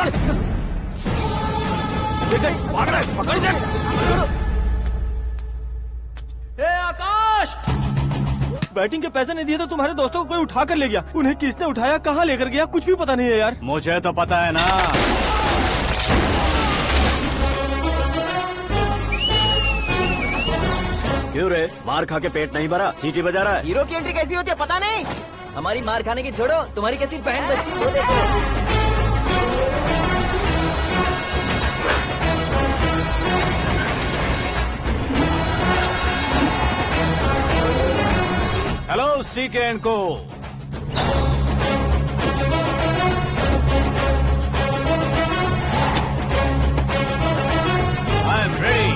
पकड़। भाग रहा है, पकड़ इसे। ए आकाश, बैटिंग के पैसे नहीं दिए तो तुम्हारे दोस्तों को कोई उठा कर ले गया। उन्हें किसने उठाया, कहाँ लेकर गया, कुछ भी पता नहीं है यार। मुझे तो पता है ना। क्यों रे, मार खा के पेट नहीं भरा, सीटी बजा रहा है? हीरो की एंट्री कैसी होती है पता नहीं। हमारी मार खाने की छोड़ो, तुम्हारी कैसी बहन बचती है वो देखो। हेलो सीके एंड को। I am ready.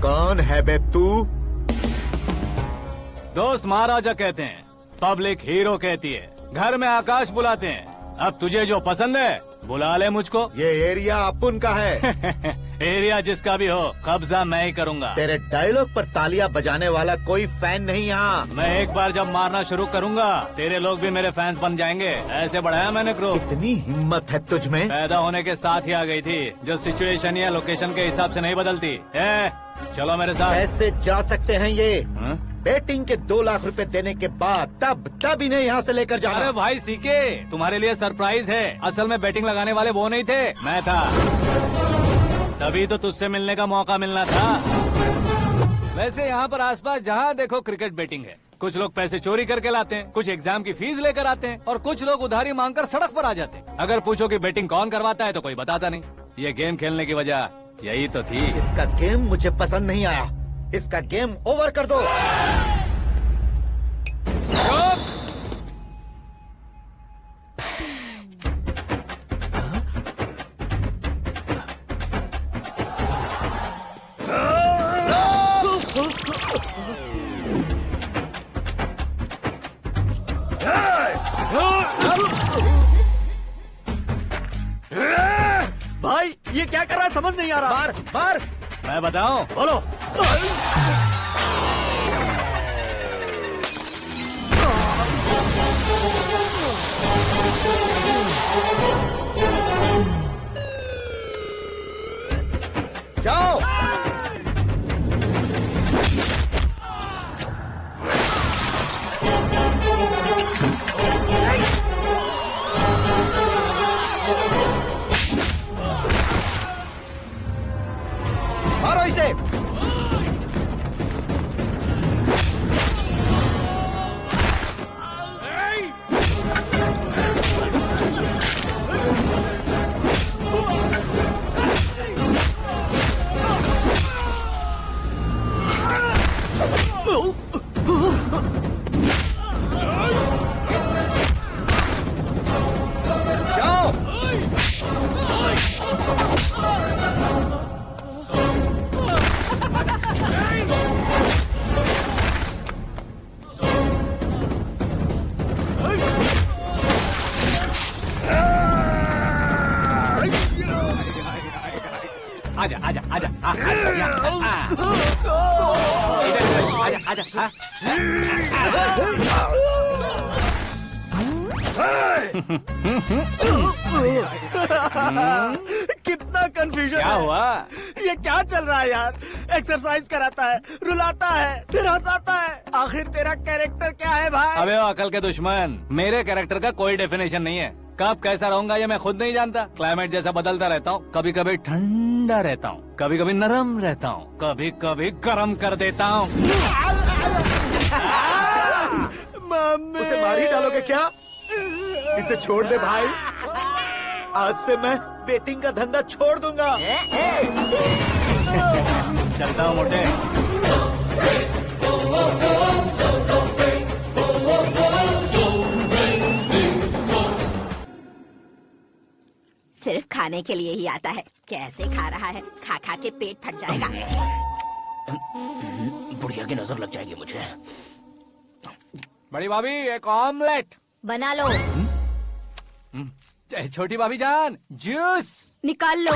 कौन है बे तू? दोस्त महाराजा कहते हैं, पब्लिक हीरो कहती है, घर में आकाश बुलाते हैं। अब तुझे जो पसंद है बुला ले मुझको। ये एरिया अपुन का है। एरिया जिसका भी हो, कब्जा मैं ही करूंगा। तेरे डायलॉग पर तालियां बजाने वाला कोई फैन नहीं यहाँ। मैं एक बार जब मारना शुरू करूंगा, तेरे लोग भी मेरे फैंस बन जाएंगे। ऐसे बढ़ाया मैंने ग्रुप। इतनी हिम्मत है तुझ में? पैदा होने के साथ ही आ गई थी, जो सिचुएशन या लोकेशन के हिसाब से नहीं बदलती। चलो मेरे साथ। कैसे जा सकते हैं ये? हाँ? बेटिंग के 2 लाख रुपए देने के बाद तब इन्हें यहाँ से लेकर जाना। अरे भाई सीके, तुम्हारे लिए सरप्राइज है। असल में बैटिंग लगाने वाले वो नहीं थे, मैं था। तभी तो तुझसे मिलने का मौका मिलना था। वैसे यहाँ पर आसपास जहाँ देखो क्रिकेट बैटिंग है। कुछ लोग पैसे चोरी करके लाते हैं, कुछ एग्जाम की फीस लेकर आते हैं, और कुछ लोग उधारी मांगकर सड़क पर आ जाते हैं। अगर पूछो कि बैटिंग कौन करवाता है तो कोई बताता नहीं। ये गेम खेलने की वजह यही तो थी। इसका गेम मुझे पसंद नहीं आया। इसका गेम ओवर कर दो। भाई ये क्या कर रहा है, समझ नहीं आ रहा। मार मार। मैं बताऊं? बोलो। जाओ। मारो इसे। आजा आजा आजा आजा आजा। कितना कंफ्यूजन क्या है। हुआ? ये क्या चल रहा है यार? एक्सरसाइज कराता है, रुलाता है, फिर हंसाता है। आखिर तेरा कैरेक्टर क्या है भाई? अबे ओ अकल के दुश्मन, मेरे कैरेक्टर का कोई डेफिनेशन नहीं है। कब कैसा रहूंगा ये मैं खुद नहीं जानता। क्लाइमेट जैसा बदलता रहता हूँ। कभी कभी ठंडा रहता हूँ, कभी कभी नरम रहता हूँ, कभी कभी गर्म कर देता हूँ। उसे मार ही डालोगे क्या? इसे छोड़ दे भाई। आज से मैं बेटिंग का धंधा छोड़ दूंगा। चलता हूँ मोटे। सिर्फ खाने के लिए ही आता है। कैसे खा रहा है, खा खा के पेट फट जाएगा। बुढ़िया की नजर लग जाएगी मुझे। बड़ी भाभी एक ऑमलेट बना लो। छोटी भाभी जान जूस निकाल लो।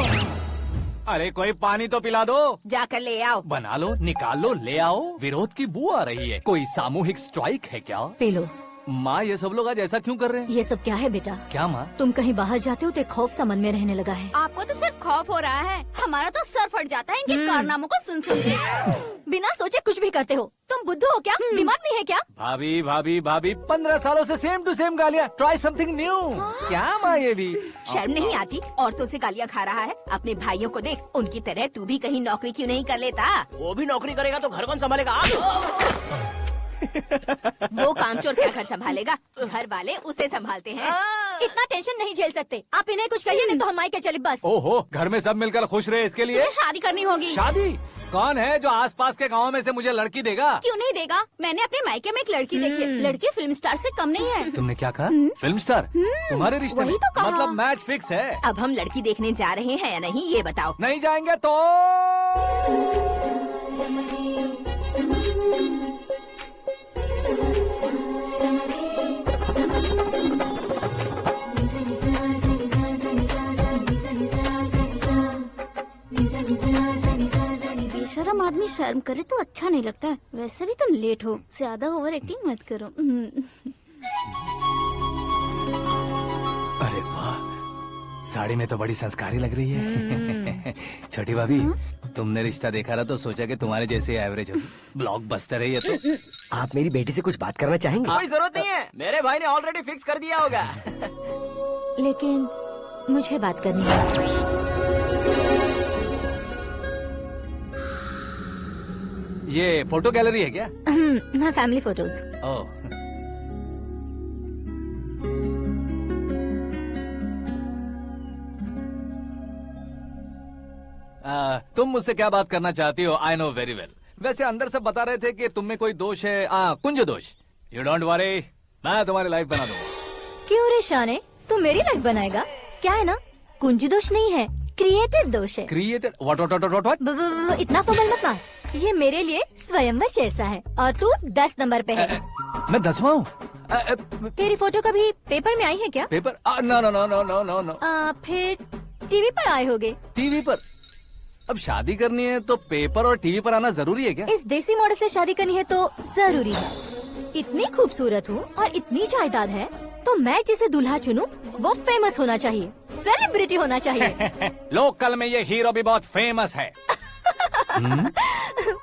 अरे कोई पानी तो पिला दो। जाकर ले आओ। बना लो, निकाल लो, ले आओ। विरोध की बू आ रही है। कोई सामूहिक स्ट्राइक है क्या? P low. माँ ये सब लोग आज ऐसा क्यों कर रहे हैं? ये सब क्या है बेटा? क्या माँ? तुम कहीं बाहर जाते हो तो एक खौफ सा मन में रहने लगा है। आपको तो सिर्फ खौफ हो रहा है, हमारा तो सर फट जाता है इनके कारनामों को सुन सुन के। बिना सोचे कुछ भी करते हो। तुम बुद्धू हो क्या? दिमाग नहीं है क्या? भाभी भाभी भाभी 15 सालों से सेम टू सेम गालियाँ। Try something new. क्या माँ ये भी? शर्म नहीं आती? औरतों से गालियाँ खा रहा है। अपने भाइयों को देख, उनकी तरह तू भी कहीं नौकरी क्यों नहीं कर लेता? वो भी नौकरी करेगा तो घर कौन संभालेगा? वो कामचोर क्या घर संभालेगा? घर वाले उसे संभालते हैं। इतना टेंशन नहीं झेल सकते। आप इन्हें कुछ कहिए नहीं तो हम मायके चले बस। ओहो, घर में सब मिलकर खुश रहे इसके लिए। तुम्हें शादी करनी होगी। शादी? कौन है जो आसपास के गाँव में से मुझे लड़की देगा? क्यों नहीं देगा? मैंने अपने मायके में एक लड़की देखी है। लड़की फिल्म स्टार से कम नहीं है। तुमने क्या कहा? Film star? तुम्हारे रिश्ते में? वही तो कहा। मतलब मैच फिक्स है। अब हम लड़की देखने जा रहे हैं या नहीं, ये बताओ। नहीं जाएंगे तो? बेशरम आदमी शर्म करे तो अच्छा नहीं लगता है। वैसे भी तुम लेट हो, ज्यादा ओवर एक्टिंग मत करो। अरे वाह, साड़ी में तो बड़ी संस्कारी लग रही है। छोटी भाभी, तुमने रिश्ता देखा रहा तो सोचा कि तुम्हारे जैसे एवरेज होगी। ब्लॉकबस्टर है ये तो। आप मेरी बेटी से कुछ बात करना चाहेंगे? कोई जरूरत नहीं है, मेरे भाई ने ऑलरेडी फिक्स कर दिया होगा। लेकिन मुझे बात करनी है। ये फोटो गैलरी है क्या? हाँ, फैमिली फोटोज। ओह, तुम मुझसे क्या बात करना चाहती हो? I know very well. वैसे अंदर से बता रहे थे कि तुम में कोई दोष है, कुंज दोष। यू डोंट वरी, मैं तुम्हारी लाइफ बना दूंगा। क्यों रे शाने, तू मेरी लाइफ बनाएगा? क्या है ना, कुंज दोष नहीं है, क्रिएटेड दोष है। क्रिएटेड? व्हाट? इतना फबल मत मार। ये मेरे लिए स्वयंवर जैसा है और तू 10 नंबर पे है। मैं 10वां हूँ? तेरी फोटो कभी पेपर में आई है क्या? Paper? No no no no no no no. फिर टीवी पर आए होगे। टीवी पर? अब शादी करनी है तो पेपर और टीवी पर आना जरूरी है क्या? इस देसी मॉडल से शादी करनी है तो जरूरी है। इतनी खूबसूरत हूँ और इतनी जायदाद है तो मैं जिसे दूल्हा चुनूं वो फेमस होना चाहिए, सेलिब्रिटी होना चाहिए। लोकल में ये हीरो भी बहुत फेमस है।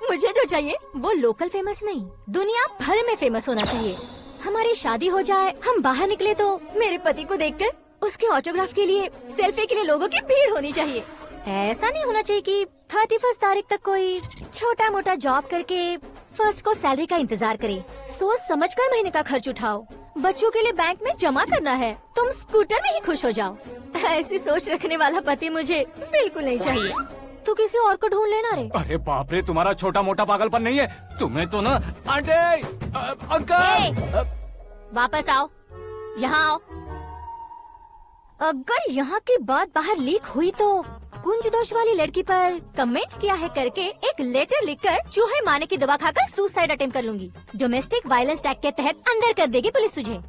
मुझे जो चाहिए वो लोकल फेमस नहीं, दुनिया भर में फेमस होना चाहिए। हमारी शादी हो जाए, हम बाहर निकले तो मेरे पति को देखकर उसके ऑटोग्राफ के लिए, सेल्फी के लिए लोगों की भीड़ होनी चाहिए। ऐसा नहीं होना चाहिए कि 31 तारीख तक कोई छोटा मोटा जॉब करके फर्स्ट को सैलरी का इंतजार करे। सोच समझकर महीने का खर्च उठाओ। बच्चों के लिए बैंक में जमा करना है, तुम स्कूटर में ही खुश हो जाओ। ऐसी सोच रखने वाला पति मुझे बिल्कुल नहीं चाहिए। तू किसी और को ढूंढ लेना रे। अरे बाप रे, तुम्हारा छोटा मोटा पागलपन नहीं है? तुम्हें तो ना आंटी, अंकल। वापस आओ, यहाँ आओ। अगर यहाँ की बात बाहर लीक हुई तो कुंज दोष वाली लड़की पर कमेंट किया है करके एक लेटर लिखकर चूहे मारने की दवा खाकर सुसाइड अटेम्प्ट कर लूंगी। डोमेस्टिक वायलेंस एक्ट के तहत अंदर कर देगी पुलिस तुझे।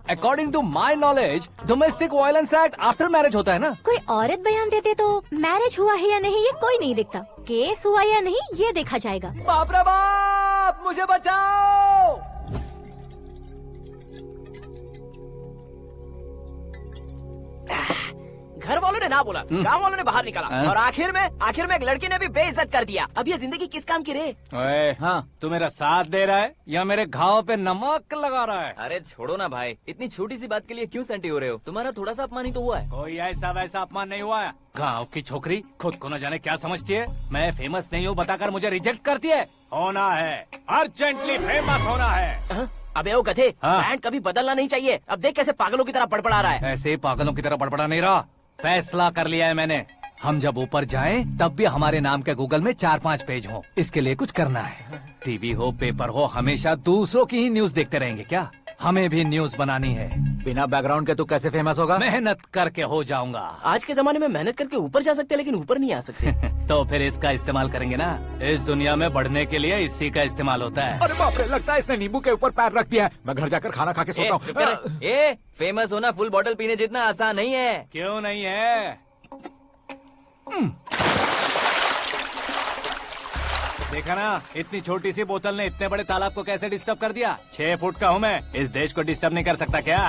According to my knowledge domestic violence act after marriage होता है ना? कोई औरत बयान देते तो मैरिज हुआ है या नहीं ये कोई नहीं देखता, केस हुआ या नहीं ये देखा जाएगा। बाप रे बाप, मुझे बचाओ। घर वालों ने ना बोला, गांव वालों ने बाहर निकाला और आखिर में एक लड़की ने भी बेइज्जत कर दिया। अब ये जिंदगी किस काम की रे? ओए, हाँ, तू मेरा साथ दे रहा है या मेरे घाव पे नमक लगा रहा है? अरे छोड़ो ना भाई, इतनी छोटी सी बात के लिए क्यों सेंटी हो रहे हो? तुम्हारा थोड़ा सा अपमान ही तो हुआ है। कोई ऐसा वैसा अपमान नहीं हुआ है। गाँव की छोकरी खुद को न जाने क्या समझती है। मैं फेमस नहीं हूँ बताकर मुझे रिजेक्ट करती है। होना है, अर्जेंटली फेमस होना है। अबे ओ गधे, हाँ। ब्रांड कभी बदलना नहीं चाहिए। अब देख कैसे पागलों की तरह बड़बड़ा रहा है। ऐसे पागलों की तरह बड़बड़ा नहीं रहा। फैसला कर लिया है मैंने। हम जब ऊपर जाएं तब भी हमारे नाम के गूगल में 4-5 पेज हो। इसके लिए कुछ करना है। टीवी हो, पेपर हो, हमेशा दूसरों की ही न्यूज देखते रहेंगे क्या? हमें भी न्यूज बनानी है। बिना बैकग्राउंड के तू कैसे फेमस होगा? मेहनत करके हो जाऊंगा। आज के जमाने में मेहनत करके ऊपर जा सकते हैं लेकिन ऊपर नहीं आ सकते। तो फिर इसका इस्तेमाल करेंगे ना। इस दुनिया में बढ़ने के लिए इसी का इस्तेमाल होता है। अरे बाप रे, लगता है इसने नींबू के ऊपर पैर रख दिया है। मैं घर जाकर खाना खा के सोता हूँ। ए, फेमस होना फुल बॉटल पीने जितना आसान नहीं है। क्यों नहीं है? देखा ना, इतनी छोटी सी बोतल ने इतने बड़े तालाब को कैसे डिस्टर्ब कर दिया। 6 फुट का हूँ मैं, इस देश को डिस्टर्ब नहीं कर सकता क्या?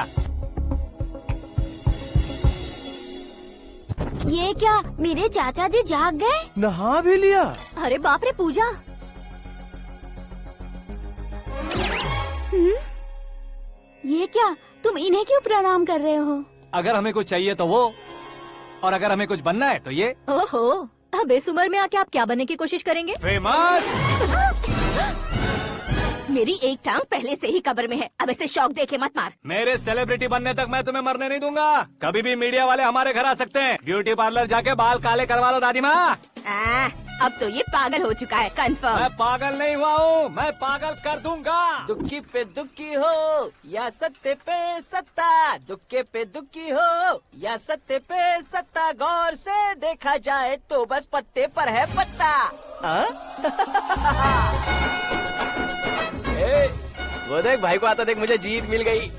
ये क्या, मेरे चाचा जी जाग गए? नहा भी लिया? अरे बाप रे पूजा। ये क्या, तुम इन्हें क्यों प्रणाम कर रहे हो? अगर हमें कुछ चाहिए तो वो, और अगर हमें कुछ बनना है तो ये। ओहो, अब इस उम्र में आके आप क्या बनने की कोशिश करेंगे? फेमस। मेरी एक टांग पहले से ही कब्र में है, अब इसे शौक दे के मत मार। मेरे सेलिब्रिटी बनने तक मैं तुम्हें मरने नहीं दूंगा। कभी भी मीडिया वाले हमारे घर आ सकते हैं। ब्यूटी पार्लर जाके बाल काले करवा लो दादी माँ। अब तो ये पागल हो चुका है, कंफर्म। मैं पागल नहीं हुआ हूँ, मैं पागल कर दूंगा। दुखी पे दुखी हो या सत्य पे सत्ता, दुखे पे दुखी हो या सत्य पे सत्ता, गौर से देखा जाए तो बस पत्ते पर है पत्ता। वो देख भाई को आता देख, मुझे जीत मिल गई।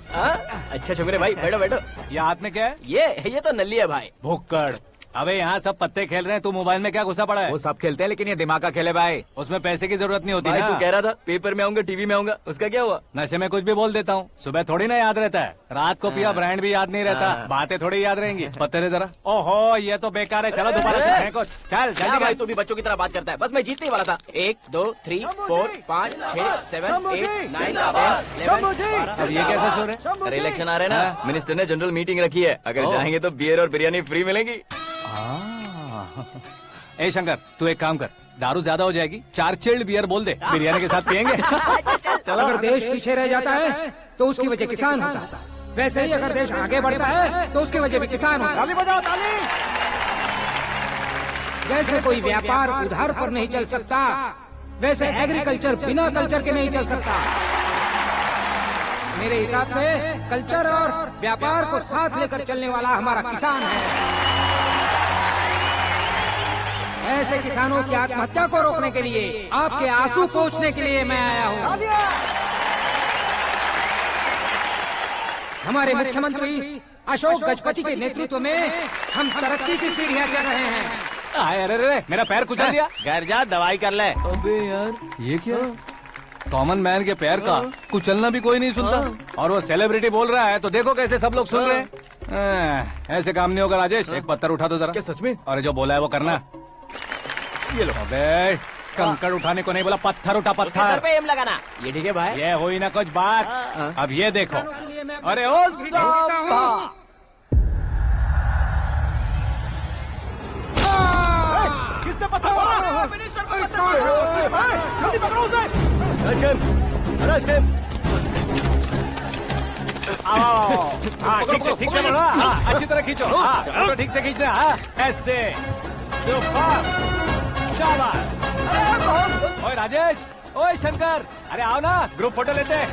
अच्छा शुक्र है भाई, बैठो बैठो। ये हाथ में क्या है? ये तो नल्ली है भाई। भुक्कड़। अबे यहाँ सब पत्ते खेल रहे हैं, तू मोबाइल में क्या घुसा पड़ा है? वो सब खेलते हैं लेकिन ये दिमाग का खेल है भाई। उसमें पैसे की जरूरत नहीं होती भाई ना। तू कह रहा था पेपर में आऊंगा, टीवी में आऊंगा, उसका क्या हुआ? नशे में कुछ भी बोल देता हूँ, सुबह थोड़ी ना याद रहता है। रात को पिया ब्रांड भी याद नहीं रहता, बातें थोड़ी याद रहेंगी। पत्ते दे जरा। ओहो ये तो बेकार है, चलो दोबारा से फेंको। चल क्या जल्दी भाई, कर। तू भी बच्चों की तरह बात करता है। बस मैं जीतने ही वाला था। 1 2 3 4 5 6 7 8 9 10 अब ये कैसे सो रहे? अरे इलेक्शन आ रहे हैं ना, मिनिस्टर ने जनरल मीटिंग रखी है, अगर जाएंगे तो बियर और बिरयानी फ्री मिलेगी। ए शंकर, तू एक काम कर, दारू ज्यादा हो जाएगी, 4 चिल्ड बियर बोल दे, बिरयानी के साथ पियेंगे। चलो। अगर देश पीछे रह जाता है तो उसकी वजह किसान होता है, वैसे ही अगर देश आगे बढ़ता है तो उसकी वजह भी किसान होता है। ताली बजाओ ताली। जैसे कोई व्यापार उधार पर नहीं चल सकता, वैसे एग्रीकल्चर बिना कल्चर के नहीं चल सकता। मेरे हिसाब से कल्चर और व्यापार को साथ लेकर चलने वाला हमारा किसान है। ऐसे किसानों की आत्महत्या को रोकने के लिए, आपके आंसू पोंछने के लिए मैं आया हूँ। हमारे मुख्यमंत्री अशोक गजपति के नेतृत्व में हम तरक्की की सीढ़ियाँ चढ़ रहे हैं। अरे अरे मेरा पैर कुचल दिया। घर जा दवाई कर ले। अबे यार ये क्या? कॉमन मैन के पैर का कुचलना भी कोई नहीं सुनता, और वो सेलिब्रिटी बोल रहा है तो देखो कैसे सब लोग सुन रहे हैं। ऐसे काम नहीं होगा राजेश, एक पत्थर उठा दो जरा। क्या सच में? और जो बोला है वो करना। ये लो। अबे कंकड़ उठाने को नहीं बोला, पत्थर उठा, उसके सर पत्थर। पे एम लगाना। ये ठीक है भाई। ये हुई ना कुछ बात। अब ये देखो। अरे ओ साहब, किसने पत्थर मारा? जल्दी पकड़ो उसे। हाँ ठीक से बढ़ो, हाँ अच्छी तरह खींचो, हाँ तो ठीक से खींचना, हाँ ऐसे। सुपर, शाबाश। ओए राजेश, ओए शंकर, अरे आओ ना, ग्रुप फोटो लेते हैं।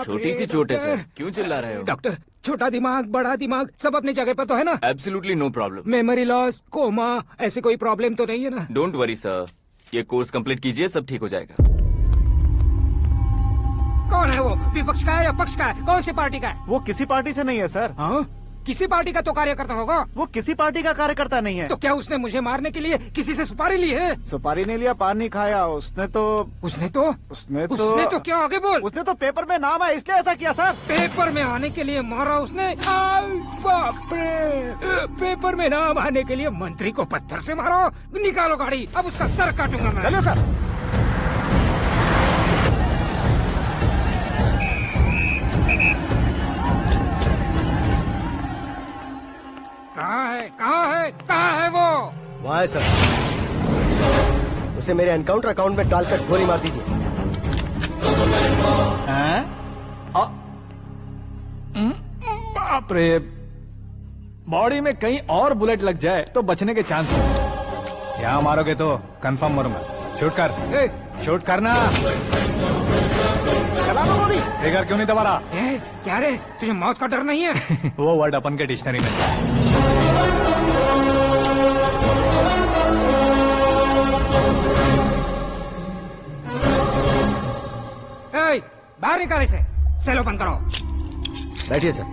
छोटी सी चोट है सर, क्यों चिल्ला रहे हो? डॉक्टर, छोटा दिमाग बड़ा दिमाग सब अपनी जगह पर तो है ना? Absolutely no problem. Memory loss, coma, ऐसी कोई प्रॉब्लम तो नहीं है ना? डोंट वरी सर, ये कोर्स कंप्लीट कीजिए, सब ठीक हो जाएगा। कौन है वो? विपक्ष का है या पक्ष का है? कौन सी पार्टी का है? वो किसी पार्टी से नहीं है सर। हाँ? किसी पार्टी का तो कार्यकर्ता होगा। वो किसी पार्टी का कार्यकर्ता नहीं है। तो क्या उसने मुझे मारने के लिए किसी से सुपारी ली है? सुपारी नहीं लिया, पान नहीं खाया। उसने तो क्या आगे बोल? उसने तो पेपर में नाम है इसलिए ऐसा किया सर। पेपर में आने के लिए मारा उसने? आई बाप रे! पेपर में नाम आने के लिए मंत्री को पत्थर से मारो? निकालो गाड़ी, अब उसका सर काटूंगा मैं। चलो सर। कहाँ है वो? वहाँ है सर, उसे मेरे एनकाउंटर अकाउंट में डालकर गोली मार दीजिए। बाप रे, बॉडी में कहीं और बुलेट लग जाए तो बचने के चांस हो। यहाँ मारोगे तो कंफर्म मरूंगा। शूट कर, शूट करना। चला लो गोली। ट्रिगर क्यों नहीं दबा रहा? क्या रे, तुझे मौत का डर नहीं है? वो वर्ड अपन के डिक्शनरी में है। बाहर निकाल इसे, सेल ओपन करो। बैठिए सर।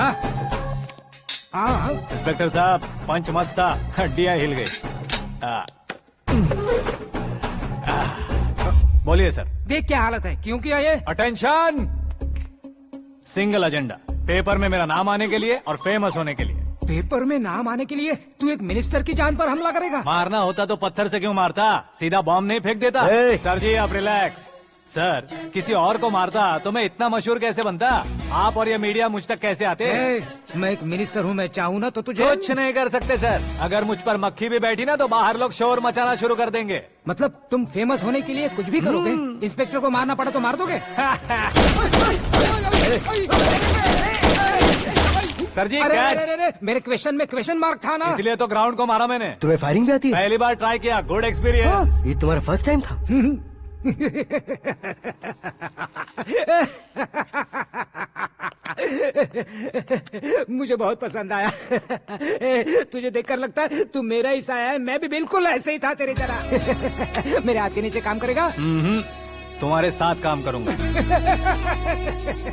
हाँ हाँ इंस्पेक्टर साहब पंच मस्त था, हड्डियां हिल गई। बोलिए सर। देख क्या हालत है, क्यों किया ये? अटेंशन, सिंगल एजेंडा, पेपर में मेरा नाम आने के लिए और फेमस होने के लिए। पेपर में नाम आने के लिए तू एक मिनिस्टर की जान पर हमला करेगा? मारना होता तो पत्थर से क्यों मारता, सीधा बॉम्ब नहीं फेंक देता। सर जी आप रिलैक्स। सर किसी और को मारता तो मैं इतना मशहूर कैसे बनता, आप और ये मीडिया मुझ तक कैसे आते? मैं एक मिनिस्टर हूँ, मैं चाहूँ ना तो तुझे कुछ नहीं कर सकते सर। अगर मुझ पर मक्खी भी बैठी ना तो बाहर लोग शोर मचाना शुरू कर देंगे। मतलब तुम फेमस होने के लिए कुछ भी करोगे? इंस्पेक्टर को मारना पड़ा तो मार दोगे? सर जी अरे, कैच। अरे, अरे, मेरे क्वेश्चन में क्वेश्चन मार्क था ना, इसलिए तो ग्राउंड को मारा मैंने। तुम्हें फायरिंग भी आती है? पहली बार ट्राई किया, गुड एक्सपीरियंस। ये तुम्हारा फर्स्ट टाइम था? मुझे बहुत पसंद आया। तुझे देखकर लगता है तू मेरा ही साया है, मैं भी बिल्कुल ऐसे ही था तेरी तरह। मेरे हाथ के नीचे काम करेगा? तुम्हारे साथ काम करूंगा।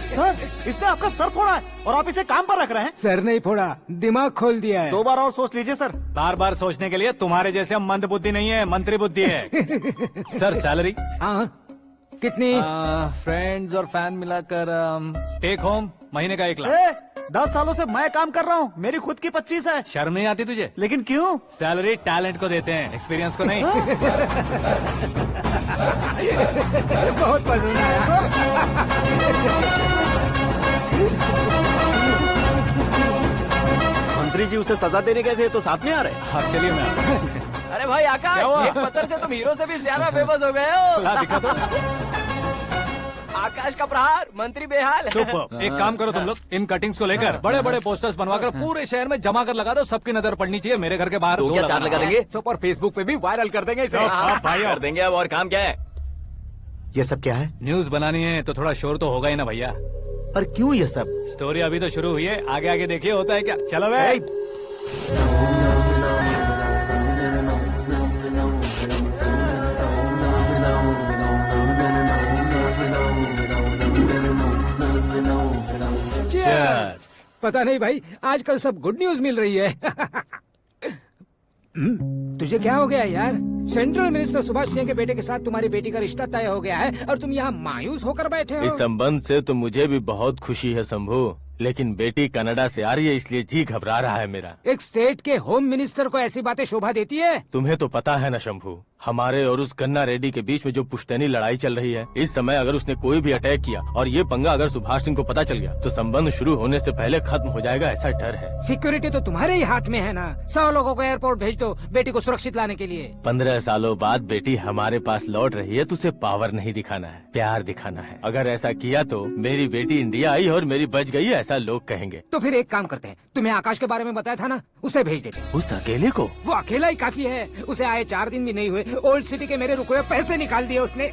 सर इसने आपका सर फोड़ा है और आप इसे काम पर रख रहे हैं। सर नहीं फोड़ा, दिमाग खोल दिया है। 2 बार और सोच लीजिए सर। बार बार सोचने के लिए तुम्हारे जैसे मंद बुद्धि नहीं है, मंत्री बुद्धि है। सर सैलरी हाँ कितनी? फ्रेंड्स और फैन मिलाकर टेक होम महीने का 1 लाख। 10 सालों से मैं काम कर रहा हूँ, मेरी खुद की 25 है। शर्म नहीं आती तुझे? लेकिन क्यों? सैलरी टैलेंट को देते हैं, एक्सपीरियंस को नहीं। बहुत पसंद आया। मंत्री जी उसे सजा देने गए थे तो साथ में आ रहे। हाँ चलिए मैं। अरे भाई आकाश, क्या हुआ? एक पत्थर से तुम हीरो से भी ज्यादा फेमस हो गए हो। ला दिखा दो। आकाश का प्रहार, मंत्री बेहाल। सुपर। एक काम करो तुम लोग, इन कटिंग्स को लेकर बड़े बड़े पोस्टर्स बनवाकर पूरे शहर में जमा कर लगा दो, सबकी नजर पड़नी चाहिए। मेरे घर के बाहर तो क्या 4 लगा देंगे? सुपर, फेसबुक पे भी वायरल कर देंगे इसे। भाई कर देंगे। अब और काम क्या है? ये सब क्या है? न्यूज बनानी है तो थोड़ा शोर तो होगा ही ना भैया। पर क्यों ये सब? स्टोरी अभी तो शुरू हुई है, आगे आगे देखिए होता है क्या। चलो भाई। पता नहीं भाई, आजकल सब गुड न्यूज मिल रही है। तुझे क्या हो गया यार? सेंट्रल मिनिस्टर सुभाष सिंह के बेटे के साथ तुम्हारी बेटी का रिश्ता तय हो गया है और तुम यहाँ मायूस होकर बैठे हो। इस संबंध से तो मुझे भी बहुत खुशी है शंभू, लेकिन बेटी कनाडा से आ रही है इसलिए जी घबरा रहा है मेरा। एक स्टेट के होम मिनिस्टर को ऐसी बातें शोभा देती है? तुम्हें तो पता है ना शंभू, हमारे और उस गन्ना रेड्डी के बीच में जो पुश्तैनी लड़ाई चल रही है, इस समय अगर उसने कोई भी अटैक किया और ये पंगा अगर सुभाष सिंह को पता चल गया तो संबंध शुरू होने से पहले खत्म हो जाएगा, ऐसा डर है। सिक्योरिटी तो तुम्हारे ही हाथ में है ना। 100 लोगों को एयरपोर्ट भेज दो बेटी को सुरक्षित लाने के लिए। 15 सालों बाद बेटी हमारे पास लौट रही है तो उसे पावर नहीं दिखाना है, प्यार दिखाना है। अगर ऐसा किया तो मेरी बेटी इंडिया आई और मेरी बच गई, ऐसा लोग कहेंगे। तो फिर एक काम करते हैं, तुम्हें आकाश के बारे में बताया था ना, उसे भेज देते। उस अकेले को? वो अकेला ही काफी है, उसे आए 4 दिन भी नहीं हुए, ओल्ड सिटी के मेरे रुके हुए पैसे निकाल दिए उसने।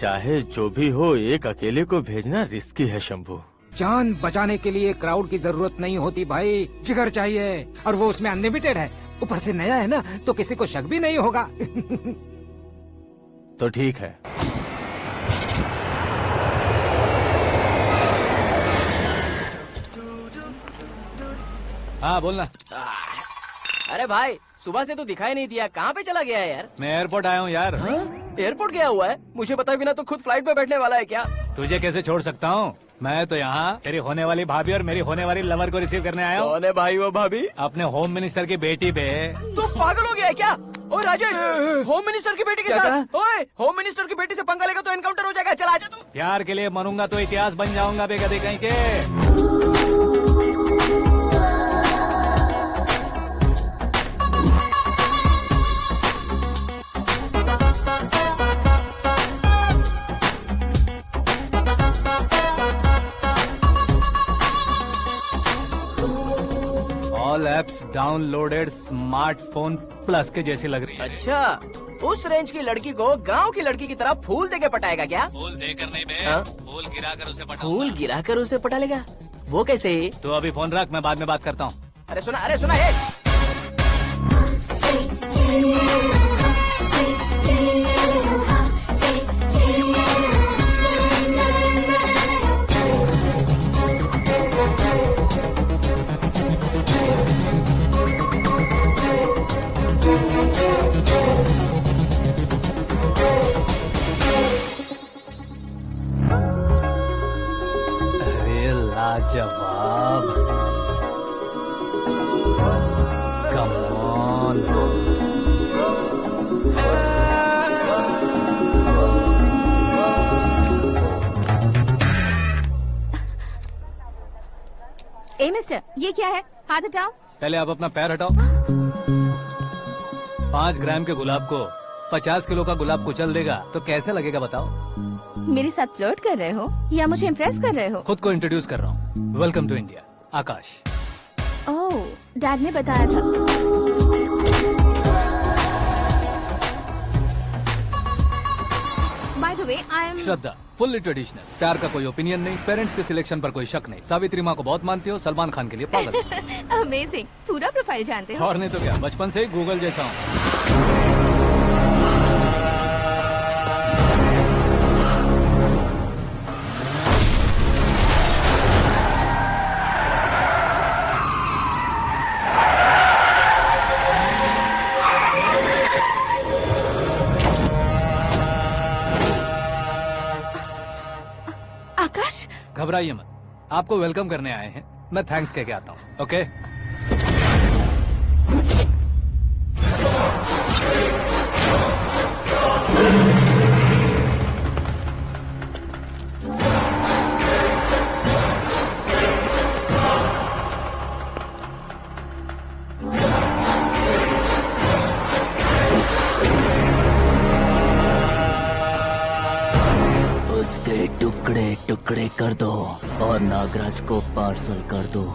चाहे जो भी हो, एक अकेले को भेजना रिस्की है शंभू। जान बचाने के लिए क्राउड की जरूरत नहीं होती भाई, जिगर चाहिए, और वो उसमें अनलिमिटेड है। ऊपर से नया है ना तो किसी को शक भी नहीं होगा। तो ठीक है। हाँ बोलना। अरे भाई सुबह से तो दिखाई नहीं दिया, कहाँ पे चला गया है यार? मैं एयरपोर्ट आया हूँ यार। एयरपोर्ट गया हुआ है? मुझे बताए बिना तो खुद फ्लाइट पे बैठने वाला है क्या? तुझे कैसे छोड़ सकता हूँ? मैं तो यहाँ तेरी होने वाली भाभी और मेरी होने वाली लवर को रिसीव करने आया हूँ। कौन है भाई वो भाभी? अपने होम मिनिस्टर की बेटी पे। तू पागल हो गया है क्या? ओए राजेश, होम मिनिस्टर की बेटी के साथ? ओए होम मिनिस्टर की बेटी से पंगा लेगा तो एनकाउंटर हो जाएगा, चल आजा तू। प्यार के लिए मरूंगा तो इतिहास बन जाऊंगा बेगदे कहीं के। All apps downloaded smartphone plus के जैसी लग रही है। अच्छा, उस रेंज की लड़की को गांव की लड़की की तरह फूल देके पटाएगा क्या? फूल देकर नहीं बे, हाँ? फूल गिराकर उसे पटा। फूल गिराकर उसे पटा लेगा? वो कैसे? तो अभी फोन रख, मैं बाद में बात करता हूँ। अरे सुना है। ये क्या है? हाथ हटाओ। पहले आप अपना पैर हटाओ। 5 ग्राम के गुलाब को 50 किलो का गुलाब कुचल देगा तो कैसे लगेगा बताओ? मेरे साथ फ्लर्ट कर रहे हो या मुझे इम्प्रेस कर रहे हो? खुद को इंट्रोड्यूस कर रहा हूँ। Welcome to India, Akash. Oh, dad ने बताया था। By the way, I am Shraddha, fully traditional. प्यार का कोई ओपिनियन नहीं, पेरेंट्स के सिलेक्शन पर कोई शक नहीं। सावित्री माँ को बहुत मानती हो, सलमान खान के लिए पागल। अमेजिंग, पूरा प्रोफाइल जानते हो। और नहीं तो क्या, बचपन से ही गूगल जैसा हूँ। आकाश, घबराइए मत, आपको वेलकम करने आए हैं। मैं थैंक्स कह के आता हूँ। ओके? उसके टुकड़े टुकड़े कर दो और नागराज को पार्सल कर दो।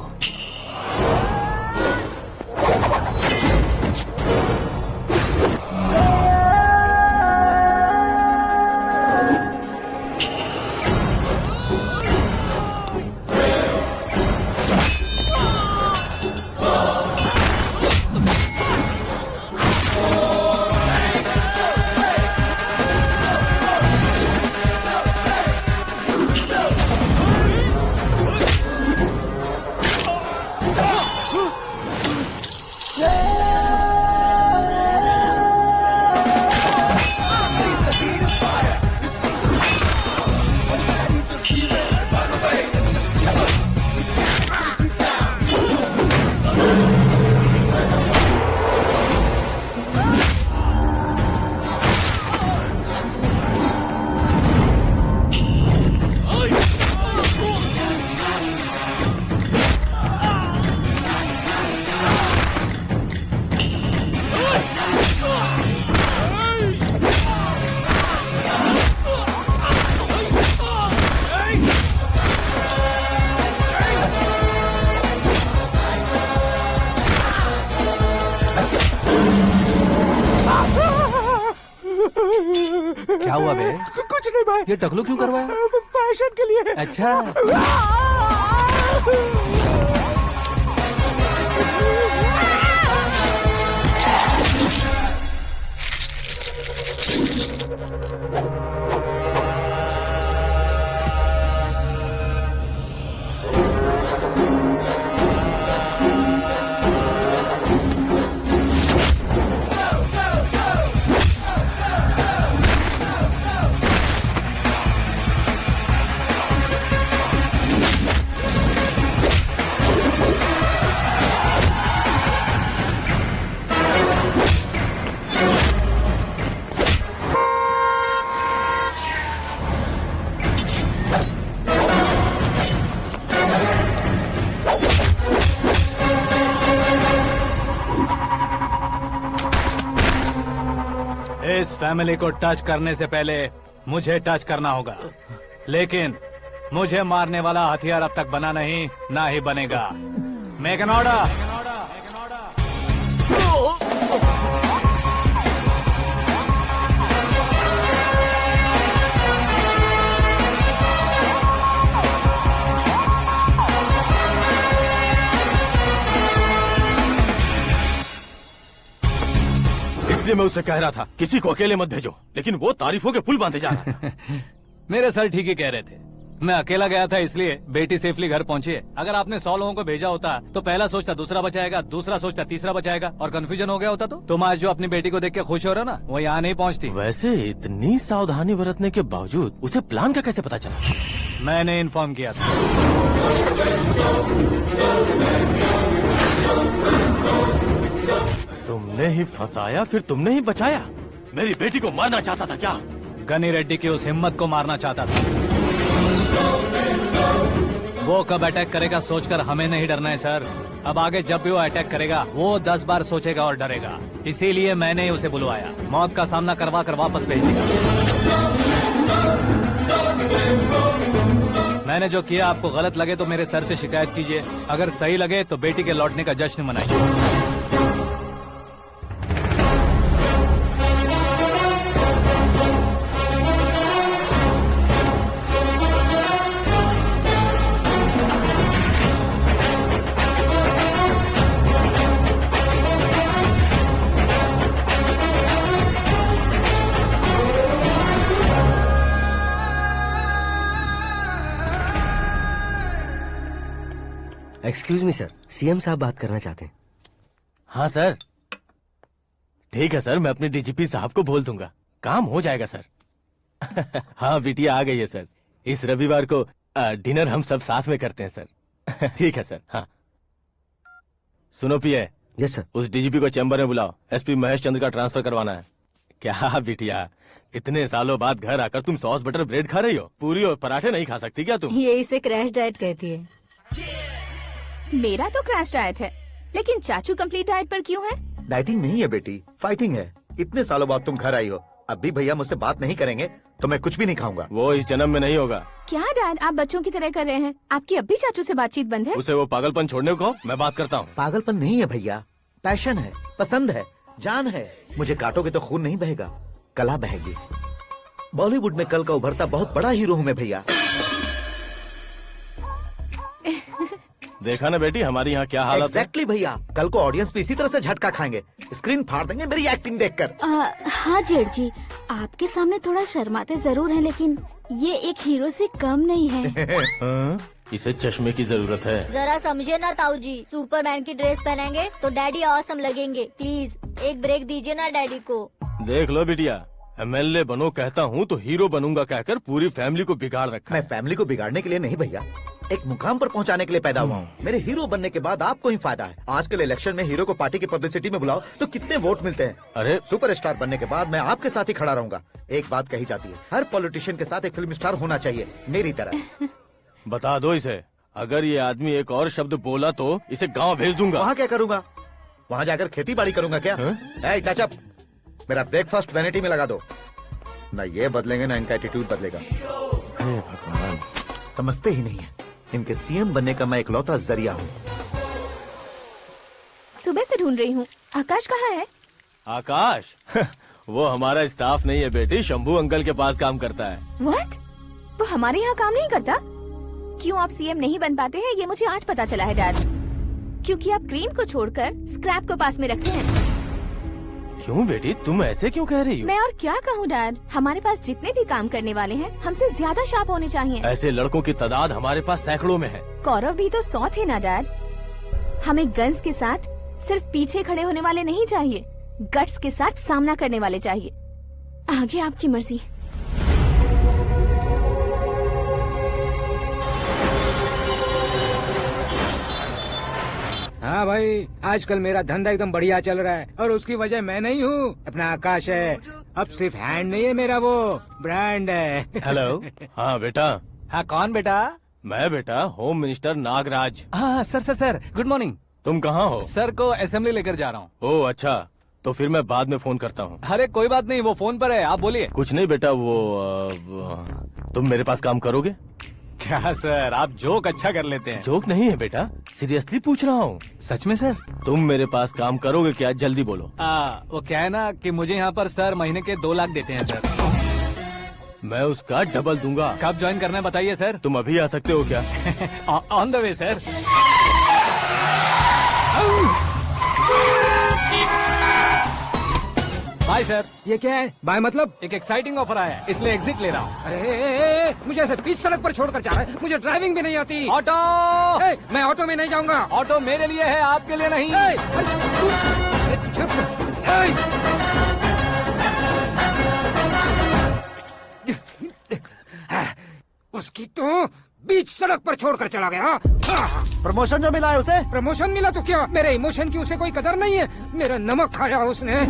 क्या हुआ बे? कुछ नहीं भाई। ये टकलू क्यों करवाया? फैशन के लिए। अच्छा। इस फैमिली को टच करने से पहले मुझे टच करना होगा, लेकिन मुझे मारने वाला हथियार अब तक बना नहीं, ना ही बनेगा। Make an order. इसलिए मैं उससे कह रहा था किसी को अकेले मत भेजो, लेकिन वो तारीफों के पुल बांधे जा रहा था। मेरे सर ठीक ही कह रहे थे। मैं अकेला गया था इसलिए बेटी सेफली घर पहुंची है। अगर आपने 100 लोगों को भेजा होता तो पहला सोचता दूसरा बचाएगा, दूसरा सोचता तीसरा बचाएगा, और कंफ्यूजन हो गया होता तो तुम आज जो अपनी बेटी को देख के खुश हो रहे हो ना, वो यहाँ नहीं पहुँचती। वैसे इतनी सावधानी बरतने के बावजूद उसे प्लान का कैसे पता चला? मैंने इन्फॉर्म किया था। तुमने ही फंसाया, फिर तुमने ही बचाया। मेरी बेटी को मारना चाहता था क्या? गनी रेड्डी की उस हिम्मत को मारना चाहता था। वो कब अटैक करेगा सोचकर हमें नहीं डरना है सर। अब आगे जब भी वो अटैक करेगा वो 10 बार सोचेगा और डरेगा। इसीलिए मैंने ही उसे बुलवाया। मौत का सामना करवा कर वापस भेज देगा। मैंने जो किया आपको गलत लगे तो मेरे सर से शिकायत कीजिए, अगर सही लगे तो बेटी के लौटने का जश्न मनाइए। एक्सक्यूज मी सर, सीएम साहब बात करना चाहते हैं। हाँ सर, ठीक है सर, मैं अपने डीजीपी साहब को बोल दूंगा, काम हो जाएगा सर। हाँ बिटिया आ गई है सर। इस रविवार को डिनर हम सब साथ में करते हैं सर। ठीक है सर। हाँ सुनो पिए। Yes sir. उस डीजीपी को चैम्बर में बुलाओ, एसपी महेश चंद्र का ट्रांसफर करवाना है। क्या बिटिया, इतने सालों बाद घर आकर तुम सॉस बटर ब्रेड खा रही हो? पूरी और पराठे नहीं खा सकती क्या तुम? ये इसे क्रैश डाइट कहती है। मेरा तो क्रैश डाइट है, लेकिन चाचू कंप्लीट डाइट पर क्यों है? डाइटिंग नहीं है बेटी, फाइटिंग है। इतने सालों बाद तुम घर आई हो, अब भी भैया मुझसे बात नहीं करेंगे तो मैं कुछ भी नहीं खाऊंगा। वो इस जन्म में नहीं होगा। क्या डैड, आप बच्चों की तरह कर रहे हैं? आपकी अब भी चाचू से बातचीत बंद है? उसे वो पागलपन छोड़ने को मैं बात करता हूँ। पागलपन नहीं है भैया, पैशन है, पसंद है, जान है। मुझे काटोगे तो खून नहीं बहेगा, कला बहेगी। बॉलीवुड में कल का उभरता बहुत बड़ा हीरो हूँ मैं भैया। देखा ना बेटी हमारी यहाँ क्या हालत है। एग्जैक्टली भैया, कल को ऑडियंस भी इसी तरह से झटका खाएंगे, स्क्रीन फाड़ देंगे मेरी एक्टिंग देखकर। हाँ जेठ जी, आपके सामने थोड़ा शर्माते जरूर हैं, लेकिन ये एक हीरो से कम नहीं है। इसे चश्मे की जरूरत है। जरा समझे ना ताऊ जी, सुपरमैन की ड्रेस पहनेंगे तो डैडी ऑसम लगेंगे। प्लीज एक ब्रेक दीजिए ना डैडी को। देख लो बिटिया, एमएलए बनो कहता हूँ तो हीरो बनूंगा कहकर पूरी फैमिली को बिगाड़ रखा। मैं फैमिली को बिगाड़ने के लिए नहीं भैया, एक मुकाम पर पहुंचाने के लिए पैदा हुआ हूँ। मेरे हीरो बनने के बाद आपको ही फायदा है। आजकल इलेक्शन में हीरो को पार्टी की पब्लिसिटी में बुलाओ तो कितने वोट मिलते हैं। अरे सुपरस्टार बनने के बाद मैं आपके साथ ही खड़ा रहूंगा। एक बात कही जाती है, हर पॉलिटिशियन के साथ एक फिल्म स्टार होना चाहिए, मेरी तरह। बता दो इसे, अगर ये आदमी एक और शब्द बोला तो इसे गाँव भेज दूंगा। वहाँ क्या करूँगा? वहाँ जाकर खेती बाड़ी करूँगा क्या? चाचा, मेरा ब्रेकफास्ट वैनिटी में लगा दो। न ये बदलेंगे न इनका एटीट्यूड बदलेगा। भगवान, समझते ही नहीं है, इनके सीएम बनने का मैं इकलौता जरिया हूँ। सुबह से ढूंढ रही हूँ, आकाश कहाँ है? आकाश? वो हमारा स्टाफ नहीं है बेटी, शंभू अंकल के पास काम करता है। व्हाट? वो हमारे यहाँ काम नहीं करता? क्यों आप सीएम नहीं बन पाते हैं ये मुझे आज पता चला है डैड। क्योंकि आप क्रीम को छोड़कर स्क्रैप को पास में रखते हैं। क्यों बेटी, तुम ऐसे क्यों कह रही हो? मैं और क्या कहूँ डैड, हमारे पास जितने भी काम करने वाले हैं हमसे ज्यादा शार्प होने चाहिए। ऐसे लड़कों की तादाद हमारे पास सैकड़ों में है। कौरव भी तो 100 थे ना डैड। हमें गन्स के साथ सिर्फ पीछे खड़े होने वाले नहीं चाहिए, गट्स के साथ सामना करने वाले चाहिए। आगे आपकी मर्जी। हाँ भाई, आजकल मेरा धंधा एकदम बढ़िया चल रहा है और उसकी वजह मैं नहीं हूँ, अपना आकाश है। अब सिर्फ हैंड नहीं है मेरा, वो ब्रांड है। हेलो। हाँ बेटा। हाँ कौन बेटा? मैं बेटा होम मिनिस्टर नागराज। हाँ सर गुड मॉर्निंग। तुम कहाँ हो? सर को असेंबली लेकर जा रहा हूँ। ओह अच्छा, तो फिर मैं बाद में फोन करता हूँ। अरे कोई बात नहीं, वो फोन पर है, आप बोलिए। कुछ नहीं बेटा, तुम मेरे पास काम करोगे? क्या सर, आप जोक अच्छा कर लेते हैं। जोक नहीं है बेटा, सीरियसली पूछ रहा हूँ। सच में सर? तुम मेरे पास काम करोगे क्या? जल्दी बोलो। वो क्या है ना कि मुझे यहाँ पर सर महीने के 2 लाख देते हैं सर। मैं उसका डबल दूंगा। कब ज्वाइन करना है बताइए सर। तुम अभी आ सकते हो क्या? On the way sir. Bye sir. ये क्या है? बाय मतलब? एक एक्साइटिंग ऑफर आया है, इसलिए एग्जिट ले रहा हूँ। अरे मुझे ऐसे बीच सड़क पर छोड़कर जा रहा है, मुझे ड्राइविंग भी नहीं आती। ऑटो! मैं ऑटो में नहीं जाऊंगा। ऑटो मेरे लिए है, आपके लिए नहीं। उसकी तो बीच सड़क पर छोड़कर चला गया। प्रमोशन जो मिला है उसे? प्रमोशन मिला तो क्या, मेरे इमोशन की उसे कोई कदर नहीं है। मेरा नमक खाया उसने।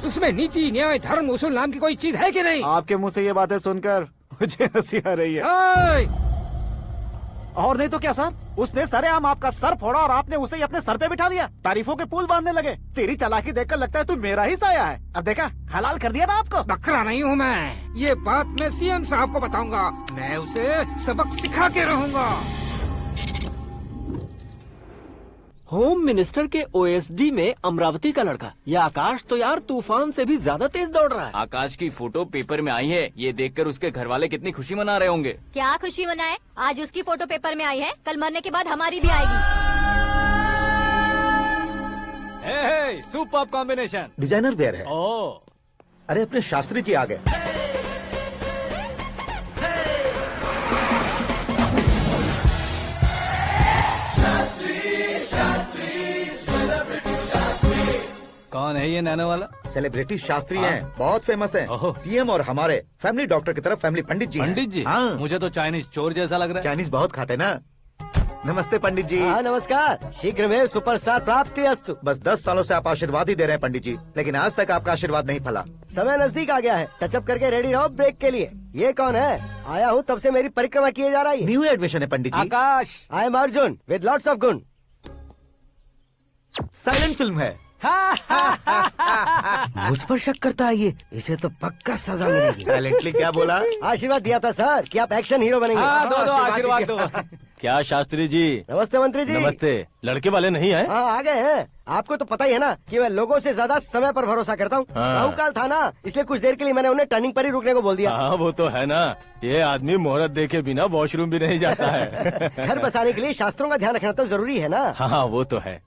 उसमें नीति, न्याय, धर्म, उसूल नाम की कोई चीज है कि नहीं? आपके मुंह से ये बातें सुनकर मुझे हंसी आ रही है। और नहीं तो क्या सर, उसने सरेआम आपका सर फोड़ा और आपने उसे ही अपने सर पे बिठा लिया। तारीफों के पुल बांधने लगे। तेरी चालाकी देखकर लगता है तू मेरा ही साया है। अब देखा, हलाल कर दिया ना आपको। बकरा नहीं हूँ मैं, ये बात मैं सीएम साहब को बताऊंगा। मैं उसे सबक सिखा के रहूंगा। होम मिनिस्टर के ओएसडी में अमरावती का लड़का, ये आकाश तो यार तूफान से भी ज्यादा तेज दौड़ रहा है। आकाश की फोटो पेपर में आई है, ये देखकर उसके घर वाले कितनी खुशी मना रहे होंगे। क्या खुशी मनाए, आज उसकी फोटो पेपर में आई है, कल मरने के बाद हमारी भी आएगी। Super combination. डिजाइनर वेयर है। ओह, अरे अपने शास्त्री जी आ गए। कौन है ये नैनो वाला? सेलिब्रिटी शास्त्री हैं, बहुत फेमस हैं। सीएम और हमारे फैमिली डॉक्टर की तरफ फैमिली पंडित जी हैं। पंडित जी? हाँ। मुझे तो चाइनीज चोर जैसा लग रहा है। चाइनीज बहुत खाते ना। नमस्ते पंडित जी। हाँ नमस्कार, शीघ्र में सुपरस्टार प्राप्ति अस्तु। बस 10 सालों से आप आशीर्वाद ही दे रहे हैं पंडित जी, लेकिन आज तक आपका आशीर्वाद नहीं फला। समय नजदीक आ गया है, टचअप करके रेडी रहो ब्रेक के लिए। ये कौन है? आया हूँ तब से मेरी परिक्रमा किए जा रही है। न्यू एडमिशन है Pandit ji. Aakash. I am Arjun with lots of गुण। साइलेंट फिल्म है। मुझ पर शक करता है ये, इसे तो पक्का सजा मिलेगी। साइलेंटली क्या बोला? आशीर्वाद दिया था सर कि आप एक्शन हीरो बनेंगे। हाँ, दो आशीर्वाद दो। क्या शास्त्री जी? नमस्ते मंत्री जी। नमस्ते। लड़के वाले नहीं आए? हाँ आ गए हैं। आपको तो पता ही है ना कि मैं लोगों से ज्यादा समय पर भरोसा करता हूँ। हाँ। राहु काल था ना, इसलिए कुछ देर के लिए मैंने उन्हें टर्निंग पर ही रुकने को बोल दिया। हाँ वो तो है ना, ये आदमी मुहूर्त देखे बिना वॉशरूम भी नहीं जाता है। घर बसाने के लिए शास्त्रों का ध्यान रखना तो जरूरी है ना। हाँ वो तो है।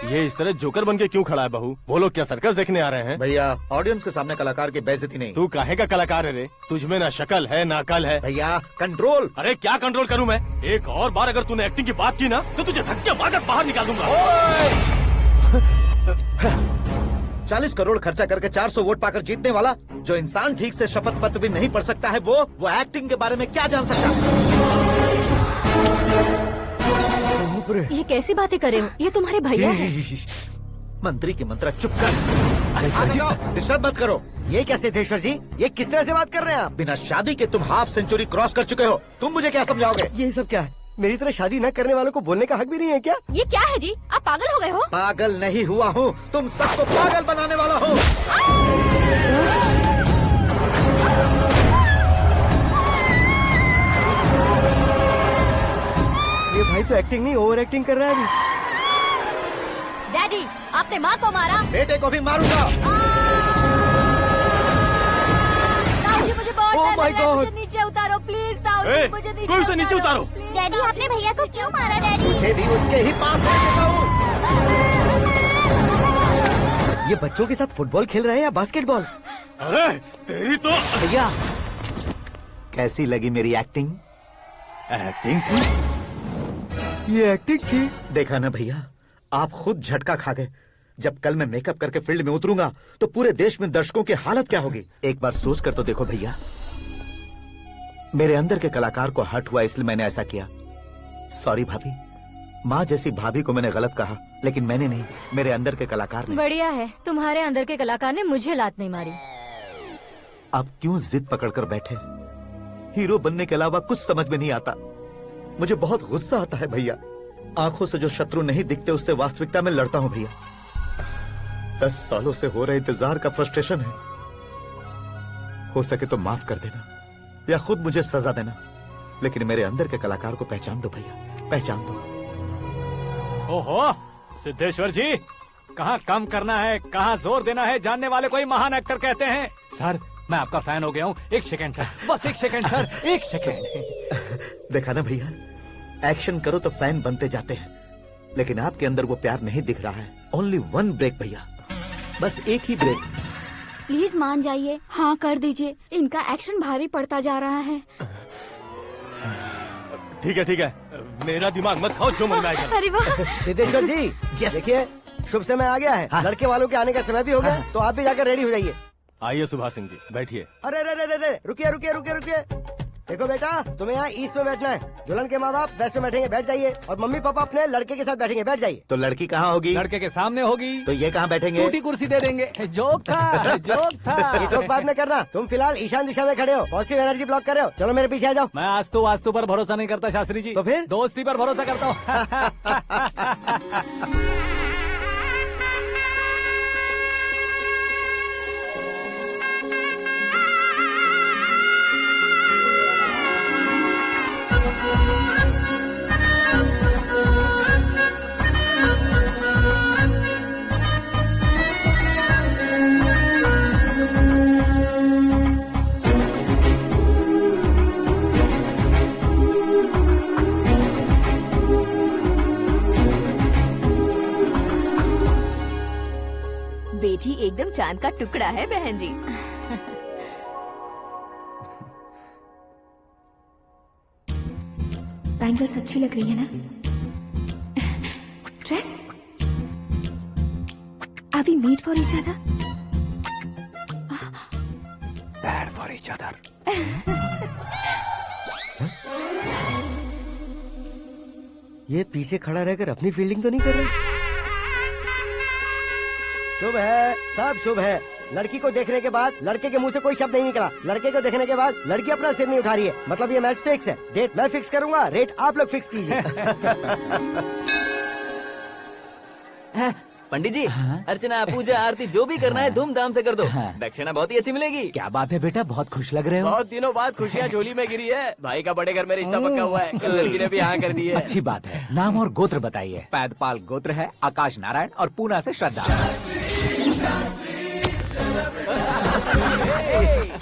ये इस तरह जोकर बन के क्यों खड़ा है बहू? वो लोग क्या सर्कस देखने आ रहे हैं? भैया ऑडियंस के सामने कलाकार की बेइज्जती नहीं। तू काहे का कलाकार है रे? तुझ में ना शक्ल है ना अकल है। भैया कंट्रोल। अरे क्या कंट्रोल करूं मैं? एक और बार अगर तूने एक्टिंग की बात की ना तो तुझे धक्के मारकर बाहर निकाल दूंगा। 40 करोड़ खर्चा करके 400 वोट पाकर जीतने वाला, जो इंसान ठीक से शपथ पत्र भी नहीं पढ़ सकता है, वो एक्टिंग के बारे में क्या जान सकता है? ये कैसी बातें कर रहे हो? ये तुम्हारे भैया हैं। मंत्री की मंत्रा चुप कर। डिस्टर्ब मत करो। ये क्या सिद्धेश्वर जी, ये किस तरह से बात कर रहे हैं आप? बिना शादी के तुम हाफ सेंचुरी क्रॉस कर चुके हो, तुम मुझे क्या समझाओगे? ये सब क्या है? मेरी तरह शादी न करने वालों को बोलने का हक भी नहीं है क्या? ये क्या है जी, आप पागल हो गए हो? पागल नहीं हुआ हूँ, तुम सबको पागल बनाने वाला हूँ। ये भाई तो एक्टिंग नहीं ओवर एक्टिंग कर रहा है अभी। डैडी, आपने माँ को मारा। बेटे को भी मारूंगा। ताऊजी मुझे बहुत Oh डर my लग रहा है, God! मुझे नीचे उतारो प्लीज। ताऊजी मुझे नीचे कोई उसे नीचे उतारो। डैडी आपने भैया को क्यों मारा? डैडी मुझे भी उसके ही पास लेके जाऊं। ये बच्चों के साथ फुटबॉल खेल रहे हैं या बास्केटबॉल? अरे तेरी तो भैया कैसी लगी मेरी एक्टिंग? एक्टिंग थी? ये एक्टिंग थी? देखा ना भैया, आप खुद झटका खा गए। जब कल मैं मेकअप करके फील्ड में उतरूंगा तो पूरे देश में दर्शकों की हालत क्या होगी? एक बार सोच कर तो देखो भैया। मेरे अंदर के कलाकार को हर्ट हुआ इसलिए मैंने ऐसा किया। सॉरी भाभी। माँ जैसी भाभी को मैंने गलत कहा, लेकिन मैंने नहीं, मेरे अंदर के कलाकार ने। बढ़िया है, तुम्हारे अंदर के कलाकार ने मुझे लात नहीं मारी। आप क्यों जिद पकड़कर बैठे? हीरो बनने के अलावा कुछ समझ में नहीं आता। मुझे बहुत गुस्सा आता है भैया। आंखों से जो शत्रु नहीं दिखते उससे वास्तविकता में लड़ता हूँ भैया। 10 सालों से हो रहे इंतजार का फ्रस्ट्रेशन है। हो सके तो माफ कर देना या खुद मुझे सजा देना, लेकिन मेरे अंदर के कलाकार को पहचान दो भैया, पहचान दो। ओहो सिद्धेश्वर जी, कहाँ कम करना है, कहाँ जोर देना है, जानने वाले को ही महान एक्टर कहते हैं। सर मैं आपका फैन हो गया हूँ। एक सेकंड सर, बस एक सेकंड सर, एक सेकंड। देखा ना भैया, एक्शन करो तो फैन बनते जाते हैं, लेकिन आपके अंदर वो प्यार नहीं दिख रहा है। ओनली 1 ब्रेक भैया, बस एक ही ब्रेक। प्लीज मान जाइए, हाँ कर दीजिए। इनका एक्शन भारी पड़ता जा रहा है। ठीक है, मेरा दिमाग मत खाओ, जो मन में आएगा। अरे वाह सिद्धेश्वर जी, देखिए शुभ समय आ गया है। लड़के वालों के आने का समय भी हो गया, तो आप भी जाकर रेडी हो जाइए। आइए सुभाष सिंह जी, बैठिए। अरे रुकिए। देखो बेटा, तुम्हें यहाँ ईस्ट में बैठना है। दुल्हन के माँ बाप वेस्ट में बैठेंगे, बैठ जाइए। और मम्मी पापा अपने लड़के के साथ बैठेंगे, बैठ जाइए। तो लड़की कहाँ होगी? लड़के के सामने होगी। तो ये कहाँ बैठेंगे? टूटी कुर्सी दे देंगे। जोक था, जोक था। ये जोक बाद में करना। तुम फिलहाल ईशान दिशा में खड़े हो, पॉजिटिव एनर्जी ब्लॉक कर रहे हो। चलो मेरे पीछे आ जाओ। मैं आस्तु वास्तु पर भरोसा नहीं करता शास्त्री जी। तो फिर? दोस्ती पर भरोसा करता हूँ। बेटी एकदम चांद का टुकड़ा है बहन जी। बैंगल्स अच्छी लग रही है ना? Dress? Are we made for each other? Bad for each other. ये पीछे खड़ा रहकर अपनी फील्डिंग तो नहीं कर रहा? शुभ है, सब शुभ है। लड़की को देखने के बाद लड़के के मुंह से कोई शब्द नहीं निकला। लड़के को देखने के बाद लड़की अपना सिर नहीं उठा रही है। मतलब ये मैच फिक्स है। डेट मैं फिक्स करूंगा, रेट आप लोग फिक्स कीजिए। पंडित जी, अर्चना पूजा आरती जो भी करना है धूमधाम से कर दो। दक्षिणा बहुत ही अच्छी मिलेगी। क्या बात है बेटा, बहुत खुश लग रहे हो। बहुत दिनों बाद खुशियाँ झोली में गिरी है। भाई का बड़े घर में रिश्ता पक्का हुआ है। कल लड़की ने भी हाँ कर दी है। अच्छी बात है। नाम और गोत्र बताइए। पैदपाल गोत्र है, आकाश नारायण और पूना से श्रद्धा।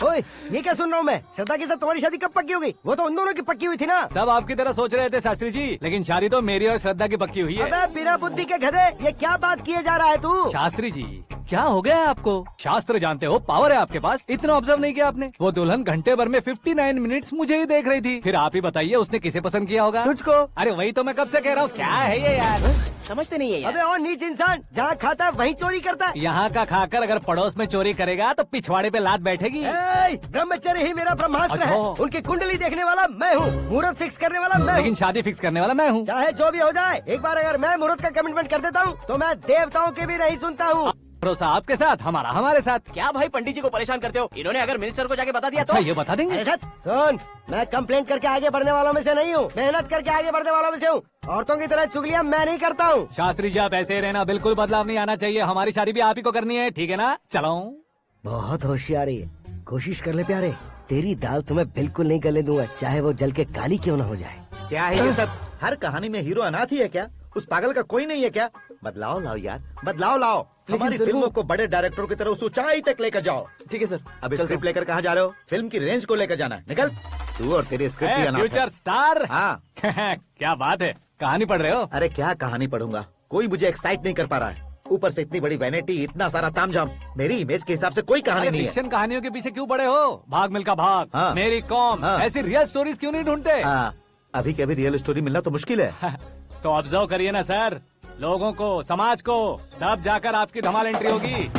ओए, ये क्या सुन रहा हूँ मैं? श्रद्धा के साथ तुम्हारी शादी कब पक्की हो गई? वो तो उन दोनों की पक्की हुई थी ना। सब आपकी तरह सोच रहे थे शास्त्री जी, लेकिन शादी तो मेरी और श्रद्धा की पक्की हुई है। अबे बिना बुद्धि के गधे, ये क्या बात किए जा रहा है तू? शास्त्री जी, क्या हो गया है आपको? शास्त्र जानते हो, पावर है आपके पास। इतना ऑब्जर्व नहीं किया आपने? वो दुल्हन घंटे भर में 59 मिनट्स मुझे ही देख रही थी। फिर आप ही बताइए उसने किसे पसंद किया होगा? तुझको। अरे वही तो मैं कब से कह रहा हूँ, क्या है ये यार? समझते नहीं है यार। अबे और नीच इंसान, जहाँ खाता है वहीं चोरी करता है। यहाँ का खाकर अगर पड़ोस में चोरी करेगा तो पिछवाड़े पे लात बैठेगी। ब्रह्मचर्य ही मेरा ब्रह्मास्त्र है। अच्छा। उनकी कुंडली देखने वाला मैं हूँ, मुहूर्त फिक्स करने वाला मैं हूँ। लेकिन शादी फिक्स करने वाला मैं हूँ। चाहे जो भी हो जाए, एक बार अगर मैं मुहूर्त का कमिटमेंट कर देता हूँ तो मैं देवताओं के भी नहीं सुनता हूँ। भरोसा आपके साथ, हमारा हमारे साथ। क्या भाई पंडित जी को परेशान करते हो? इन्होंने अगर मिनिस्टर को जाके बता दिया अच्छा, तो ये बता देंगे? अरे सुन, मैं कंप्लेंट करके आगे बढ़ने वालों में से नहीं हूँ, मेहनत करके आगे बढ़ने वालों में से हूँ। औरतों की तरह चुगलियाँ मैं नहीं करता हूँ। शास्त्री जी आप ऐसे ही रहना, बिल्कुल बदलाव नहीं आना चाहिए। हमारी शादी भी आप ही को करनी है, ठीक है ना? चलो। बहुत होशियारी है, कोशिश कर ले प्यारे। तेरी दाल तुम्हें बिल्कुल नहीं गलने दूंगा, चाहे वो जल के काली क्यों न हो जाए। क्या है ये सब? हर कहानी में हीरो अनाथ ही है क्या? उस पागल का कोई नहीं है क्या? बदलाव लाओ यार, बदलाव लाओ। हमारी फिल्मों को बड़े डायरेक्टरों की तरह उस ऊंचाई तक लेकर जाओ। ठीक है सर। अब स्क्रिप्ट लेकर कहाँ जा रहे हो? फिल्म की रेंज को लेकर जाना है। निकल तू और तेरी स्क्रिप्ट भी अनाथ है। Future star. हाँ। क्या बात है, कहानी पढ़ रहे हो? अरे क्या कहानी पढ़ूंगा, कोई मुझे एक्साइट नहीं कर पा रहा है। ऊपर से इतनी बड़ी वैनिटी, इतना सारा तामझाम। मेरी इमेज के हिसाब से कोई कहानी नहीं है। फिक्शन कहानियों के पीछे क्यों पड़े हो? भाग मिल्खा भाग, हाँ। मेरी कॉम, हाँ। ऐसी रियल स्टोरीज क्यों नहीं ढूंढते? अभी के अभी रियल स्टोरी मिलना तो मुश्किल है। तो ऑब्जर्व करिए ना सर, लोगों को, समाज को, तब जाकर आपकी धमाल एंट्री होगी।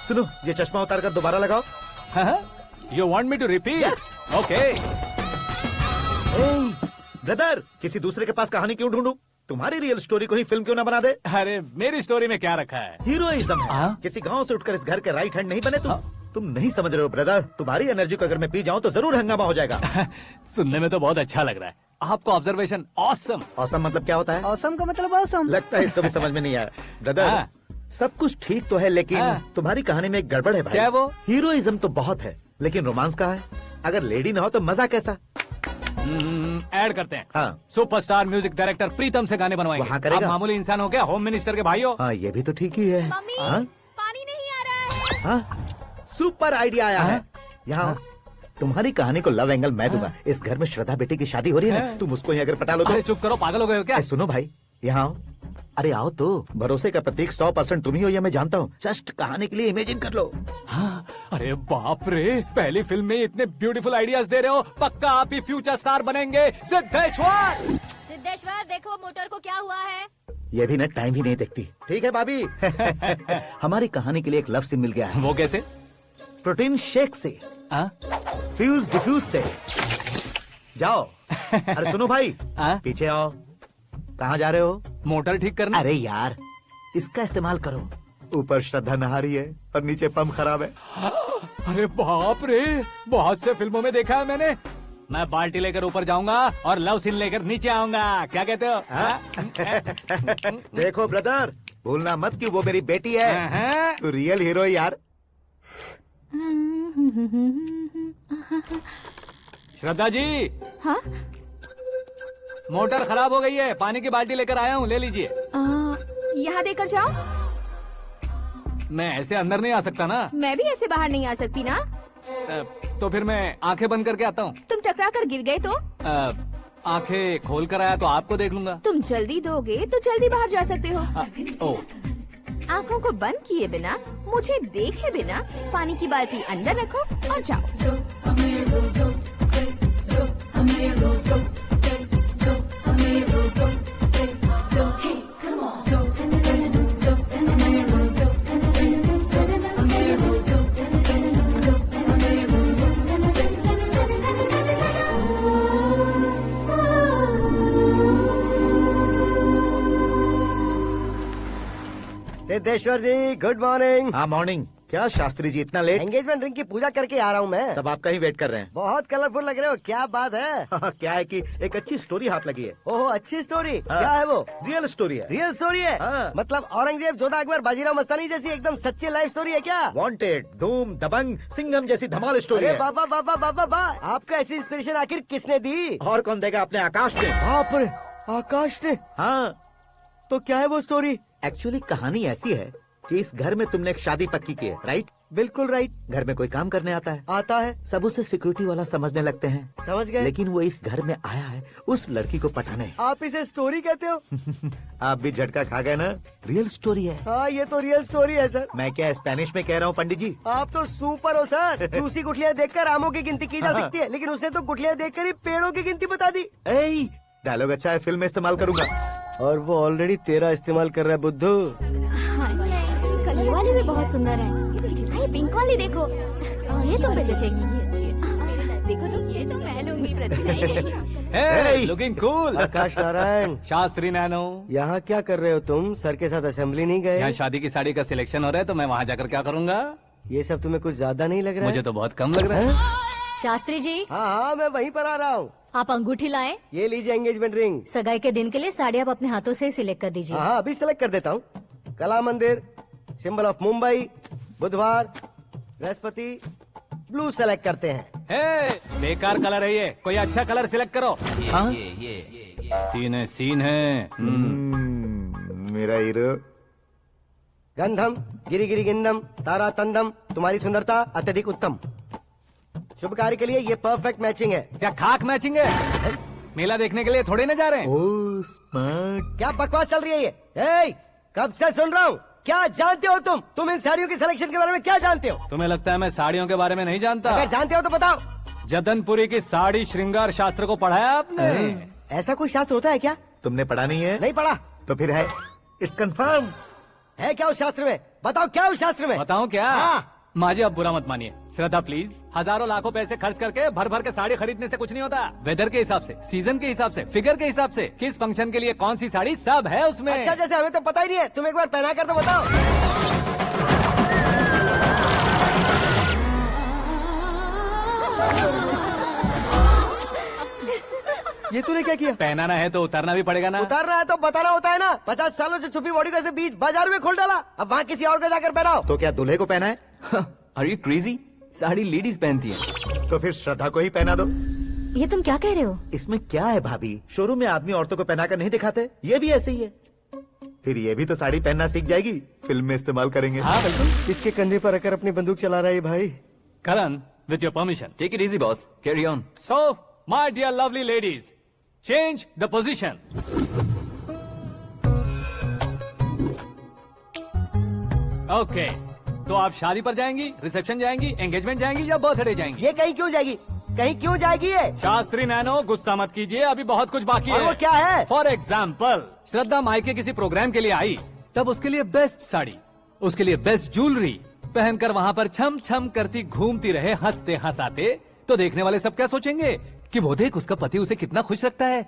सुनो, ये चश्मा उतार कर दोबारा लगाओ। You want me to repeat? Okay. Brother, किसी दूसरे के पास कहानी क्यों ढूंढूं? तुम्हारी रियल स्टोरी को ही फिल्म क्यों ना बना दे? अरे मेरी स्टोरी में क्या रखा है? हीरोइज्म है। किसी गांव से उठकर इस घर के राइट हैंड नहीं बने तुम नहीं समझ रहे हो ब्रदर। तुम्हारी एनर्जी को अगर मैं पी जाऊं तो जरूर हंगामा हो जाएगा। सुनने में तो बहुत अच्छा लग रहा है। आपको ऑब्जर्वेशन ऑसम। ऑसम मतलब क्या होता है? ऑसम का मतलब ऑसम। लगता है इसको भी समझ में नहीं आया। ब्रदर, सब कुछ ठीक तो है, लेकिन तुम्हारी कहानी में एक गड़बड़ है भाई। क्या वो? हीरोइज्म तो बहुत है, लेकिन रोमांस कहाँ है? अगर लेडी ना हो तो मजा कैसा? ऐड करते हैं। हाँ। सुपरस्टार म्यूजिक डायरेक्टर प्रीतम से गाने बनवाएंगे। वहाँ करेगा? आप मामूली इंसान हो क्या? होम मिनिस्टर के भाई हो। हाँ, ये भी तो ठीक ही है। मम्मी, हाँ? पानी नहीं आ रहा है। हाँ? सुपर आइडिया आया है। यहाँ तुम्हारी कहानी को लव एंगल मैं दूंगा। इस घर में श्रद्धा बेटी की शादी हो रही है ना, तुम उसको ही अगर पटा लो तो। अरे चुप करो, पागल हो गए हो क्या? सुनो भाई, यहाँ आओ। अरे आओ तो। भरोसे का प्रतीक 100% तुम ही हो, ये मैं जानता हूँ। जस्ट कहानी के लिए इमेजिन कर लो। हाँ, अरे बाप रे, पहली फिल्म में इतने ब्यूटीफुल आइडियाज दे रहे हो। पक्का आप ही फ्यूचर स्टार बनेंगे। सिद्धेश्वर, सिद्धेश्वर देखो मोटर को क्या हुआ है। ये भी ना टाइम ही नहीं देखती। ठीक है भाभी। हमारी कहानी के लिए एक लव सीन मिल गया है। वो कैसे? प्रोटीन शेक से फ्यूज डिफ्यूज से जाओ। अरे सुनो भाई, पीछे आओ। कहाँ जा रहे हो? मोटर ठीक करना। अरे यार, इसका इस्तेमाल करो। ऊपर श्रद्धा नहा रही है और नीचे पंप खराब है। अरे बाप रे, बहुत से फिल्मों में देखा है मैंने। मैं बाल्टी लेकर ऊपर जाऊंगा और लव सीन लेकर नीचे आऊंगा। क्या कहते हो? देखो ब्रदर, भूलना मत कि वो मेरी बेटी है। तू रियल हीरो है यार। श्रद्धा जी। हाँ? मोटर खराब हो गई है, पानी की बाल्टी लेकर आया हूँ, ले लीजिए। यहाँ देकर जाओ। मैं ऐसे अंदर नहीं आ सकता ना। मैं भी ऐसे बाहर नहीं आ सकती ना। तो फिर मैं आंखें बंद करके आता हूँ। तुम टकरा कर गिर गए तो? आंखें खोल कर आया तो आपको देख लूंगा। तुम जल्दी दोगे तो जल्दी बाहर जा सकते हो। आंखों को बंद किए बिना, मुझे देखे बिना पानी की बाल्टी अंदर रखो और जाओ। सिद्धेश्वर जी, गुड मॉर्निंग। हाँ मॉर्निंग। क्या शास्त्री जी इतना लेट? एंगेजमेंट रिंग की पूजा करके आ रहा हूँ मैं। सब आपका ही वेट कर रहे हैं। बहुत कलरफुल लग रहे हो, क्या बात है? क्या है कि एक अच्छी स्टोरी हाथ लगी है। ओह, अच्छी स्टोरी। क्या है वो? रियल स्टोरी है। रियल स्टोरी है? मतलब औरंगजेब, जोधा अकबर, बाजीराव मस्तानी जैसी एकदम सच्ची लाइफ स्टोरी है क्या? वांटेड, धूम, दबंग, सिंघम जैसी धमाल स्टोरी है। बाबा बाबा बाबा बा, आपको ऐसी इंस्पिरेशन आखिर किसने दी? और कौन देगा? अपने आकाश ने। बाप रे, आकाश ने? हाँ। तो क्या है वो स्टोरी? एक्चुअली कहानी ऐसी है कि इस घर में तुमने एक शादी पक्की की है, राइट? बिल्कुल राइट। घर में कोई काम करने आता है? आता है। सब उसे सिक्योरिटी वाला समझने लगते हैं। समझ गए। लेकिन वो इस घर में आया है उस लड़की को पटाने। आप इसे स्टोरी कहते हो? आप भी झटका खा गए ना। रियल स्टोरी है। हाँ, ये तो रियल स्टोरी है सर। मैं क्या स्पेनिश में कह रहा हूँ पंडित जी? आप तो सुपर हो सर। चूसी गुठलियाँ देखकर आमों की गिनती की जा सकती है, लेकिन उसने तो गुठलियाँ देखकर ही पेड़ों की गिनती बता दी। डायलॉग अच्छा है, फिल्म में इस्तेमाल करूंगा। और वो ऑलरेडी तेरा इस्तेमाल कर रहा है बुद्धू। ये वाली भी बहुत सुंदर है। इसकी डिजाइन पिंक वाली देखो। ये तुम पे जचेगी। देखो तुम, ये तो मैं लूंगी। Looking cool. Aakash Narayan. Shastri Nano. यहाँ क्या कर रहे हो तुम? सर के साथ असेंबली नहीं गए? यहाँ शादी की साड़ी का सिलेक्शन हो रहा है, तो मैं वहाँ जाकर क्या करूँगा? ये सब तुम्हें कुछ ज्यादा नहीं लग रहा है? मुझे तो बहुत कम लग रहा है। शास्त्री जी। हाँ, मैं वहीं पर आ रहा हूँ। आप अंगूठी लाएं। ये लीजिए एंगेजमेंट रिंग। सगाई के दिन के लिए साड़ी आप अपने हाथों से सिलेक्ट कर दीजिए। हाँ, अभी सिलेक्ट कर देता हूँ। कला मंदिर, सिंबल ऑफ मुंबई, बुधवार, बृहस्पति, ब्लू सेलेक्ट करते हैं। बेकार कलर है ये, कोई अच्छा कलर सिलेक्ट करो। सीन है। मेरा हीरो। गंधम, गिरी गिरी गिंदम, तारा तंदम, तुम्हारी सुंदरता अत्यधिक उत्तम। शुभ कार्य के लिए ये परफेक्ट मैचिंग है। क्या खाक मैचिंग है? मेला देखने के लिए थोड़े न जा रहे हैं। Oh smart. क्या बकवास चल रही है ये? कब से सुन रहा हूँ। क्या जानते हो तुम इन साड़ियों की सिलेक्शन के बारे में क्या जानते हो? तुम्हें लगता है मैं साड़ियों के बारे में नहीं जानता? अगर जानते हो तो बताओ। जदनपुरी की साड़ी श्रृंगार शास्त्र को पढ़ाया आपने? ऐसा कोई शास्त्र होता है क्या? तुमने पढ़ा नहीं है? नहीं पढ़ा। तो फिर है, इट्स कंफर्म। है क्या उस शास्त्र में? बताओ क्या उस शास्त्र में? बताऊं क्या? हाँ। माजी, अब बुरा मत मानिए। श्रद्धा प्लीज, हजारों लाखों पैसे खर्च करके भर भर के साड़ी खरीदने से कुछ नहीं होता। वेदर के हिसाब से, सीजन के हिसाब से, फिगर के हिसाब से, किस फंक्शन के लिए कौन सी साड़ी, सब है उसमें। अच्छा, जैसे हमें तो पता ही नहीं है। तुम एक बार पहना कर तो बताओ। ये तूने क्या किया? पहनाना है तो उतारना भी पड़ेगा ना। उतारना है तो बताना होता है ना। 50 सालों से छुपी बॉडी को ऐसे बीच बाजार में खोल डाला, अब वहाँ किसी और को जाकर पहनाओ। तो क्या दूल्हे को पहना है? Are you crazy? Sari ladies पहनती है। तो फिर श्रद्धा को ही पहना दो। ये तुम क्या कह रहे हो? इसमें क्या है भाभी? शोरूम में आदमी औरतों को पहनाकर नहीं दिखाते? ये भी ऐसे ही है। फिर ये भी तो साड़ी पहनना सीख जाएगी, फिल्म में इस्तेमाल करेंगे। हाँ बिल्कुल। इसके कंधे पर रखकर अपनी बंदूक चला रहा है भाई। Karan, with your permission. Take it easy boss, carry on. So my dear lovely ladies, change the position. Okay, तो आप शादी पर जाएंगी, रिसेप्शन जाएंगी, एंगेजमेंट जाएंगी या बर्थडे जाएंगी? ये कहीं क्यों जाएगी? कहीं क्यों जाएगी ये? शास्त्री नैनो, गुस्सा मत कीजिए, अभी बहुत कुछ बाकी है। और वो क्या है? फॉर एग्जाम्पल, श्रद्धा मायके किसी प्रोग्राम के लिए आई, तब उसके लिए बेस्ट साड़ी, उसके लिए बेस्ट ज्वेलरी, पहनकर वहाँ पर छम छम करती घूमती रहे हंसते हंसाते, तो देखने वाले सब क्या सोचेंगे कि वो देख उसका पति उसे कितना खुश रखता है।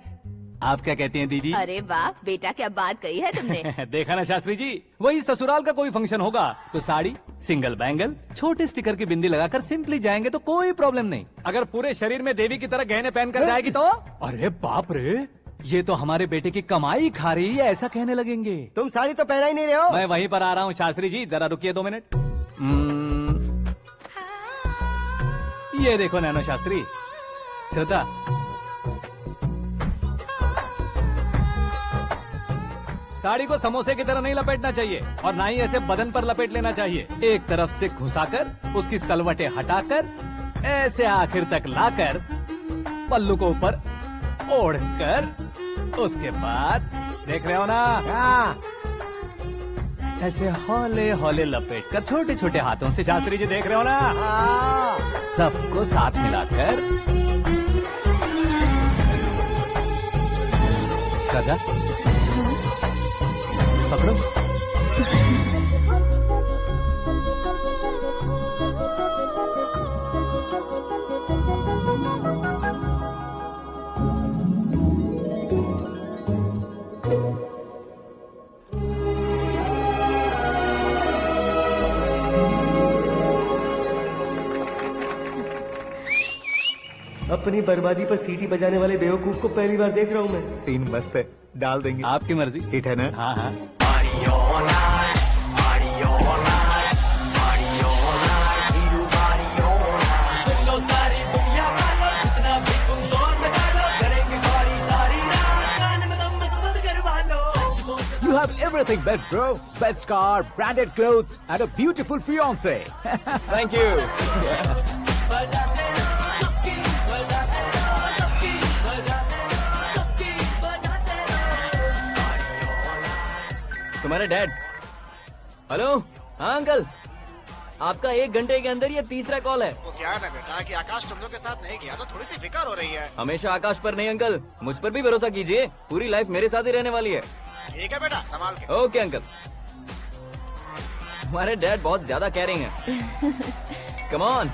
आप क्या कहती हैं दीदी? अरे वाह बेटा, क्या बात कही है तुमने। देखा ना शास्त्री जी, वही ससुराल का कोई फंक्शन होगा तो साड़ी, सिंगल बैंगल, छोटे स्टिकर की बिंदी लगाकर सिंपली जाएंगे तो कोई प्रॉब्लम नहीं। अगर पूरे शरीर में देवी की तरह गहने पहन कर जाएगी तो अरे बाप रे, ये तो हमारे बेटे की कमाई खा रही है, ऐसा कहने लगेंगे। तुम साड़ी तो पहना ही नहीं रहे हो। मैं वहीं पर आ रहा हूँ शास्त्री जी, जरा रुकिए 2 मिनट। ये देखो नैनो शास्त्री, श्रद्धा, साड़ी को समोसे की तरह नहीं लपेटना चाहिए और ना ही ऐसे बदन पर लपेट लेना चाहिए। एक तरफ से घुसाकर उसकी सलवटें हटाकर ऐसे आखिर तक लाकर पल्लू को ऊपर ओढ़कर, उसके बाद देख रहे हो ना, ऐसे हौले हौले लपेट कर छोटे छोटे हाथों से, शास्त्री जी देख रहे हो ना, सबको साथ मिलाकर, राजा पकड़ो। अपनी बर्बादी पर सीटी बजाने वाले बेवकूफ को पहली बार देख रहा हूँ मैं। सीन मस्त है, डाल देंगे। आपकी मर्जी। हिट है ना? हाँ हाँ। You have everything best, bro. Best car, branded clothes, and a beautiful fiance. Thank you. तुम्हारे डैड। हेलो, हाँ अंकल, आपका 1 घंटे के अंदर ये 3रा कॉल है। वो क्या है ना बेटा कि आकाश तुम लोग के साथ नहीं गया तो थोड़ी सी फिक्र हो रही है। हमेशा आकाश पर नहीं अंकल, मुझ पर भी भरोसा कीजिए, पूरी लाइफ मेरे साथ ही रहने वाली है। ठीक है बेटा, संभाल के। Okay uncle. हमारे डैड बहुत ज्यादा केयरिंग है। Come on.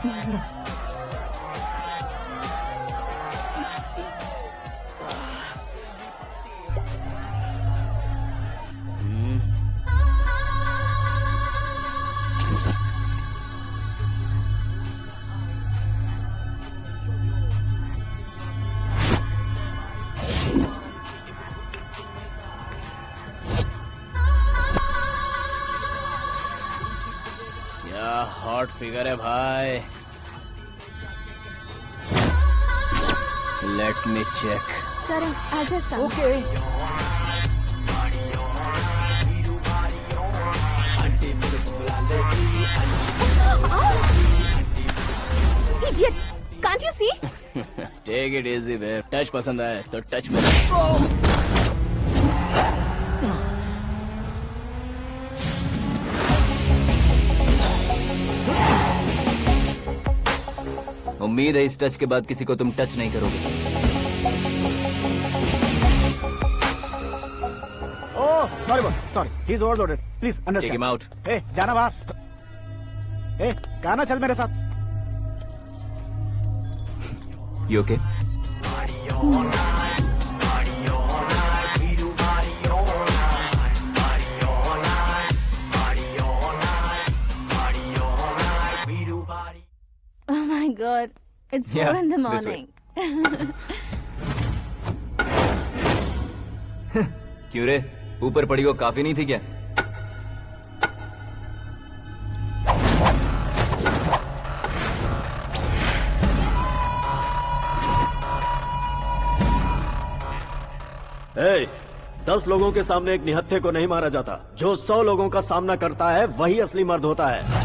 हॉट फिगर है भाई। Let me check. Karan, I'll just come. Okay. Idiot! Can't you see? Take it easy, babe. Touch पसंद आए तो टच में। उम्मीद है इस टच के बाद किसी को तुम टच नहीं करोगे। Oh sorry sorry, he is overloaded, please understand. Take him out. ए जाना बाहर। ए गाना चल मेरे साथ। You okay? Oh my God, it's 4 in the morning. क्यों रे, ऊपर पड़ी वो काफी नहीं थी क्या? ए, 10 लोगों के सामने एक निहत्थे को नहीं मारा जाता। जो 100 लोगों का सामना करता है वही असली मर्द होता है।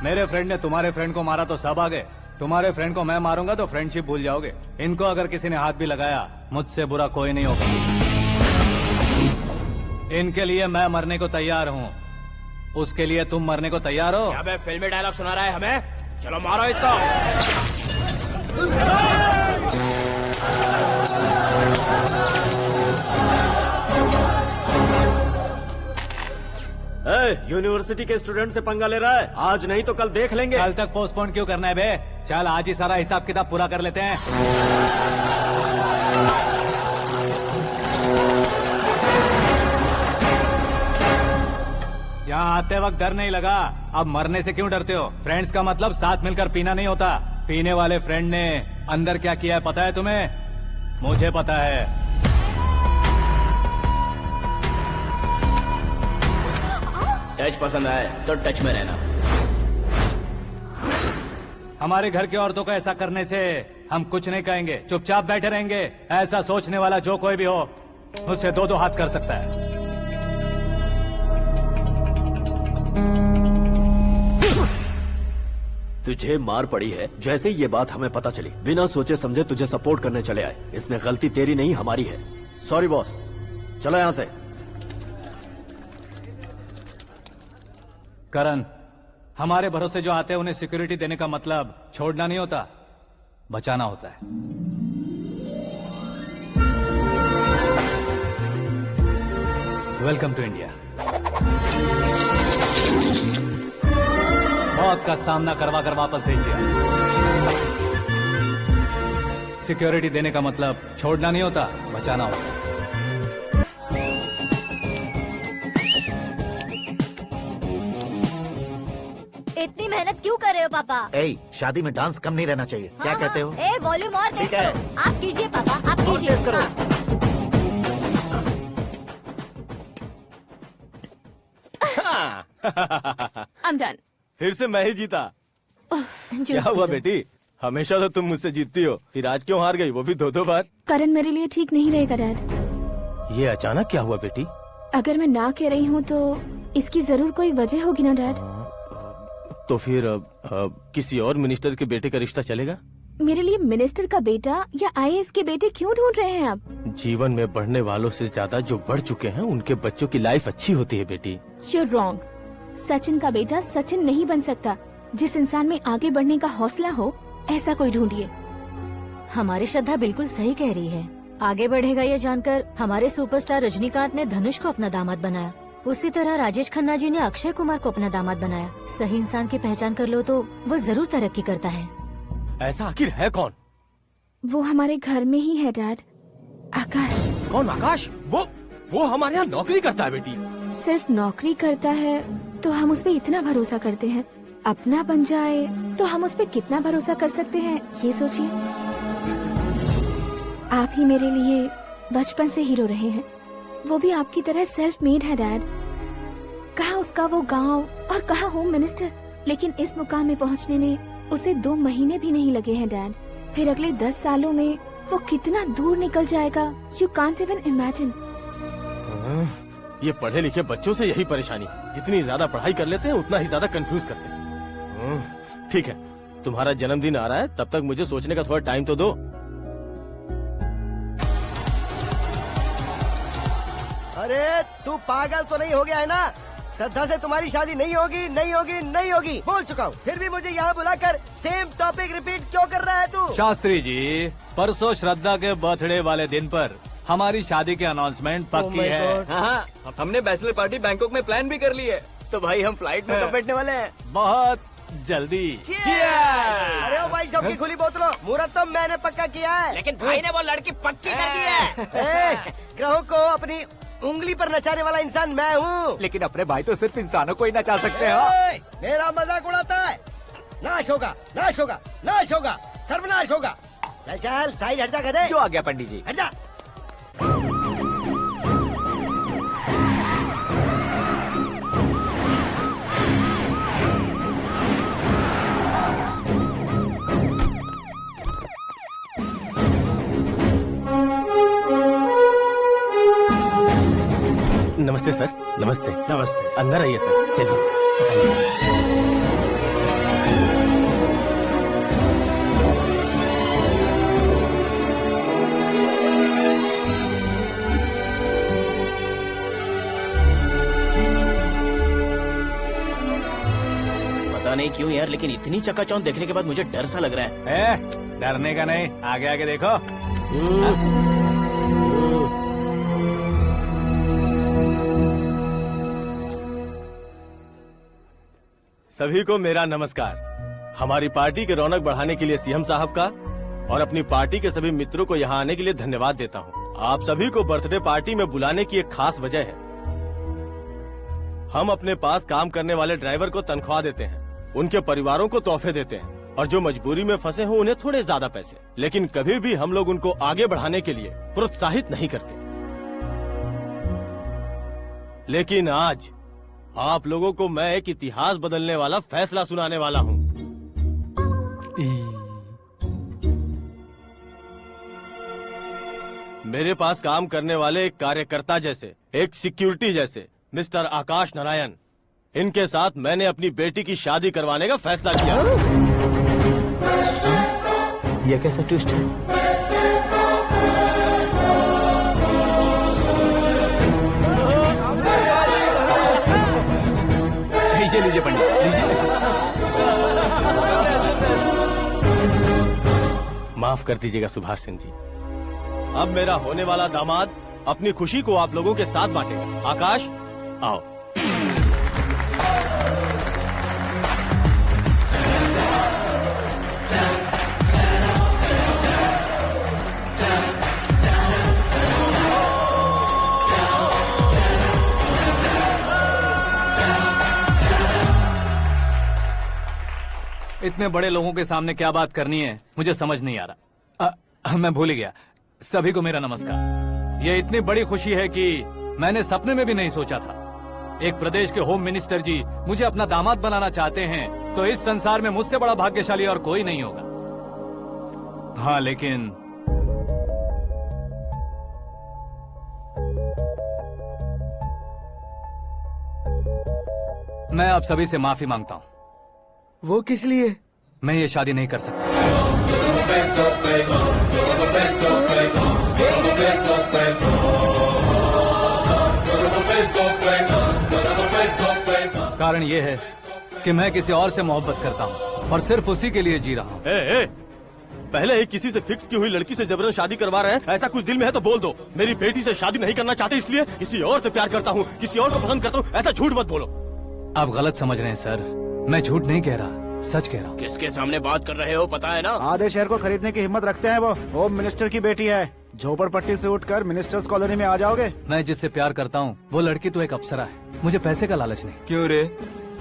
मेरे फ्रेंड ने तुम्हारे फ्रेंड को मारा तो सब आ गए, तुम्हारे फ्रेंड को मैं मारूंगा तो फ्रेंडशिप भूल जाओगे। इनको अगर किसी ने हाथ भी लगाया, मुझसे बुरा कोई नहीं होगा। इनके लिए मैं मरने को तैयार हूँ, उसके लिए तुम मरने को तैयार हो? अबे फिल्मी डायलॉग सुना रहा है हमें? चलो मारो इसको। यूनिवर्सिटी के स्टूडेंट से पंगा ले रहा है, आज नहीं तो कल देख लेंगे। कल तक पोस्टपोन क्यों करना है बे? चल आज ही सारा हिसाब किताब पूरा कर लेते हैं। यहाँ आते वक्त डर नहीं लगा, अब मरने से क्यों डरते हो? फ्रेंड्स का मतलब साथ मिलकर पीना नहीं होता। पीने वाले फ्रेंड ने अंदर क्या किया है पता है तुम्हें? मुझे पता है। टच पसंद आए तो टच में रहना। हमारे घर की औरतों को ऐसा करने से हम कुछ नहीं कहेंगे, चुपचाप बैठे रहेंगे। ऐसा सोचने वाला जो कोई भी हो, उससे दो दो हाथ कर सकता है। तुझे मार पड़ी है जैसे ही ये बात हमें पता चली, बिना सोचे समझे तुझे सपोर्ट करने चले आए। इसमें गलती तेरी नहीं हमारी है। सॉरी बॉस, चलो यहाँ से। करण, हमारे भरोसे जो आते हैं उन्हें सिक्योरिटी देने का मतलब छोड़ना नहीं होता, बचाना होता है। Welcome to India. मौत का सामना करवा कर वापस भेज दिया। सिक्योरिटी देने का मतलब छोड़ना नहीं होता, बचाना होता है। इतनी मेहनत क्यों कर रहे हो पापा? ए, शादी में डांस कम नहीं रहना चाहिए। क्या कहते हो? ए वॉल्यूम और तेज ठीक है। करो। आप कीजिए पापा, आप कीजिए। तेज करो। I'm done. फिर से मैं ही जीता। क्या हुआ बेटी? हमेशा तो तुम मुझसे जीतती हो, फिर आज क्यों हार गई, वो भी दो दो बार? करण मेरे लिए ठीक नहीं रहेगा डैड। ये अचानक क्या हुआ बेटी? अगर मैं ना कह रही हूँ तो इसकी जरूर कोई वजह होगी ना डैड। तो फिर किसी और मिनिस्टर के बेटे का रिश्ता चलेगा? मेरे लिए मिनिस्टर का बेटा या आईएएस के बेटे क्यों ढूंढ रहे हैं आप? जीवन में बढ़ने वालों से ज्यादा जो बढ़ चुके हैं उनके बच्चों की लाइफ अच्छी होती है बेटी। You're wrong. सचिन का बेटा सचिन नहीं बन सकता। जिस इंसान में आगे बढ़ने का हौसला हो, ऐसा कोई ढूंढिए। हमारी श्रद्धा बिल्कुल सही कह रही है। आगे बढ़ेगा ये जानकर हमारे सुपरस्टार रजनीकांत ने धनुष को अपना दामाद बनाया। उसी तरह राजेश खन्ना जी ने अक्षय कुमार को अपना दामाद बनाया। सही इंसान की पहचान कर लो तो वो जरूर तरक्की करता है। ऐसा आखिर है कौन? वो हमारे घर में ही है डैड, आकाश। कौन आकाश? वो हमारे यहाँ नौकरी करता है बेटी। सिर्फ नौकरी करता है तो हम उस पे इतना भरोसा करते हैं, अपना बन जाए तो हम उस पे कितना भरोसा कर सकते हैं, ये सोचिए। आप ही मेरे लिए बचपन से हीरो रहे हैं, वो भी आपकी तरह सेल्फ मेड है डैड। कहाँ उसका वो गांव और कहाँ होम मिनिस्टर, लेकिन इस मुकाम में पहुँचने में उसे 2 महीने भी नहीं लगे हैं डैड। फिर अगले 10 सालों में वो कितना दूर निकल जाएगा, यू कांट इवन इमेजिन। ये पढ़े लिखे बच्चों से यही परेशानी, जितनी ज्यादा पढ़ाई कर लेते हैं उतना ही ज्यादा कंफ्यूज करते हैं। ठीक है, तुम्हारा जन्मदिन आ रहा है, तब तक मुझे सोचने का थोड़ा टाइम तो दो। अरे तू पागल तो नहीं हो गया है ना? श्रद्धा से तुम्हारी शादी नहीं होगी, नहीं होगी, नहीं होगी, बोल चुका हूँ। फिर भी मुझे यहाँ बुलाकर सेम टॉपिक रिपीट क्यों कर रहा है तू? शास्त्री जी, परसों श्रद्धा के बर्थडे वाले दिन पर हमारी शादी की अनाउंसमेंट पक्की है। हाँ, हमने बैचलर पार्टी बैंकॉक में प्लान भी कर ली है। तो भाई हम फ्लाइट में कब बैठने वाले हैं? बहुत जल्दी। अरे ओ भाई, सबकी खुली बोतलों, मुहूर्त तो मैंने पक्का किया है। लेकिन भाई ने वो लड़की पक्की कर दी है। ग्रहों को अपनी उंगली पर नचाने वाला इंसान मैं हूँ। लेकिन अपने भाई तो सिर्फ इंसानों को ही नचा सकते हैं। मेरा मजाक उड़ाता है? नाश होगा, नाश होगा, नाश होगा, सर्वनाश होगा। चल चल साइड हट जा गधे। जो आ गया पंडित जी। हट जा। नमस्ते सर। नमस्ते। नमस्ते। अंदर आइए सर, चलिए। पता नहीं क्यों यार, लेकिन इतनी चकाचौंध देखने के बाद मुझे डर सा लग रहा है। डरने का नहीं, आगे आगे देखो। सभी को मेरा नमस्कार। हमारी पार्टी की रौनक बढ़ाने के लिए सीएम साहब का और अपनी पार्टी के सभी मित्रों को यहाँ आने के लिए धन्यवाद देता हूँ। आप सभी को बर्थडे पार्टी में बुलाने की एक खास वजह है। हम अपने पास काम करने वाले ड्राइवर को तनख्वाह देते हैं, उनके परिवारों को तोहफे देते हैं और जो मजबूरी में फंसे हो उन्हें थोड़े ज्यादा पैसे, लेकिन कभी भी हम लोग उनको आगे बढ़ाने के लिए प्रोत्साहित नहीं करते। लेकिन आज आप लोगों को मैं एक इतिहास बदलने वाला फैसला सुनाने वाला हूँ। मेरे पास काम करने वाले एक कार्यकर्ता जैसे, एक सिक्योरिटी जैसे मिस्टर आकाश नारायण, इनके साथ मैंने अपनी बेटी की शादी करवाने का फैसला किया। यह कैसा ट्विस्ट है? लीजिए पंडित, लीजिए। माफ कर दीजिएगा सुभाष सिंह जी। अब मेरा होने वाला दामाद अपनी खुशी को आप लोगों के साथ बांटेगा। आकाश, आओ। इतने बड़े लोगों के सामने क्या बात करनी है मुझे समझ नहीं आ रहा। मैं भूल ही गया। सभी को मेरा नमस्कार। ये इतनी बड़ी खुशी है कि मैंने सपने में भी नहीं सोचा था। एक प्रदेश के होम मिनिस्टर जी मुझे अपना दामाद बनाना चाहते हैं तो इस संसार में मुझसे बड़ा भाग्यशाली और कोई नहीं होगा। हाँ, लेकिन मैं आप सभी से माफी मांगता हूँ। वो किस लिए? मैं ये शादी नहीं कर सकता। कारण ये है कि मैं किसी और से मोहब्बत करता हूँ और सिर्फ उसी के लिए जी रहा हूँ। पहले ही किसी से फिक्स की हुई लड़की से जबरन शादी करवा रहे हैं। ऐसा कुछ दिल में है तो बोल दो। मेरी बेटी से शादी नहीं करना चाहते इसलिए किसी और से प्यार करता हूँ, किसी और को पसंद करता हूँ, ऐसा झूठ मत बोलो। आप गलत समझ रहे हैं सर, मैं झूठ नहीं कह रहा, सच कह रहा हूँ। किसके सामने बात कर रहे हो पता है ना? आधे शहर को खरीदने की हिम्मत रखते हैं वो। होम मिनिस्टर की बेटी है, झोपड़पट्टी से उठकर मिनिस्टर्स कॉलोनी में आ जाओगे। मैं जिससे प्यार करता हूँ वो लड़की तो एक अप्सरा है, मुझे पैसे का लालच नहीं। क्यों रे,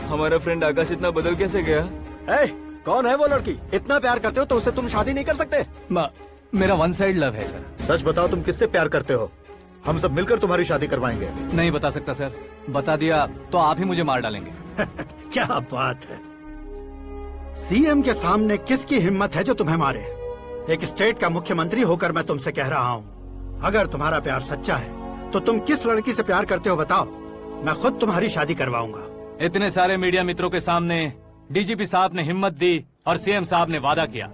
हमारा फ्रेंड आकाश इतना बदल कैसे गया? कौन है वो लड़की? इतना प्यार करते हो तो उससे तुम शादी नहीं कर सकते? मेरा वन साइड लव है सर। सच बताओ, तुम किससे प्यार करते हो? हम सब मिलकर तुम्हारी शादी करवाएंगे। नहीं बता सकता सर, बता दिया तो आप ही मुझे मार डालेंगे। क्या बात है, सीएम के सामने किसकी हिम्मत है जो तुम्हें मारे? एक स्टेट का मुख्यमंत्री होकर मैं तुमसे कह रहा हूँ, अगर तुम्हारा प्यार सच्चा है तो तुम किस लड़की से प्यार करते हो बताओ, मैं खुद तुम्हारी शादी करवाऊंगा। इतने सारे मीडिया मित्रों के सामने डीजीपी साहब ने हिम्मत दी और सीएम साहब ने वादा किया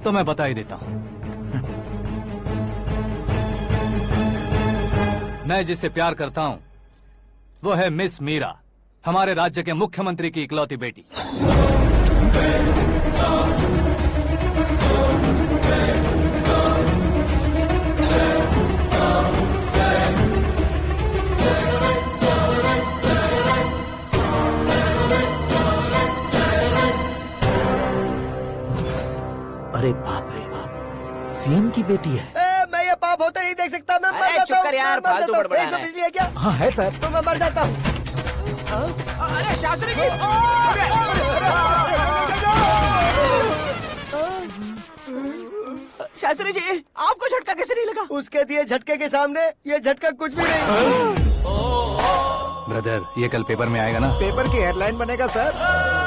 तो मैं बता ही देता हूँ। मैं जिससे प्यार करता हूँ वो है मिस मीरा, हमारे राज्य के मुख्यमंत्री की इकलौती बेटी। अरे बाप रे बाप, सीएम की बेटी है। मैं ये पाप होते नहीं देख सकता। मैं मर जाता हूँ यार, फालतू बड़बड़ा रहा है। बिजली है क्या? हाँ है सर। तो मैं मर जाता हूँ। अरे शास्त्री जी, शास्त्री जी आपको झटका कैसे नहीं लगा? उसके दिए झटके के सामने ये झटका कुछ भी नहीं। ब्रदर, ये कल पेपर में आएगा ना? पेपर की हेडलाइन बनेगा सर।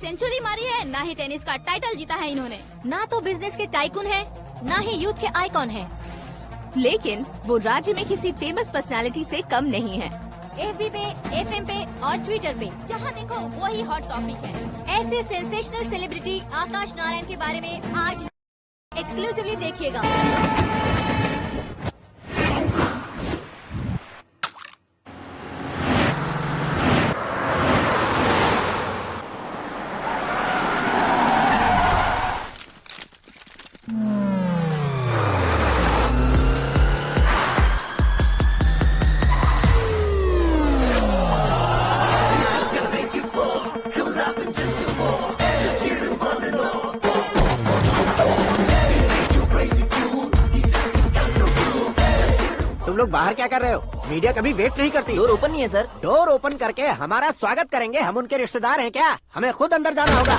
सेंचुरी मारी है, ना ही टेनिस का टाइटल जीता है इन्होंने। ना तो बिजनेस के टाइकून है, ना ही यूथ के आइकॉन है। लेकिन वो राज्य में किसी फेमस पर्सनालिटी से कम नहीं है। FB पे, FM पे और ट्विटर पे जहाँ देखो वही हॉट टॉपिक है। ऐसे सेंसेशनल सेलिब्रिटी आकाश नारायण के बारे में आज एक्सक्लूसिवली देखिएगा। तुम लोग बाहर क्या कर रहे हो? मीडिया कभी वेट नहीं करती। डोर ओपन नहीं है सर। डोर ओपन करके हमारा स्वागत करेंगे? हम उनके रिश्तेदार हैं क्या? हमें खुद अंदर जाना होगा।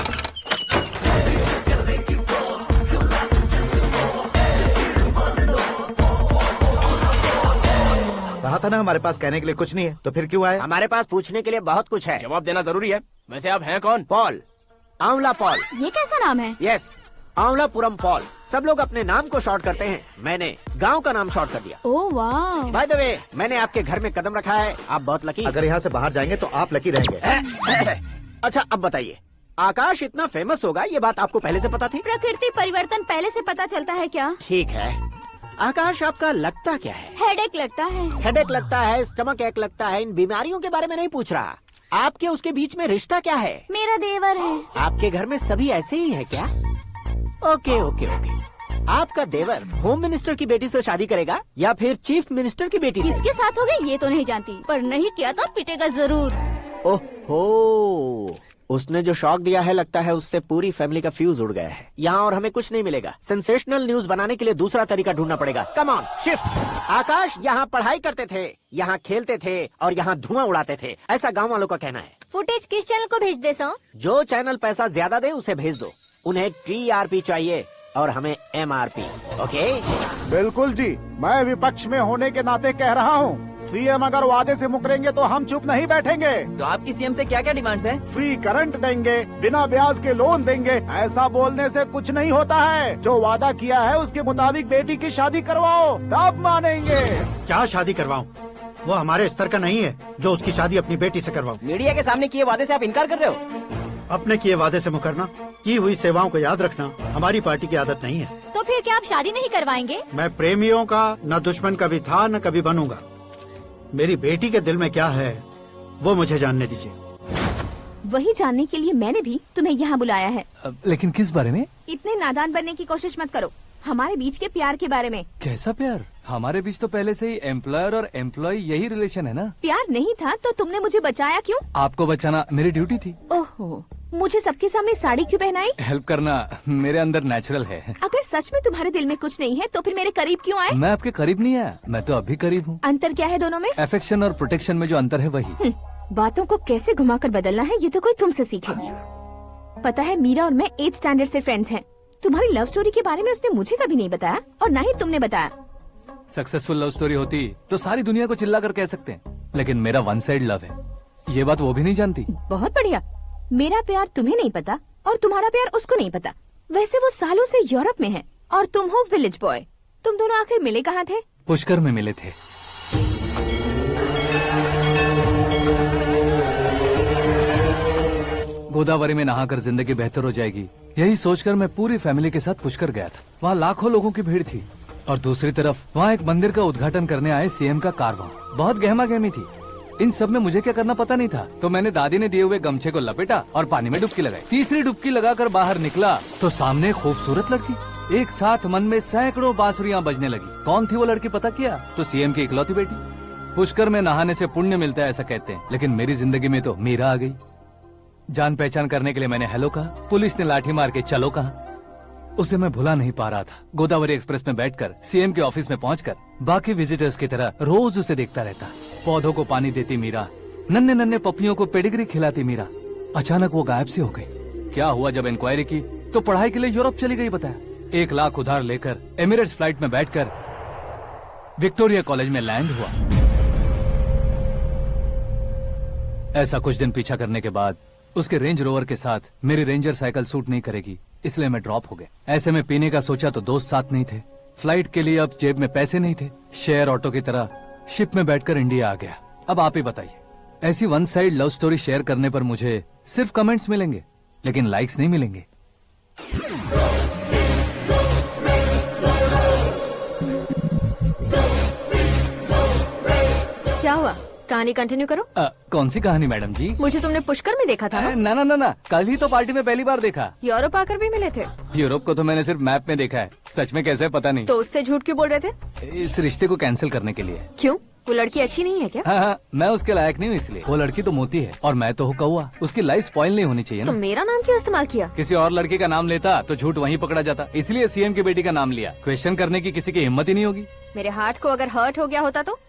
कहा था ना हमारे पास कहने के लिए कुछ नहीं है, तो फिर क्यों आए? हमारे पास पूछने के लिए बहुत कुछ है। जवाब देना जरूरी है। वैसे आप हैं कौन? पॉल, आंवला पॉल। ये कैसा नाम है? Yes, Aanwalapuram Paul. सब लोग अपने नाम को शॉर्ट करते हैं, मैंने गांव का नाम शॉर्ट कर दिया। ओह वाह। बाय द वे, मैंने आपके घर में कदम रखा है, आप बहुत लकी। अगर यहाँ से बाहर जाएंगे तो आप लकी रहेंगे। अच्छा अब बताइए, आकाश इतना फेमस होगा ये बात आपको पहले से पता थी? प्रकृति परिवर्तन पहले से पता चलता है क्या? ठीक है, आकाश आपका लगता क्या है? हेडेक लगता है। हेडेक लगता है, स्टमक एक लगता है, इन बीमारियों के बारे में नहीं पूछ रहा। आपके उसके बीच में रिश्ता क्या है? मेरा देवर है। आपके घर में सभी ऐसे ही है क्या? Okay okay okay. आपका देवर होम मिनिस्टर की बेटी से शादी करेगा या फिर चीफ मिनिस्टर की बेटी से? किसके साथ होगा ये तो नहीं जानती, पर नहीं किया तो पिटेगा जरूर। ओहो, उसने जो शॉक दिया है लगता है उससे पूरी फैमिली का फ्यूज उड़ गया है। यहाँ और हमें कुछ नहीं मिलेगा। सेंसेशनल न्यूज बनाने के लिए दूसरा तरीका ढूंढना पड़ेगा। Come on shift. आकाश यहाँ पढ़ाई करते थे, यहाँ खेलते थे और यहाँ धुआं उड़ाते थे, ऐसा गाँव वालों का कहना है। फुटेज किस चैनल को भेज दे सो? जो चैनल पैसा ज्यादा दे उसे भेज दो। उन्हें TRP चाहिए और हमें MRP। ओके? बिल्कुल जी, मैं विपक्ष में होने के नाते कह रहा हूँ, सीएम अगर वादे से मुकरेंगे तो हम चुप नहीं बैठेंगे। तो आपकी सीएम से क्या क्या डिमांड्स हैं? फ्री करंट देंगे, बिना ब्याज के लोन देंगे। ऐसा बोलने से कुछ नहीं होता है। जो वादा किया है उसके मुताबिक बेटी की शादी करवाओ, तब मानेंगे। क्या शादी करवाऊं? वो हमारे स्तर का नहीं है जो उसकी शादी अपनी बेटी से करवाऊं। मीडिया के सामने किए वादे से आप इनकार कर रहे हो? अपने किए वादे से मुकरना, की हुई सेवाओं को याद रखना हमारी पार्टी की आदत नहीं है। तो फिर क्या आप शादी नहीं करवाएंगे? मैं प्रेमियों का न दुश्मन कभी था न कभी बनूंगा। मेरी बेटी के दिल में क्या है वो मुझे जानने दीजिए। वही जानने के लिए मैंने भी तुम्हें यहाँ बुलाया है। लेकिन किस बारे में? इतने नादान बनने की कोशिश मत करो। हमारे बीच के प्यार के बारे में। कैसा प्यार? हमारे बीच तो पहले से ही एम्प्लॉयर और एम्प्लॉय यही रिलेशन है ना। प्यार नहीं था तो तुमने मुझे बचाया क्यों? आपको बचाना मेरी ड्यूटी थी। ओहो, मुझे सबके सामने साड़ी क्यों पहनाई? हेल्प करना मेरे अंदर नेचुरल है। अगर सच में तुम्हारे दिल में कुछ नहीं है तो फिर मेरे करीब क्यों आए? मैं आपके करीब नहीं आया, मैं तो अभी करीब हूँ। अंतर क्या है दोनों में? अफेक्शन और प्रोटेक्शन में जो अंतर है वही। बातों को कैसे घुमाकर बदलना है ये तो कोई तुमसे सीखे। पता है, मीरा और मैं 8th स्टैंडर्ड से फ्रेंड्स हैं। तुम्हारी लव स्टोरी के बारे में उसने मुझे कभी नहीं बताया और न ही तुमने बताया। सक्सेसफुल लव स्टोरी होती तो सारी दुनिया को चिल्ला कर कह सकते हैं, लेकिन मेरा वन साइड लव है, ये बात वो भी नहीं जानती। बहुत बढ़िया। मेरा प्यार तुम्हें नहीं पता और तुम्हारा प्यार उसको नहीं पता। वैसे वो सालों से यूरोप में है और तुम हो विलेज बॉय। तुम दोनों आखिर मिले कहाँ थे? पुष्कर में मिले थे। गोदावरी में नहाकर जिंदगी बेहतर हो जाएगी, यही सोचकर मैं पूरी फैमिली के साथ पुष्कर गया था। वहाँ लाखों लोगों की भीड़ थी और दूसरी तरफ वहाँ एक मंदिर का उद्घाटन करने आए सीएम का कारवां। बहुत गहमा गहमी थी। इन सब में मुझे क्या करना पता नहीं था, तो मैंने दादी ने दिए हुए गमछे को लपेटा और पानी में डुबकी लगाई। तीसरी डुबकी लगाकर बाहर निकला तो सामने एक खूबसूरत लड़की। एक साथ मन में सैकड़ों बांसुरियां बजने लगी। कौन थी वो लड़की पता किया? तो सीएम की इकलौती बेटी। पुष्कर में नहाने से पुण्य मिलता है ऐसा कहते हैं, लेकिन मेरी जिंदगी में तो मीरा आ गई। जान पहचान करने के लिए मैंने हेलो कहा, पुलिस ने लाठी मार के चलो कहा। उसे मैं भुला नहीं पा रहा था। गोदावरी एक्सप्रेस में बैठकर सीएम के ऑफिस में पहुंचकर बाकी विजिटर्स की तरह रोज उसे देखता रहता। पौधों को पानी देती मीरा, नन्हे नन्हे पपियों को पेडिग्री खिलाती मीरा। अचानक वो गायब सी हो गई। क्या हुआ? जब इंक्वायरी की तो पढ़ाई के लिए यूरोप चली गई बताया। 1 लाख उधार लेकर एमिरेट्स फ्लाइट में बैठकर विक्टोरिया कॉलेज में लैंड हुआ। ऐसा कुछ दिन पीछा करने के बाद उसके रेंज रोवर के साथ मेरी रेंजर साइकिल सूट नहीं करेगी, इसलिए मैं ड्रॉप हो गया। ऐसे में पीने का सोचा तो दोस्त साथ नहीं थे, फ्लाइट के लिए अब जेब में पैसे नहीं थे, शेयर ऑटो की तरह शिप में बैठकर इंडिया आ गया। अब आप ही बताइए, ऐसी one side love story share करने पर मुझे सिर्फ कमेंट्स मिलेंगे, लेकिन लाइक्स नहीं मिलेंगे। क्या हुआ, कहानी कंटिन्यू करो। कौन सी कहानी मैडम जी? मुझे तुमने पुष्कर में देखा था ना? ना, कल ही तो पार्टी में पहली बार देखा। यूरोप आकर भी मिले थे? यूरोप को तो मैंने सिर्फ मैप में देखा है, सच में कैसे है पता नहीं। तो उससे झूठ क्यों बोल रहे थे? इस रिश्ते को कैंसिल करने के लिए। क्यों, वो लड़की अच्छी नहीं है क्या? हाँ, मैं उसके लायक नहीं हूँ इसलिए। वो लड़की तो मोती है और मैं तो हूँ कौवा, उसकी लाइफ स्पॉइल नहीं होनी चाहिए तो ना। मेरा नाम क्यों इस्तेमाल किया? किसी और लड़की का नाम लेता तो झूठ वहीं पकड़ा जाता, इसलिए सीएम की बेटी का नाम लिया। क्वेश्चन करने की किसी की हिम्मत ही नहीं होगी। मेरे हार्ट को अगर हर्ट हो गया होता तो?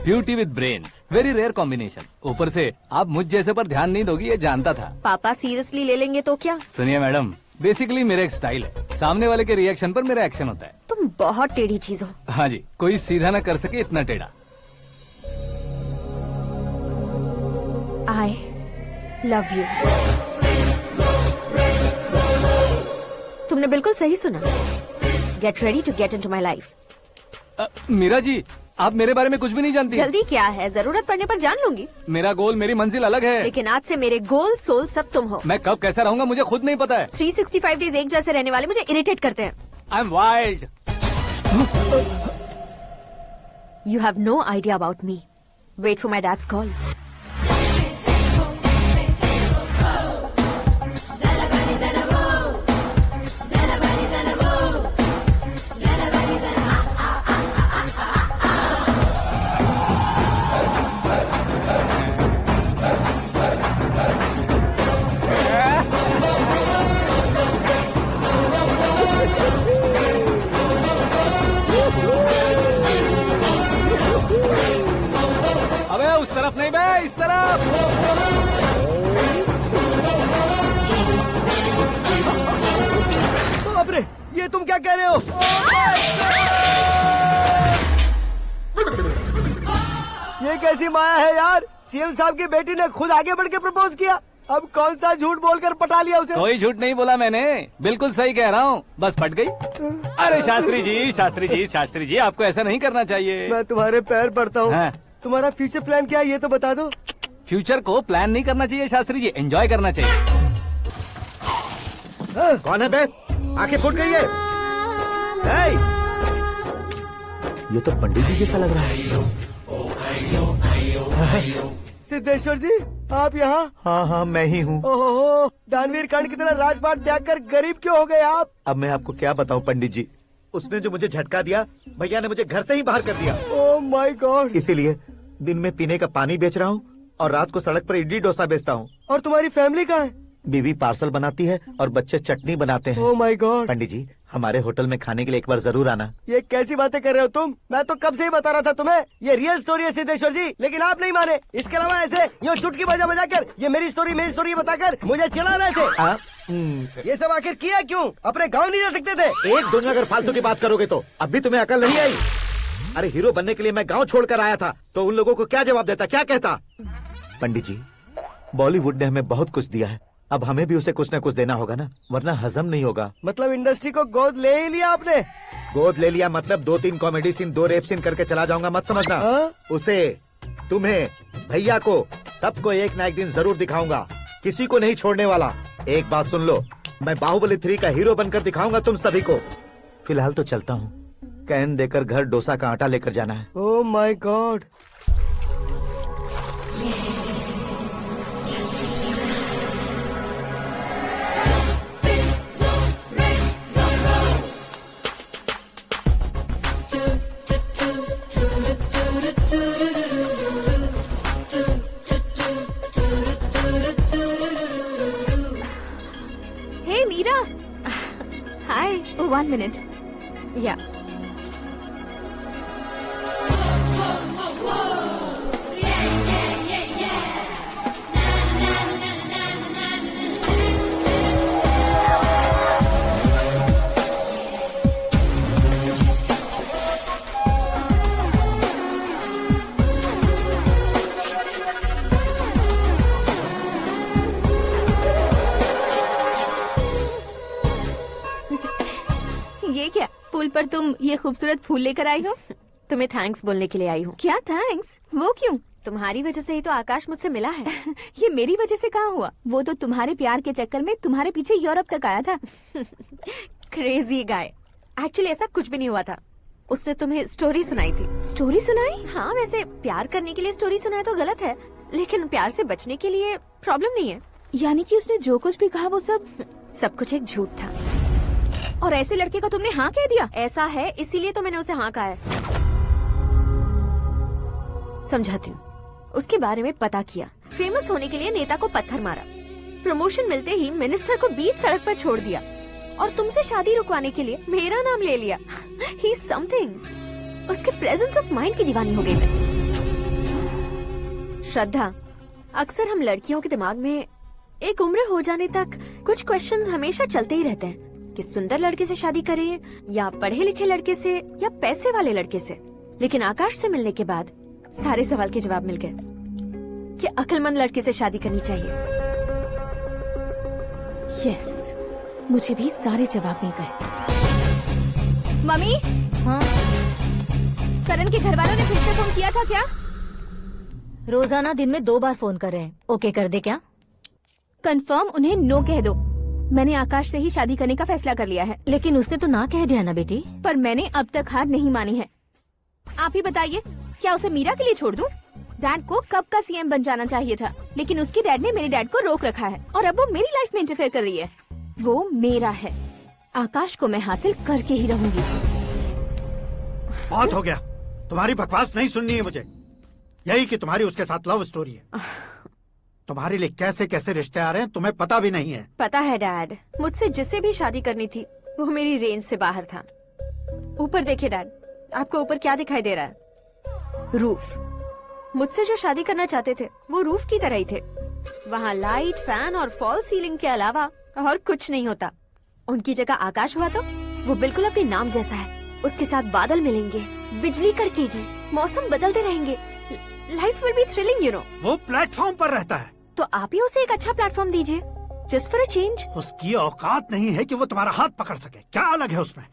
Beauty with brains, very rare combination. ऊपर से आप मुझ जैसे पर ध्यान नहीं दोगी, ये जानता था। पापा सीरियसली ले लेंगे तो क्या? सुनिए मैडम, बेसिकली मेरा एक स्टाइल है, सामने वाले के रिएक्शन पर मेरा एक्शन होता है। तुम बहुत टेढ़ी चीज हो। हाँ जी, कोई सीधा न कर सके इतना टेढ़ा। I love you। तुमने बिल्कुल सही सुना। Get ready to get into my life। Meera ji, आप मेरे बारे में कुछ भी नहीं जानती। जल्दी क्या है, जरूरत पड़ने पर जान लूंगी। मेरा गोल, मेरी मंजिल अलग है। लेकिन आज से मेरे गोल सोल सब तुम हो। मैं कब कैसा रहूंगा मुझे खुद नहीं पता है। 365 डेज एक जैसे रहने वाले मुझे इरिटेट करते हैं। I am wild. You have no idea about me। Wait for my dad's call। अबे उस तरफ नहीं बे, इस तरफ। बाप रे, ये तुम क्या कह रहे हो? ये कैसी माया है यार? सीएम साहब की बेटी ने खुद आगे बढ़ के प्रपोज किया, अब कौन सा झूठ बोलकर पटा लिया उसे? कोई झूठ नहीं बोला मैंने, बिल्कुल सही कह रहा हूँ, बस फट गई। अरे शास्त्री जी, आपको ऐसा नहीं करना चाहिए। मैं तुम्हारे पैर पड़ता हूँ। हाँ। तुम्हारा फ्यूचर प्लान क्या है ये तो बता दो। फ्यूचर को प्लान नहीं करना चाहिए शास्त्री जी, एंजॉय करना चाहिए। कौन है बे? आंखें फूट गई है। हे! ये तो पंडित जी जैसा लग रहा है। सिद्धेश्वर जी, आप यहाँ? हाँ, मैं ही हूँ। ओहो, दानवीर कर्ण की तरह राजपाट त्याग कर गरीब क्यों हो गए आप? अब मैं आपको क्या बताऊँ पंडित जी, उसने जो मुझे झटका दिया, भैया ने मुझे घर से ही बाहर कर दिया। Oh my God. इसीलिए दिन में पीने का पानी बेच रहा हूँ और रात को सड़क पर इडली डोसा बेचता हूँ। और तुम्हारी फैमिली कहाँ है? बीवी पार्सल बनाती है और बच्चे चटनी बनाते हैं। Oh my God. पंडित जी, हमारे होटल में खाने के लिए एक बार जरूर आना। ये कैसी बातें कर रहे हो तुम? मैं तो कब से ही बता रहा था तुम्हें, ये रियल स्टोरी है सिद्धेश्वर जी, लेकिन आप नहीं माने। इसके अलावा ऐसे यूँ चुटकी बजा कर ये मेरी स्टोरी बताकर मुझे चिढ़ा रहे थे। ये सब आखिर किया क्यों? अपने गाँव नहीं जा सकते थे? एक दो अगर फालतू की बात करोगे तो अब भी तुम्हें अकल नहीं आई। अरे हीरो बनने के लिए मैं गाँव छोड़कर आया था, तो उन लोगों को क्या जवाब देता, क्या कहता? पंडित जी, बॉलीवुड ने हमें बहुत कुछ दिया है, अब हमें भी उसे कुछ न कुछ देना होगा ना, वरना हजम नहीं होगा। मतलब इंडस्ट्री को गोद ले ही लिया आपने? गोद ले लिया मतलब 2-3 कॉमेडी सीन, 2 रेप सीन करके चला जाऊंगा मत समझना। उसे, तुम्हें, भैया को, सबको एक ना एक दिन जरूर दिखाऊंगा, किसी को नहीं छोड़ने वाला। एक बात सुन लो, मैं बाहुबली 3 का हीरो बनकर दिखाऊंगा तुम सभी को। फिलहाल तो चलता हूँ, कैन देकर घर डोसा का आटा लेकर जाना है। Oh my God. Hey Meera. Hi. Oh, 1 minute. Yeah. पर तुम ये खूबसूरत फूल लेकर आई हो। तुम्हें थैंक्स बोलने के लिए आई हूँ। क्या थैंक्स? वो क्यों? तुम्हारी वजह से ही तो आकाश मुझसे मिला है। ये मेरी वजह से कहाँ हुआ? वो तो तुम्हारे प्यार के चक्कर में तुम्हारे पीछे यूरोप तक आया था। Crazy guy. एक्चुअली ऐसा कुछ भी नहीं हुआ था। उसने तुम्हें स्टोरी सुनाई थी। स्टोरी सुनाई? हाँ, वैसे प्यार करने के लिए स्टोरी सुनाए तो गलत है, लेकिन प्यार से बचने के लिए प्रॉब्लम नहीं है। यानी कि उसने जो कुछ भी कहा वो सब कुछ एक झूठ था। और ऐसे लड़के को तुमने हाँ कह दिया? ऐसा है, इसीलिए तो मैंने उसे हाँ कहा है। समझाती हूँ। उसके बारे में पता किया, फेमस होने के लिए नेता को पत्थर मारा, प्रमोशन मिलते ही मिनिस्टर को बीच सड़क पर छोड़ दिया, और तुमसे शादी रुकवाने के लिए मेरा नाम ले लिया। ही समथिंग। उसके प्रेजेंस ऑफ माइंड की दीवानी हो गई मैं। श्रद्धा, अक्सर हम लड़कियों के दिमाग में एक उम्र हो जाने तक कुछ क्वेश्चंस हमेशा चलते ही रहते हैं कि सुंदर लड़के से शादी करें या पढ़े लिखे लड़के से या पैसे वाले लड़के से। लेकिन आकाश से मिलने के बाद सारे सवाल के जवाब मिल गए कि अक्लमंद लड़के से शादी करनी चाहिए। यस, मुझे भी सारे जवाब मिल गए। मम्मी, हाँ? करण के घर वालों ने फिर से फोन किया था क्या? रोजाना दिन में 2 बार फोन कर रहे हैं। ओके कर दे क्या? कंफर्म उन्हें नो कह दो। मैंने आकाश से ही शादी करने का फैसला कर लिया है। लेकिन उसने तो ना कह दिया ना बेटी। पर मैंने अब तक हार नहीं मानी है। आप ही बताइए, क्या उसे मीरा के लिए छोड़ दूं? डैड को कब का सीएम बन जाना चाहिए था, लेकिन उसके डैड ने मेरे डैड को रोक रखा है और अब वो मेरी लाइफ में इंटरफेयर कर रही है। वो मेरा है। आकाश को मैं हासिल करके ही रहूंगी। बहुत हो गया, तुम्हारी बकवास नहीं सुननी है मुझे। यही कि तुम्हारी उसके साथ लव स्टोरी है। तुम्हारे लिए कैसे कैसे रिश्ते आ रहे हैं तुम्हें पता भी नहीं है। पता है डैड, मुझसे जिससे भी शादी करनी थी वो मेरी रेंज से बाहर था। ऊपर देखिए डैड, आपको ऊपर क्या दिखाई दे रहा है? रूफ। मुझसे जो शादी करना चाहते थे वो रूफ की तरह ही थे। वहाँ लाइट, फैन और फॉल सीलिंग के अलावा और कुछ नहीं होता। उनकी जगह आकाश हुआ तो वो बिल्कुल अपने नाम जैसा है। उसके साथ बादल मिलेंगे, बिजली कड़केगी, मौसम बदलते रहेंगे। Life will be thrilling, you know. वो प्लेटफॉर्म पर रहता है तो आप ही उसे एक अच्छा प्लेटफॉर्म दीजिए, जस्ट फॉर अ चेंज। उसकी औकात नहीं है कि वो तुम्हारा हाथ पकड़ सके। क्या अलग है उसमें?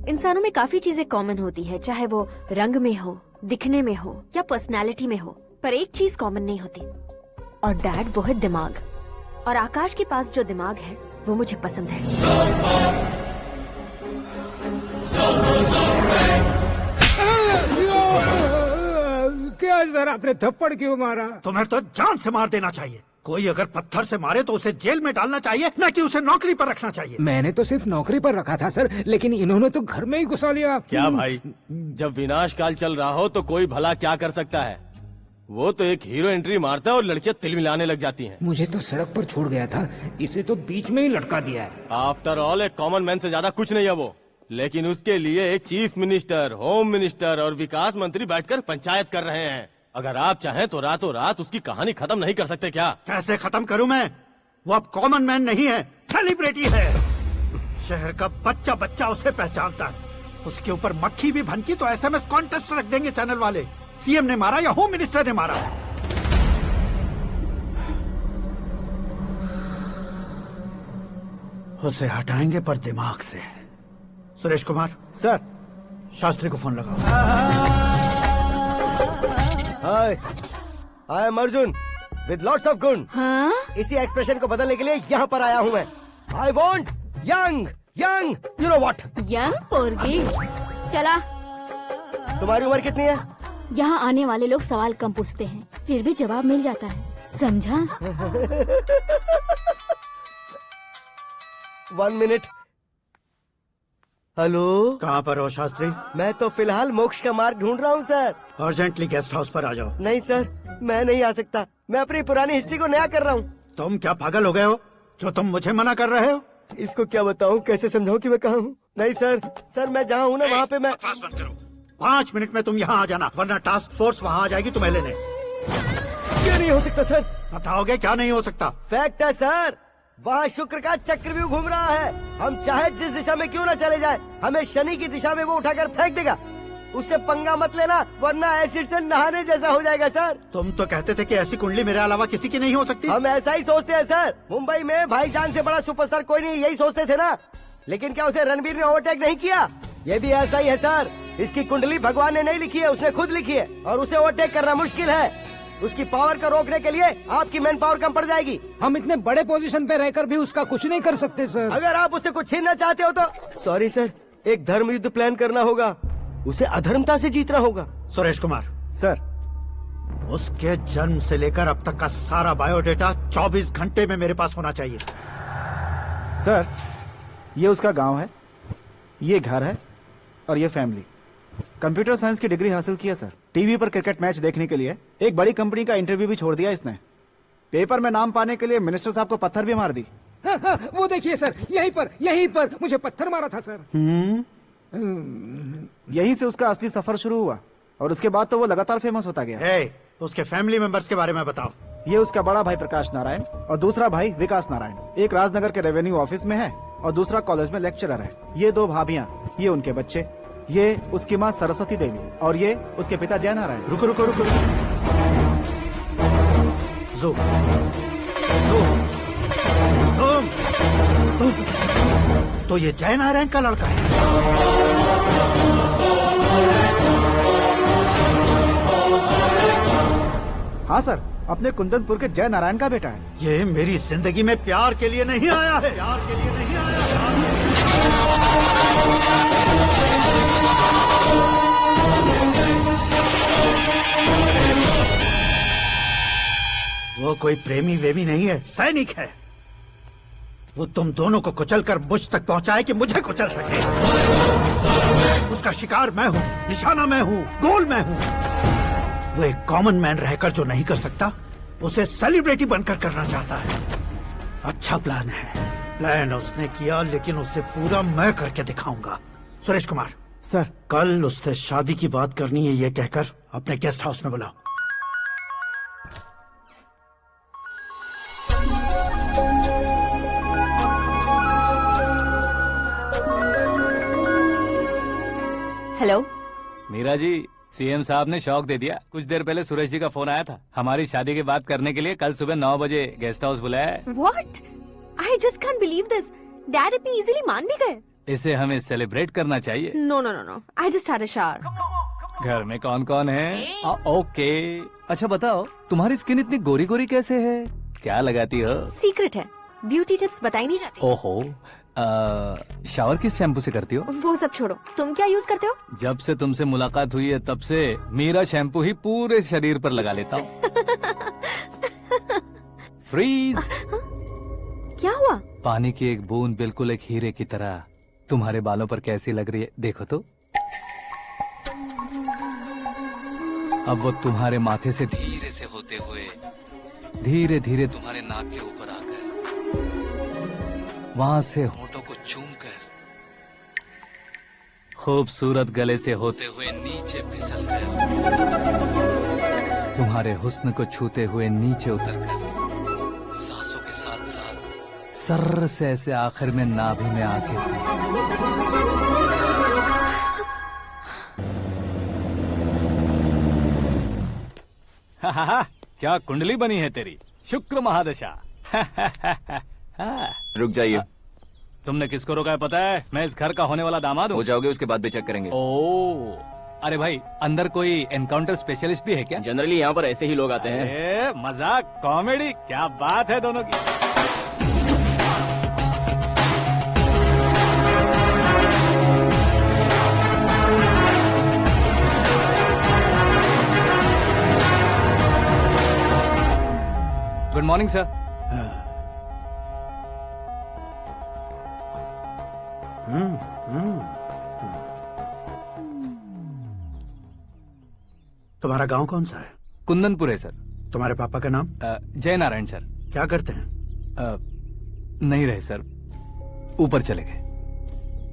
इंसानों में काफी चीजें कॉमन होती है, चाहे वो रंग में हो, दिखने में हो या पर्सनालिटी में हो, पर एक चीज कॉमन नहीं होती, और डैड वो है दिमाग। और आकाश के पास जो दिमाग है वो मुझे पसंद है। क्या सर, आपने थप्पड़ क्यों मारा? तुम्हें तो जान से मार देना चाहिए। कोई अगर पत्थर से मारे तो उसे जेल में डालना चाहिए, न कि उसे नौकरी पर रखना चाहिए। मैंने तो सिर्फ नौकरी पर रखा था सर, लेकिन इन्होंने तो घर में ही घुसा लिया। क्या भाई, जब विनाश काल चल रहा हो तो कोई भला क्या कर सकता है? वो तो एक हीरो एंट्री मारता है और लड़कियां तिलमिलाने लग जाती हैं। मुझे तो सड़क पर छोड़ गया था, इसे तो बीच में ही लटका दिया है। आफ्टर ऑल एक कॉमन मैन से ज्यादा कुछ नहीं है वो, लेकिन उसके लिए एक चीफ मिनिस्टर, होम मिनिस्टर और विकास मंत्री बैठकर पंचायत कर रहे हैं। अगर आप चाहें तो रातों रात उसकी कहानी खत्म नहीं कर सकते क्या? कैसे खत्म करूं मैं? वो अब कॉमन मैन नहीं है, सेलिब्रिटी है। शहर का बच्चा बच्चा उसे पहचानता है। उसके ऊपर मक्खी भी भनकी तो एसएमएस कॉन्टेस्ट रख देंगे चैनल वाले। सीएम ने मारा या होम मिनिस्टर ने मारा? उसे हटाएंगे पर दिमाग से। सुरेश कुमार सर, शास्त्री को फोन लगाओ। Hi, I am Arjun with lots of गुण। हाँ? इसी एक्सप्रेशन को बदलने के लिए यहाँ पर आया हूँ मैं। I want young young, you know what? Young पोरगी। चला। तुम्हारी उम्र कितनी है? यहाँ आने वाले लोग सवाल कम पूछते हैं, फिर भी जवाब मिल जाता है, समझा? 1 मिनट। हेलो, कहाँ पर हो शास्त्री? मैं तो फिलहाल मोक्ष का मार्ग ढूंढ रहा हूँ सर। अर्जेंटली गेस्ट हाउस पर आ जाओ। नहीं सर, मैं नहीं आ सकता। मैं अपनी पुरानी हिस्ट्री को नया कर रहा हूँ। तुम क्या पागल हो गए हो जो तुम मुझे मना कर रहे हो? इसको क्या बताऊँ, कैसे समझाऊँ कि मैं कहाँ हूँ? नहीं सर, मैं जहाँ हूँ ना वहाँ पे मैं। 5 मिनट में तुम यहाँ आ जाना, वरना टास्क फोर्स वहाँ आ जाएगी तुम्हें लेने। क्यों नहीं हो सकता सर? बताओगे क्या नहीं हो सकता? फैक्ट है सर, वहाँ शुक्र का चक्रव्यूह घूम रहा है। हम चाहे जिस दिशा में क्यों न चले जाए, हमें शनि की दिशा में वो उठाकर फेंक देगा। उससे पंगा मत लेना, वरना एसिड से नहाने जैसा हो जाएगा सर। तुम तो कहते थे कि ऐसी कुंडली मेरे अलावा किसी की नहीं हो सकती। हम ऐसा ही सोचते हैं सर। मुंबई में भाईजान से बड़ा सुपरस्टार कोई नहीं, यही सोचते थे ना। लेकिन क्या उसे रणबीर ने ओवरटेक नहीं किया? ये भी ऐसा ही है सर। इसकी कुंडली भगवान ने नहीं लिखी है, उसने खुद लिखी है, और उसे ओवरटेक करना मुश्किल है। उसकी पावर को रोकने के लिए आपकी मैन पावर कम पड़ जाएगी। हम इतने बड़े पोजीशन पे रहकर भी उसका कुछ नहीं कर सकते सर। अगर आप उससे कुछ छीनना चाहते हो तो सॉरी सर, एक धर्म युद्ध प्लान करना होगा। उसे अधर्मता से जीतना होगा। सुरेश कुमार सर, उसके जन्म से लेकर अब तक का सारा बायोडेटा 24 घंटे में मेरे पास होना चाहिए। सर, ये उसका गांव है, ये घर है और ये फैमिली। कंप्यूटर साइंस की डिग्री हासिल की है सर। टीवी पर क्रिकेट मैच देखने के लिए एक बड़ी कंपनी का इंटरव्यू भी छोड़ दिया इसने। पेपर में नाम पाने के लिए मिनिस्टर साहब को पत्थर भी मार दी। हाँ, वो देखिए सर, यहीं पर मुझे पत्थर मारा था सर। यहीं से उसका असली सफर शुरू हुआ और उसके बाद तो वो लगातार फेमस होता गया। उसके फैमिली मेंबर्स के बारे में बताओ। ये उसका बड़ा भाई प्रकाश नारायण और दूसरा भाई विकास नारायण। एक राजनगर के रेवेन्यू ऑफिस में है और दूसरा कॉलेज में लेक्चरर है। ये 2 भाभियां, ये उनके बच्चे, ये उसकी माँ सरस्वती देवी और ये उसके पिता जय नारायण। रुको रुको रुको, जो तो ये जय नारायण का लड़का है। हाँ सर, अपने कुंदनपुर के जय नारायण का बेटा है। ये मेरी जिंदगी में प्यार के लिए नहीं आया है। प्यार के लिए नहीं आया वो कोई प्रेमी वेमी नहीं है, सैनिक है। वो तुम दोनों को कुचलकर मुझ तक पहुंचाए कि मुझे कुचल सके। उसका शिकार मैं हूँ, निशाना मैं हूँ, गोल मैं हूँ। वो एक कॉमन मैन रहकर जो नहीं कर सकता, उसे सेलिब्रिटी बनकर करना चाहता है। अच्छा प्लान है। प्लान उसने किया, लेकिन उसे पूरा मैं करके दिखाऊंगा। सुरेश कुमार सर, कल उससे शादी की बात करनी है, ये कहकर अपने गेस्ट हाउस में बुलाओ। हेलो मीरा जी, सीएम साहब ने शौक दे दिया। कुछ देर पहले सुरेश जी का फोन आया था, हमारी शादी की बात करने के लिए कल सुबह 9 बजे गेस्ट हाउस बुलाया है। What? I just can't believe this. Dad इतनी इजीली मान भी गए। इसे हमें सेलिब्रेट करना चाहिए। No. I just had a shower. घर में कौन कौन है? ओके। अच्छा बताओ, तुम्हारी स्किन इतनी गोरी गोरी कैसे है? क्या लगाती हो? सीक्रेट है, ब्यूटी टिप्स बताई नहीं जाती। ओहो, शावर किस शैम्पू से करती हो? वो सब छोड़ो, तुम क्या यूज करते हो? जब से तुमसे मुलाकात हुई है तब से मीरा शैम्पू ही पूरे शरीर पर लगा लेता हूँ। फ्रीज। क्या हुआ? पानी की एक बूंद बिल्कुल एक हीरे की तरह तुम्हारे बालों पर कैसी लग रही है, देखो तो। अब वो तुम्हारे माथे से धीरे से होते हुए धीरे धीरे तुम्हारे नाक के ऊपर आकर वहां से होठों को चूमकर खूबसूरत गले से होते हुए नीचे फिसल कर तुम्हारे हुस्न को छूते हुए नीचे उतरकर सांसों के साथ साथ सर्र से ऐसे आखिर में नाभि में आके क्या कुंडली बनी है तेरी, शुक्र महादशा। रुक जाइए। तुमने किसको रोका है पता है? मैं इस घर का होने वाला दामाद हूँ। हो जाओगे उसके बाद भी चेक करेंगे। ओ, अरे भाई, अंदर कोई एनकाउंटर स्पेशलिस्ट भी है क्या? जनरली यहाँ पर ऐसे ही लोग आते हैं। मजाक, कॉमेडी, क्या बात है दोनों की। Good morning sir. तुम्हारा गांव कौन सा है? कुंदनपुर है सर। तुम्हारे पापा का नाम? जय नारायण सर। क्या करते हैं? नहीं रहे सर, ऊपर चले गए।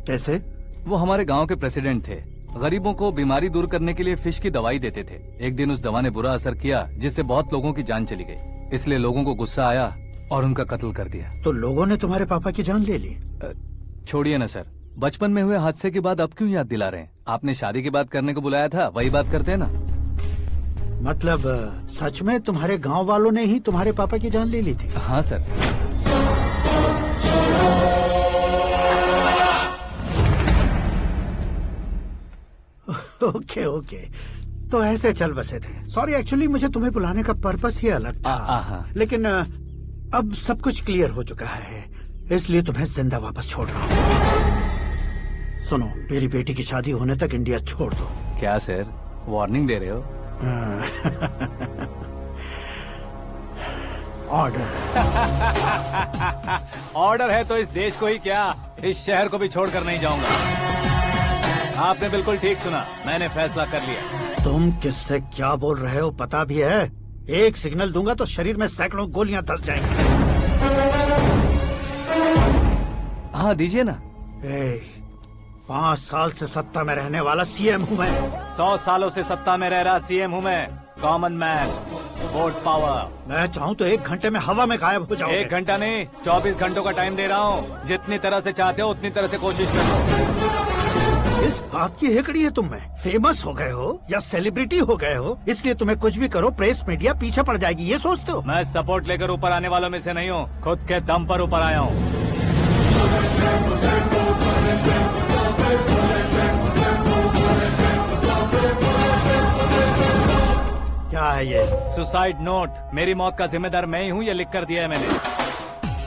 कैसे? वो हमारे गांव के प्रेसिडेंट थे। गरीबों को बीमारी दूर करने के लिए फिश की दवाई देते थे। एक दिन उस दवा ने बुरा असर किया, जिससे बहुत लोगों की जान चली गई। इसलिए लोगों को गुस्सा आया और उनका कत्ल कर दिया। तो लोगों ने तुम्हारे पापा की जान ले ली? छोड़िए ना सर, बचपन में हुए हादसे के बाद अब क्यों याद दिला रहे हैं? आपने शादी की बात करने को बुलाया था, वही बात करते हैं ना। मतलब सच में तुम्हारे गांव वालों ने ही तुम्हारे पापा की जान ले ली थी? हाँ सर। ओके ओके, तो ऐसे चल बसे थे। सॉरी, एक्चुअली मुझे तुम्हें बुलाने का पर्पस ही अलग था, लेकिन अब सब कुछ क्लियर हो चुका है, इसलिए तुम्हें जिंदा वापस छोड़ रहा हूँ। सुनो, मेरी बेटी की शादी होने तक इंडिया छोड़ दो। क्या सर, वार्निंग दे रहे हो? ऑर्डर। ऑर्डर है तो इस देश को ही क्या, इस शहर को भी छोड़कर नहीं जाऊंगा। आपने बिल्कुल ठीक सुना, मैंने फैसला कर लिया। तुम किससे क्या बोल रहे हो पता भी है? एक सिग्नल दूंगा तो शरीर में सैकड़ों गोलियां धस जाएंगी। हाँ दीजिए ना। 5 साल से सत्ता में रहने वाला सीएम हूँ मैं। 100 सालों से सत्ता में रह रहा सीएम हूँ मैं। Common man, vote power. मैं चाहूँ तो 1 घंटे में हवा में गायब हो जाऊँ। 1 घंटा नहीं, 24 घंटों का टाइम दे रहा हूँ। जितनी तरह से चाहते हो उतनी तरह से कोशिश करो। इस बात की हेकड़ी है तुम में। फेमस हो गए हो या सेलिब्रिटी हो गए हो, इसलिए तुम्हें कुछ भी करो प्रेस मीडिया पीछे पड़ जाएगी, ये सोचते हो? मैं सपोर्ट लेकर ऊपर आने वालों में से नहीं हूँ, खुद के दम पर ऊपर आया हूँ। क्या है ये? Suicide note. मेरी मौत का जिम्मेदार मैं ही हूँ, ये लिख कर दिया है मैंने।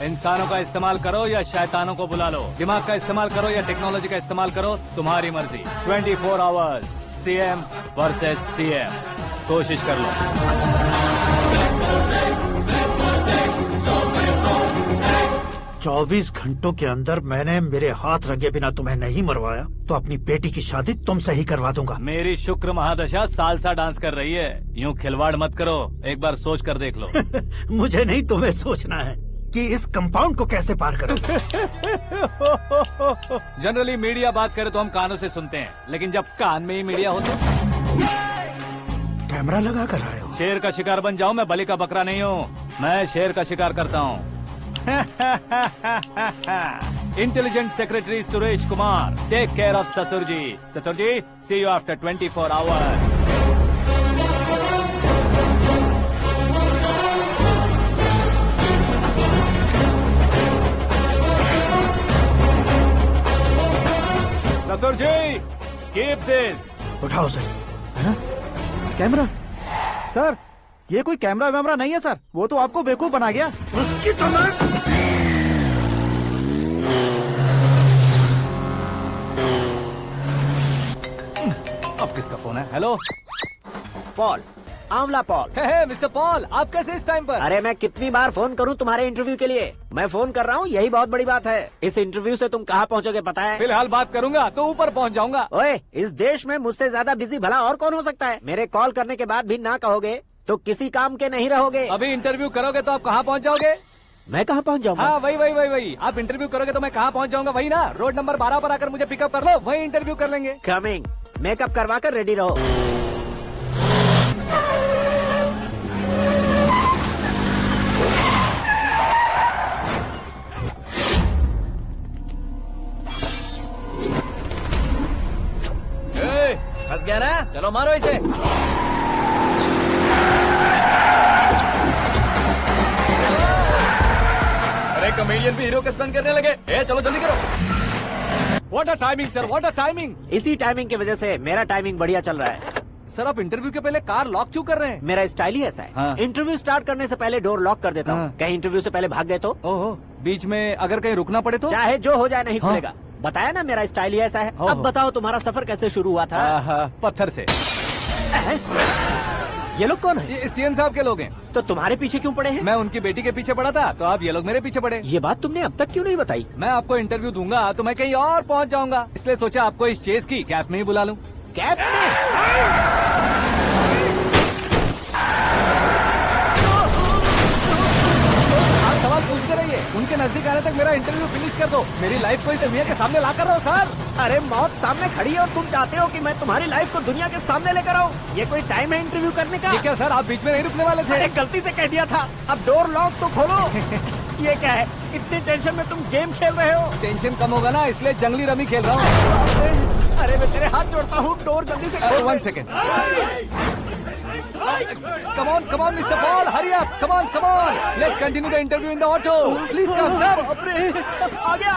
इंसानों का इस्तेमाल करो या शैतानों को बुला लो, दिमाग का इस्तेमाल करो या टेक्नोलॉजी का इस्तेमाल करो, तुम्हारी मर्जी। 24 आवर्स, सीएम वर्सेस सीएम, कोशिश कर लो। 24 घंटों के अंदर मैंने मेरे हाथ रंगे बिना तुम्हें नहीं मरवाया तो अपनी बेटी की शादी तुमसे ही करवा दूंगा। मेरी शुक्र महादशा सालसा डांस कर रही है, यूँ खिलवाड़ मत करो, एक बार सोच कर देख लो। मुझे नहीं, तुम्हें सोचना है कि इस कंपाउंड को कैसे पार करूं। जनरली मीडिया बात करे तो हम कानों से सुनते हैं, लेकिन जब कान में ही मीडिया हो तो कैमरा लगा कर आए हो। शेर का शिकार बन जाऊं, मैं बलि का बकरा नहीं हूँ, मैं शेर का शिकार करता हूँ। Intelligent secretary Suresh Kumar, take care of ससुर जी। ससुर जी, सी यू आफ्टर 24 आवर्स। ससुर जी, कीप दिस। उठाओ सर। कैमरा? सर, ये कोई कैमरा वैमरा नहीं है सर, वो तो आपको बेवकूफ बना गया। उसकी तो मैं... अब किसका फोन है? हेलो पॉल, आंवला पॉल। मिस्टर पॉल, आप कैसे इस टाइम पर? अरे मैं कितनी बार फोन करूं तुम्हारे इंटरव्यू के लिए? मैं फोन कर रहा हूं, यही बहुत बड़ी बात है। इस इंटरव्यू से तुम कहां पहुंचोगे पता है? फिलहाल बात करूंगा तो ऊपर पहुंच जाऊंगा। ओए, इस देश में मुझसे ज्यादा बिजी भला और कौन हो सकता है? मेरे कॉल करने के बाद भी ना कहोगे तो किसी काम के नहीं रहोगे। अभी इंटरव्यू करोगे तो आप कहाँ पहुँच जाओगे? मैं कहाँ पहुँच जाऊंगा? हाँ, वही। आप इंटरव्यू करोगे तो मैं कहाँ पहुँच जाऊंगा? वही ना, रोड नंबर 12 पर आकर मुझे पिकअप कर लो, वही इंटरव्यू कर लेंगे। कमिंग। मेकअप करवा कर रेडी रहो। फंस गया ना, चलो मारो इसे। अरे कॉमेडियन भी हीरो के स्टंट करने लगे। चलो जल्दी करो। What a timing sir, what a timing. इसी टाइमिंग की वजह से मेरा टाइमिंग बढ़िया चल रहा है। सर, आप इंटरव्यू के पहले कार लॉक क्यों कर रहे हैं? मेरा स्टाइल ही ऐसा है। हाँ। इंटरव्यू स्टार्ट करने से पहले डोर लॉक कर देता हूँ। कहीं इंटरव्यू से पहले भाग गए तो? ओहो, बीच में अगर कहीं रुकना पड़े तो? चाहे जो हो जाए नहीं खुलेगा। बताया ना मेरा स्टाइल ही ऐसा है। अब बताओ तुम्हारा सफर कैसे शुरू हुआ था? पत्थर से। ये लोग कौन है? ये सीएम साहब के लोग हैं। तो तुम्हारे पीछे क्यों पड़े हैं? मैं उनकी बेटी के पीछे पड़ा था, तो आप ये लोग मेरे पीछे पड़े। ये बात तुमने अब तक क्यों नहीं बताई? मैं आपको इंटरव्यू दूंगा तो मैं कहीं और पहुंच जाऊंगा, इसलिए सोचा आपको इस चेस की कैप में ही बुला लूं। कैप में? सवाल पूछते रहिए, उनके नजदीक आने तक मेरा इंटरव्यू फिनिश कर दो। मेरी लाइफ को इस दुनिया के सामने ला कर रहो सर। अरे मौत सामने खड़ी है और तुम चाहते हो कि मैं तुम्हारी लाइफ को दुनिया के सामने लेकर आऊं? ये कोई टाइम है इंटरव्यू करने का? ठीक है सर, आप बीच में नहीं रुकने वाले थे। अरे गलती से कह दिया था, अब डोर लॉक तो खोलो। ये क्या है, इतनी टेंशन में तुम गेम खेल रहे हो? टेंशन कम होगा ना, इसलिए जंगली रमी खेल रहा हूँ। अरे मैं तेरे हाथ जोड़ता हूँ, डोर जल्दी से खोल। 1 second. Come on, Mr. Paul, hurry up! Come on! Let's continue the interview in the auto. Please come. आगे।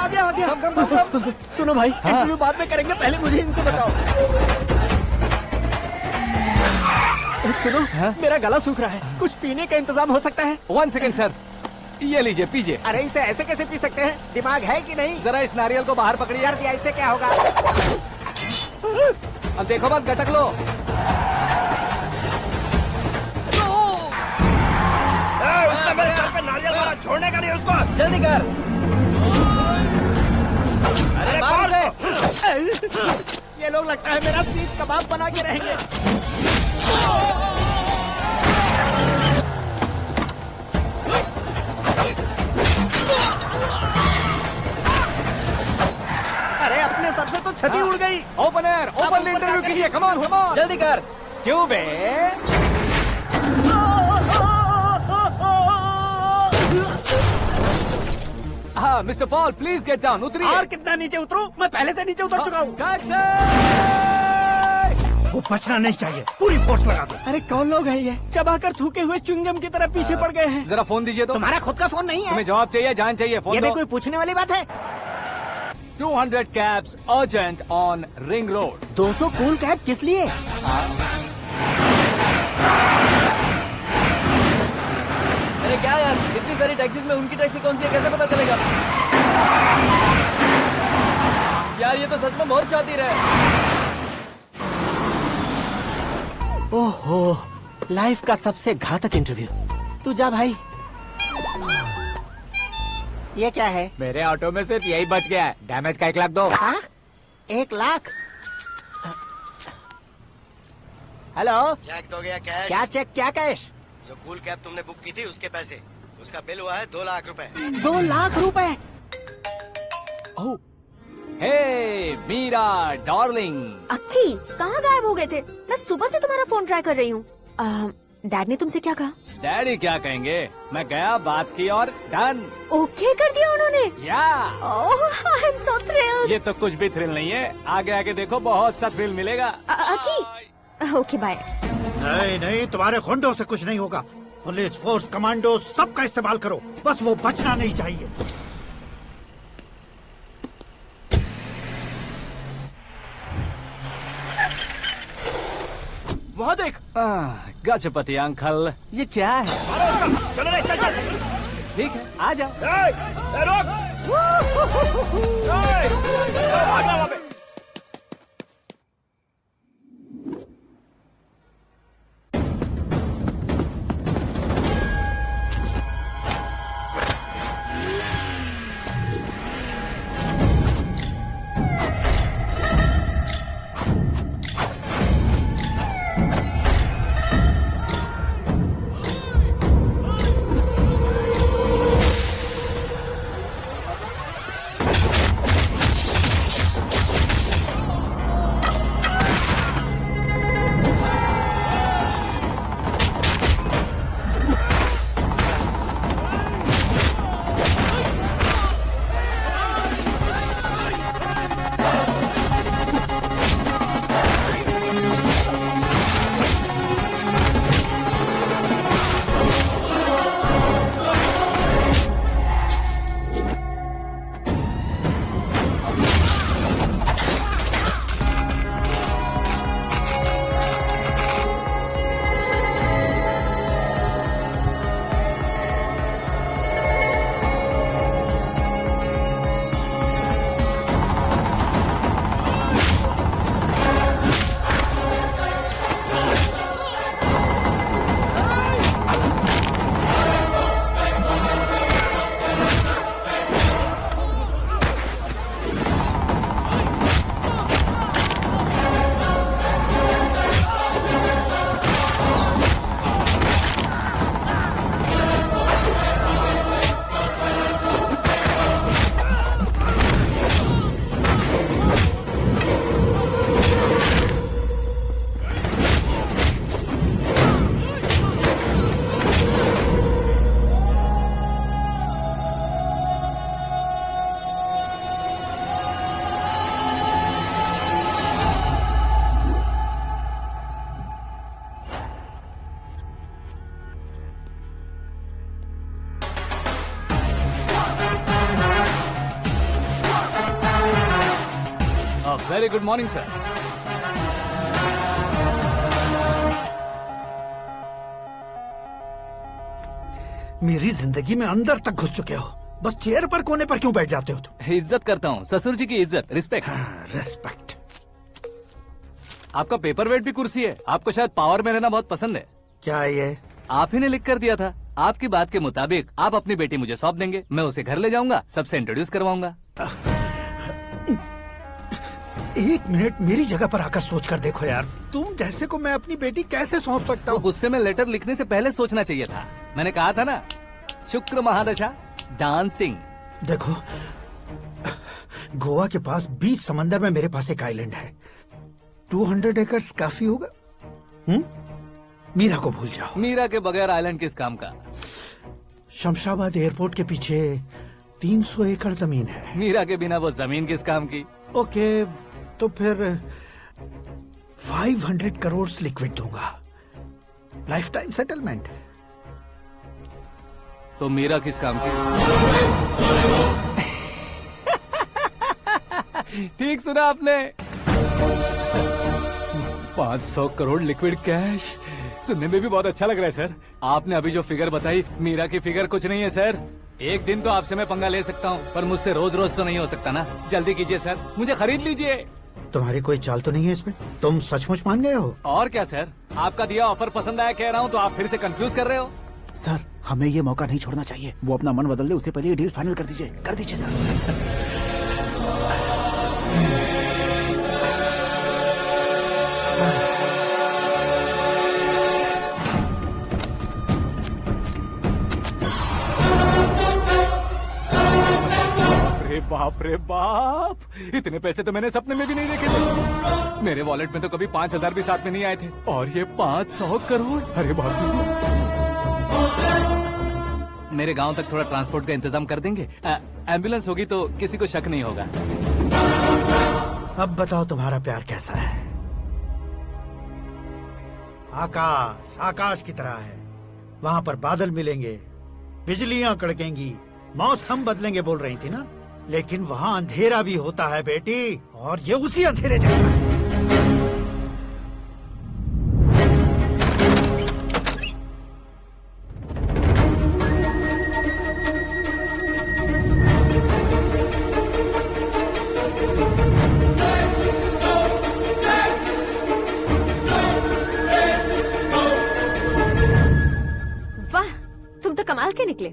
सुनो भाई, इंटरव्यू बाद में करेंगे, पहले मुझे इनसे बताओ। सुनो, मेरा गला सूख रहा है, कुछ पीने का इंतजाम हो सकता है? 1 सेकेंड सर, ये लीजिए पीजिए। अरे इसे ऐसे कैसे पी सकते हैं? दिमाग है कि नहीं? जरा इस नारियल को बाहर पकड़िए। कर दिया, इससे क्या होगा? अब देखो मत, गटक लो। उसने मेरे सर पे नारियल मारा, छोड़ने का नहीं उसको। जल्दी कर। अरे मार उसे। ये लोग लगता है मेरा सीख कबाब बना के रहेंगे। अरे अपने सर से तो छती उड़ गई। ओपनर, ओपन इंटरव्यू कीजिए। कम ऑन, कम ऑन, जल्दी कर। क्यों बे? हाँ mister Paul, please get down. उतरिए। और कितना नीचे उतरूं? मैं पहले से नीचे उतर चुका हूँ। वो बचना नहीं चाहिए, पूरी फोर्स लगा दो। अरे कौन लोग हैं ये? चबाकर थूके हुए च्युइंगम की तरह पीछे पड़ गए हैं। जरा फोन दीजिए तो। तुम्हारा खुद का फोन नहीं है? तुम्हें जवाब चाहिए, जान चाहिए, फोन ये दो। भी कोई पूछने वाली बात है? 200 cabs urgent on ring road. 200 cool cab किस लिए? अरे क्या यार, इतनी सारी टैक्सीज में उनकी टैक्सी कौन सी है, कैसे पता चलेगा? यार ये तो सच में बहुत शातिर है। ओहो, लाइफ का सबसे घातक इंटरव्यू। तू जा भाई। ये क्या है? मेरे ऑटो में सिर्फ यही बच गया है। डैमेज का 1 लाख दो। 1 लाख? हेलो, चेक तो गया कैश। क्या चेक, क्या कैश? जो कूल कैब तुमने बुक की थी उसके पैसे, उसका बिल हुआ है 2 लाख रुपए। 2 लाख रुपए? ओह, हे मीरा डार्लिंग। अक्की, कहाँ गायब हो गए थे? मैं सुबह से तुम्हारा फोन ट्राई कर रही हूँ। डैड ने तुमसे क्या कहा? डैडी क्या कहेंगे, मैं गया, बात की और डन। ओके कर दिया उन्होंने? या। ओह, आई एम सो थ्रिल्ड। ये तो कुछ भी थ्रिल नहीं है, आगे आगे देखो बहुत सा थ्रिल मिलेगा। अक्की, ओके बाय। नहीं नहीं, तुम्हारे गुंडों से कुछ नहीं होगा। पुलिस फोर्स, कमांडो, सबका इस्तेमाल करो, बस वो बचना नहीं चाहिए। वहाँ देख। गजपति अंकल, ये क्या है? चलो रे, चल चल। ठीक है, आ जाओ। रोक। Very good morning sir. मेरी जिंदगी में अंदर तक घुस चुके हो, बस चेयर पर कोने पर क्यों बैठ जाते हो तुम? इज्जत करता हूँ, ससुर जी की इज्जत, रिस्पेक्ट। रिस्पेक्ट। आपका पेपर वेट भी कुर्सी है। आपको शायद पावर में रहना बहुत पसंद है। क्या ये? आप ही ने लिख कर दिया था। आपकी बात के मुताबिक आप अपनी बेटी मुझे सौंप देंगे, मैं उसे घर ले जाऊंगा, सबसे इंट्रोड्यूस करवाऊंगा। एक मिनट मेरी जगह पर आकर सोच कर देखो यार, तुम जैसे को मैं अपनी बेटी कैसे सौंप सकता हूँ? गुस्से में लेटर लिखने से पहले सोचना चाहिए था। मैंने कहा था ना, शुक्र महादशा डांसिंग। देखो, गोवा के पास बीच समंदर में मेरे पास एक आइलैंड है, 200 एकर्स काफी होगा। मीरा को भूल जाओ। मीरा के बगैर आइलैंड किस काम का? शमशाबाद एयरपोर्ट के पीछे 300 एकड़ जमीन है। मीरा के बिना वो जमीन किस काम की? ओके, तो फिर 500 करोड़ लिक्विड दूंगा, लाइफ टाइम सेटलमेंट। तो मीरा किस काम की? ठीक सुना आपने, 500 करोड़ लिक्विड कैश। सुनने में भी बहुत अच्छा लग रहा है सर। आपने अभी जो फिगर बताई, मीरा की फिगर कुछ नहीं है सर। एक दिन तो आपसे मैं पंगा ले सकता हूँ, पर मुझसे रोज रोज तो नहीं हो सकता ना। जल्दी कीजिए सर, मुझे खरीद लीजिए। तुम्हारी कोई चाल तो नहीं है इसमें? तुम सचमुच मान गए हो? और क्या सर, आपका दिया ऑफर पसंद आया कह रहा हूँ, तो आप फिर से कंफ्यूज कर रहे हो। सर, हमें ये मौका नहीं छोड़ना चाहिए। वो अपना मन बदल दे, उससे पहले ये डील फाइनल कर दीजिए। कर दीजिए सर। बाप रे बाप, इतने पैसे तो मैंने सपने में भी नहीं देखे थे। मेरे वॉलेट में तो कभी 5000 भी साथ में नहीं आए थे, और ये 500 करोड़। अरे बाप रे। मेरे गांव तक थोड़ा ट्रांसपोर्ट का इंतजाम कर देंगे? एम्बुलेंस होगी तो किसी को शक नहीं होगा। अब बताओ तुम्हारा प्यार कैसा है? आकाश आकाश की तरह है, वहाँ पर बादल मिलेंगे, बिजलियां कड़केंगी, मौसम बदलेंगे बोल रही थी ना, लेकिन वहाँ अंधेरा भी होता है बेटी, और ये उसी अंधेरे जैसा है। वाह, तुम तो कमाल के निकले।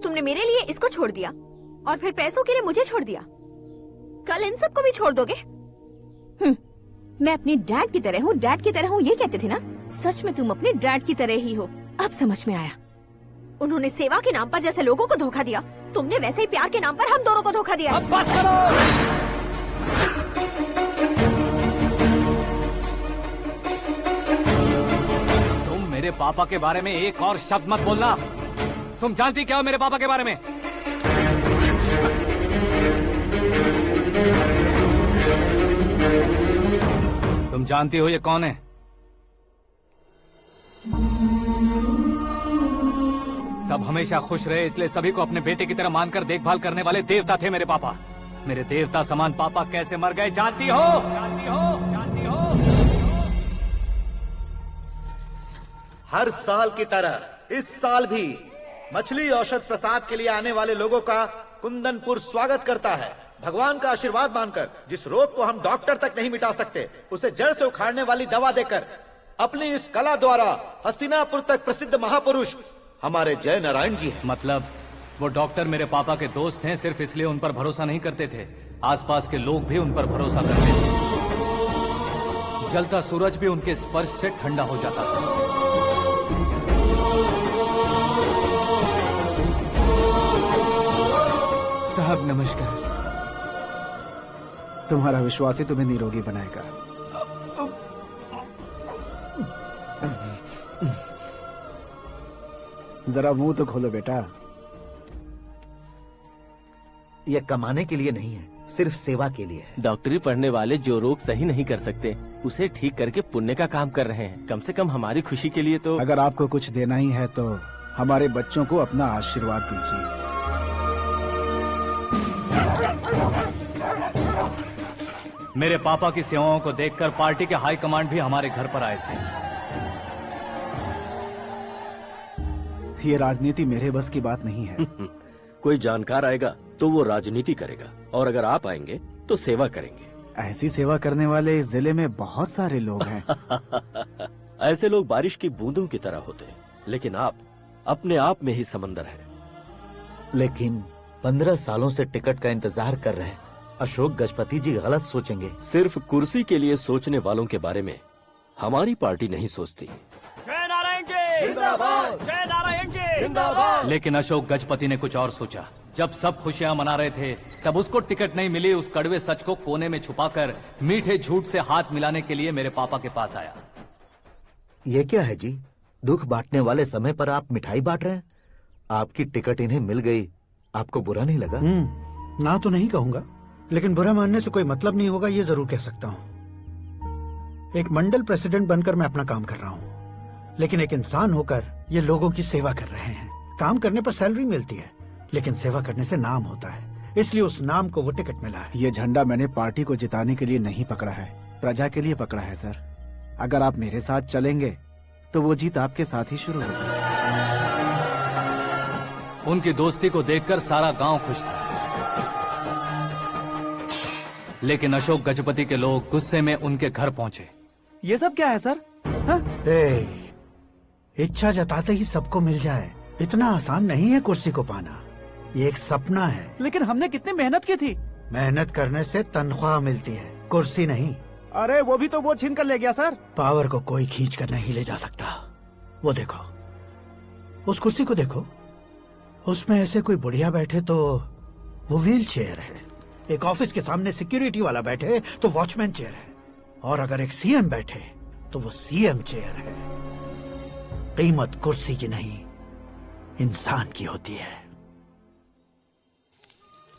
तुमने मेरे लिए इसको छोड़ दिया और फिर पैसों के लिए मुझे छोड़ दिया। कल इन सबको भी छोड़ दोगे? मैं अपने डैड की तरह हूँ, डैड की तरह हूँ, ये कहते थे ना। सच में तुम अपने डैड की तरह ही हो, अब समझ में आया। उन्होंने सेवा के नाम पर जैसे लोगों को धोखा दिया, तुमने वैसे ही प्यार के नाम पर हम दोनों को धोखा दिया। अब बस करो। तुम मेरे पापा के बारे में एक और शब्द मत बोलना। तुम जानती क्या हो मेरे पापा के बारे में? तुम जानती हो ये कौन है? सब हमेशा खुश रहे, इसलिए सभी को अपने बेटे की तरह मानकर देखभाल करने वाले देवता थे मेरे पापा। मेरे देवता समान पापा कैसे मर गए जानती हो? जानती हो? जानती हो? हर साल की तरह इस साल भी मछली औषध प्रसाद के लिए आने वाले लोगों का कुंदनपुर स्वागत करता है। भगवान का आशीर्वाद मानकर जिस रोग को हम डॉक्टर तक नहीं मिटा सकते, उसे जड़ से उखाड़ने वाली दवा देकर अपनी इस कला द्वारा हस्तिनापुर तक प्रसिद्ध महापुरुष हमारे जय नारायण जी हैं। मतलब वो डॉक्टर मेरे पापा के दोस्त हैं, सिर्फ इसलिए उन पर भरोसा नहीं करते थे, आसपास के लोग भी उन पर भरोसा करते थे। जलता सूरज भी उनके स्पर्श से ठंडा हो जाता था। साहब नमस्कार। तुम्हारा विश्वास ही तुम्हें निरोगी बनाएगा। जरा मुंह तो खोलो बेटा। यह कमाने के लिए नहीं है, सिर्फ सेवा के लिए है। डॉक्टरी पढ़ने वाले जो रोग सही नहीं कर सकते, उसे ठीक करके पुण्य का काम कर रहे हैं। कम से कम हमारी खुशी के लिए तो। अगर आपको कुछ देना ही है तो हमारे बच्चों को अपना आशीर्वाद दीजिए। मेरे पापा की सेवाओं को देखकर पार्टी के हाई कमांड भी हमारे घर पर आए थे। ये राजनीति मेरे बस की बात नहीं है। कोई जानकार आएगा तो वो राजनीति करेगा, और अगर आप आएंगे तो सेवा करेंगे। ऐसी सेवा करने वाले इस जिले में बहुत सारे लोग हैं। ऐसे लोग बारिश की बूंदों की तरह होते हैं, लेकिन आप अपने आप में ही समंदर हैं। लेकिन 15 सालों से टिकट का इंतजार कर रहे हैं। अशोक गजपति जी गलत सोचेंगे। सिर्फ कुर्सी के लिए सोचने वालों के बारे में हमारी पार्टी नहीं सोचती। जय नारायण जी जिंदाबाद, जय नारायण जी जिंदाबाद। लेकिन अशोक गजपति ने कुछ और सोचा। जब सब खुशियां मना रहे थे तब उसको टिकट नहीं मिली। उस कड़वे सच को कोने में छुपाकर मीठे झूठ से हाथ मिलाने के लिए मेरे पापा के पास आया। ये क्या है जी? दुख बांटने वाले समय पर आप मिठाई बांट रहे हैं। आपकी टिकट इन्हें मिल गई, आपको बुरा नहीं लगा? ना तो नहीं कहूंगा, लेकिन बुरा मानने से कोई मतलब नहीं होगा, ये जरूर कह सकता हूँ। एक मंडल प्रेसिडेंट बनकर मैं अपना काम कर रहा हूँ, लेकिन एक इंसान होकर ये लोगों की सेवा कर रहे हैं। काम करने पर सैलरी मिलती है, लेकिन सेवा करने से नाम होता है, इसलिए उस नाम को वो टिकट मिला है। ये झंडा मैंने पार्टी को जिताने के लिए नहीं पकड़ा है, प्रजा के लिए पकड़ा है सर। अगर आप मेरे साथ चलेंगे तो वो जीत आपके साथ ही शुरू होगी। उनकी दोस्ती को देखकर सारा गांव खुश था, लेकिन अशोक गजपति के लोग गुस्से में उनके घर पहुंचे। ये सब क्या है सर? इच्छा जताते ही सबको मिल जाए, इतना आसान नहीं है कुर्सी को पाना। ये एक सपना है। लेकिन हमने कितनी मेहनत की थी। मेहनत करने से तनख्वाह मिलती है, कुर्सी नहीं। अरे वो भी तो वो छीन कर ले गया सर। पावर को कोई खींच कर नहीं ले जा सकता। वो देखो, उस कुर्सी को देखो, उसमें ऐसे कोई बुढ़िया बैठे तो वो व्हील चेयर है। एक ऑफिस के सामने सिक्योरिटी वाला बैठे तो वॉचमैन चेयर है, और अगर एक सीएम बैठे तो वो सीएम चेयर है। कीमत कुर्सी की नहीं, इंसान की होती है।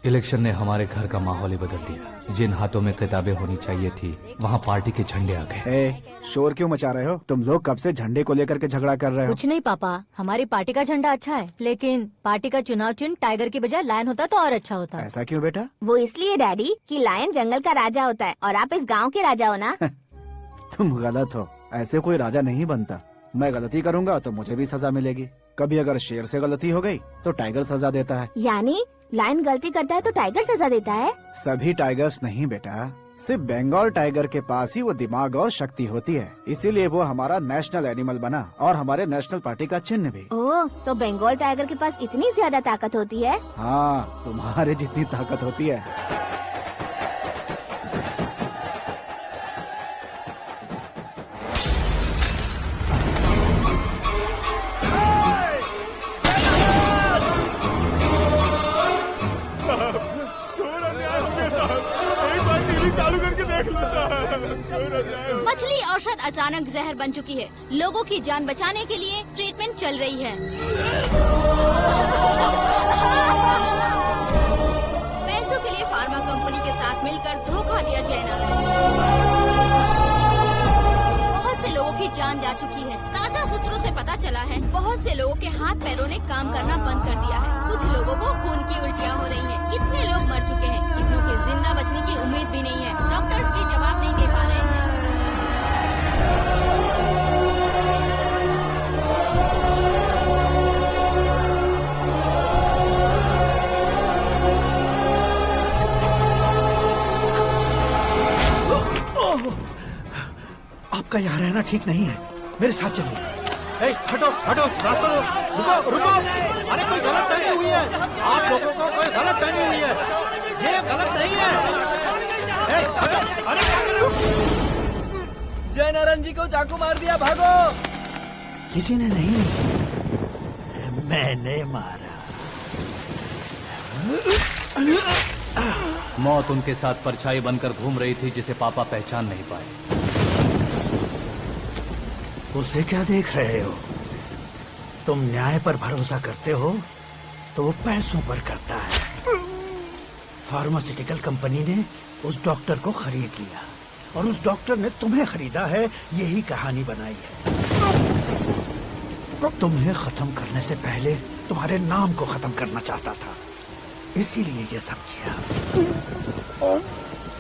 इलेक्शन ने हमारे घर का माहौल ही बदल दिया। जिन हाथों में किताबें होनी चाहिए थी, वहाँ पार्टी के झंडे आ गए। शोर क्यों मचा रहे हो? तुम लोग कब से झंडे को लेकर के झगड़ा कर रहे हो? कुछ नहीं पापा, हमारी पार्टी का झंडा अच्छा है, लेकिन पार्टी का चुनाव चिन्ह टाइगर की बजाय लायन होता तो और अच्छा होता। ऐसा क्यों बेटा? वो इसलिए डैडी कि लायन जंगल का राजा होता है और आप इस गांव के राजा हो ना। तुम गलत हो, ऐसे कोई राजा नहीं बनता। मैं गलती करूंगा तो मुझे भी सजा मिलेगी। कभी अगर शेर से गलती हो गई तो टाइगर सजा देता है। यानी लायन गलती करता है तो टाइगर सजा देता है? सभी टाइगर्स नहीं बेटा, सिर्फ बंगाल टाइगर के पास ही वो दिमाग और शक्ति होती है, इसीलिए वो हमारा नेशनल एनिमल बना और हमारे नेशनल पार्टी का चिन्ह भी। ओह, तो बंगाल टाइगर के पास इतनी ज्यादा ताकत होती है? हाँ, तुम्हारे जितनी ताकत होती है। मछली औषध अचानक जहर बन चुकी है। लोगों की जान बचाने के लिए ट्रीटमेंट चल रही है। पैसों के लिए फार्मा कंपनी के साथ मिलकर धोखा दिया जय नारायण। बहुत से लोगों की जान जा चुकी है। ताज़ा सूत्रों से पता चला है बहुत से लोगों के हाथ पैरों ने काम करना बंद कर दिया है। कुछ लोगों को खून की उल्टियाँ हो रही हैं। कितने लोग मर चुके हैं, कितनों के जिंदा बचने की उम्मीद भी नहीं है। डॉक्टर्स के जवाब नहीं दे पा रहे हैं। आपका यहाँ रहना ठीक नहीं है, मेरे साथ चलिए। हटो हटो, रास्ता दो, रुको रुको। अरे कोई गलत फहमी हुई है, आप लोगों को कोई गलत फहमी हुई है, ये गलत नहीं है। हटो, अरे जय नारायण जी को चाकू मार दिया, भागो। किसी ने नहीं, मैंने मारा। मौत उनके साथ परछाई बनकर घूम रही थी, जिसे पापा पहचान नहीं पाए। उसे क्या देख रहे हो? तुम न्याय पर भरोसा करते हो तो वो पैसों पर करता है। फार्मास्यूटिकल कंपनी ने उस डॉक्टर को खरीद लिया और उस डॉक्टर ने तुम्हें खरीदा है, यही कहानी बनाई है। तुम्हें खत्म करने से पहले तुम्हारे नाम को खत्म करना चाहता था, इसीलिए ये सब किया।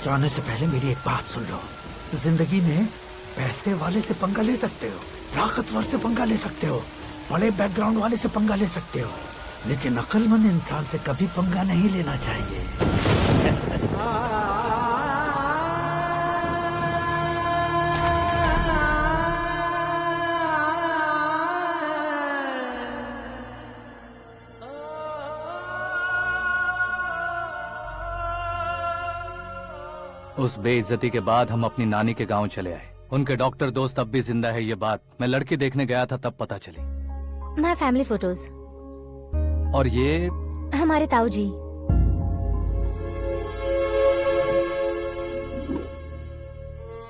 जाने से पहले मेरी एक बात सुन लो। जिंदगी में पैसे वाले से पंगा ले सकते हो, ताकतवर से पंगा ले सकते हो, बड़े बैकग्राउंड वाले से पंगा ले सकते हो, लेकिन अक्लमंद इंसान से कभी पंगा नहीं लेना चाहिए। उस बेइज्जती के बाद हम अपनी नानी के गांव चले आए। उनके डॉक्टर दोस्त अब भी जिंदा है, ये बात मैं लड़की देखने गया था तब पता चली। My family photos. और ये हमारे ताऊ जी।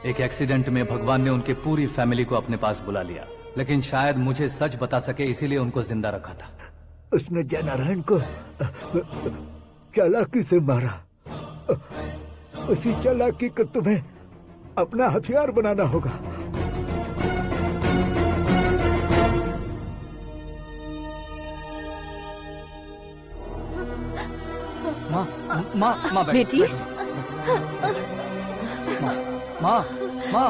एक एक्सीडेंट में भगवान ने उनकी पूरी फैमिली को अपने पास बुला लिया, लेकिन शायद मुझे सच बता सके इसीलिए उनको जिंदा रखा था। उसने जयनारायण को चालाकी से मारा। उसी चालाकी को तुम्हें अपना हथियार बनाना होगा। माँ, माँ, माँ बेटी। माँ, माँ, माँ।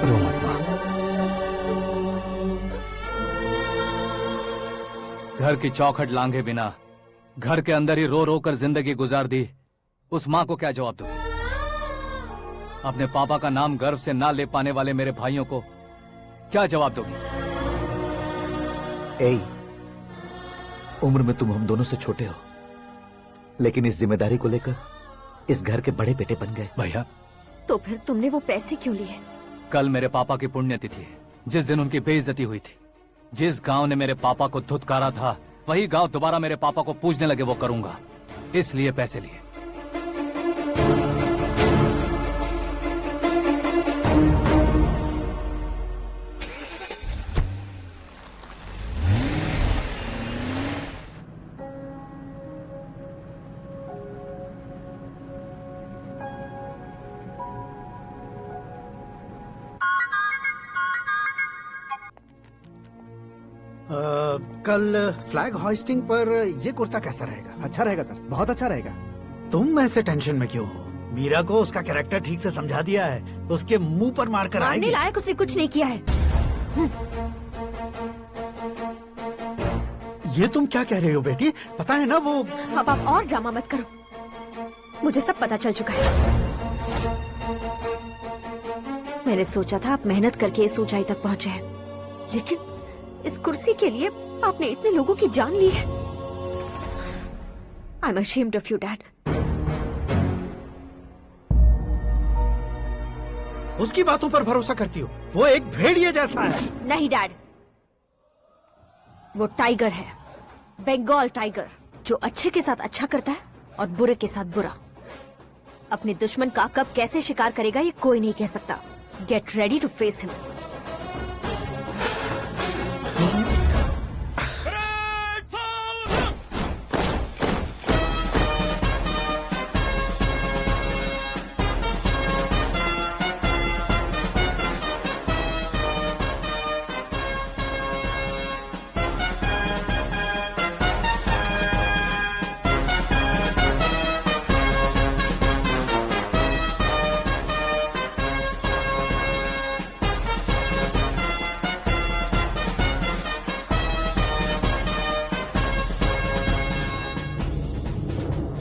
रो मत माँ। घर की चौखट लांघे बिना घर के अंदर ही रो रो कर जिंदगी गुजार दी उस माँ को क्या जवाब दूं? अपने पापा का नाम गर्व से ना ले पाने वाले मेरे भाइयों को क्या जवाब दोगी? ए, उम्र में तुम हम दोनों से छोटे हो, लेकिन इस जिम्मेदारी को लेकर इस घर के बड़े बेटे बन गए। भैया, तो फिर तुमने वो पैसे क्यों लिए? कल मेरे पापा की पुण्यतिथि है, जिस दिन उनकी बेइज्जती हुई थी। जिस गांव ने मेरे पापा को धुतकारा था, वही गांव दोबारा मेरे पापा को पूजने लगे वो करूंगा, इसलिए पैसे लिए। कल फ्लैग होइस्टिंग पर ये कुर्ता कैसा रहेगा? अच्छा रहेगा सर, बहुत अच्छा रहेगा। तुम ऐसे टेंशन में क्यों हो? मीरा को उसका कैरेक्टर ठीक से समझा दिया है, उसके मुंह पर मारकर मारने आएगी। लायक उसने कुछ नहीं किया है। ये तुम क्या कह रहे हो बेटी? पता है ना वो। अब आप और ड्रामा मत करो, मुझे सब पता चल चुका है। मैंने सोचा था आप मेहनत करके इस ऊंचाई तक पहुंचे हैं, लेकिन इस कुर्सी के लिए आपने इतने लोगों की जान ली है। I am ashamed of you, Dad. उसकी बातों पर भरोसा करती हो? वो एक भेड़िए जैसा है। नहीं डैड, वो टाइगर है, बंगाल टाइगर, जो अच्छे के साथ अच्छा करता है और बुरे के साथ बुरा। अपने दुश्मन का कब कैसे शिकार करेगा ये कोई नहीं कह सकता। Get ready to face him.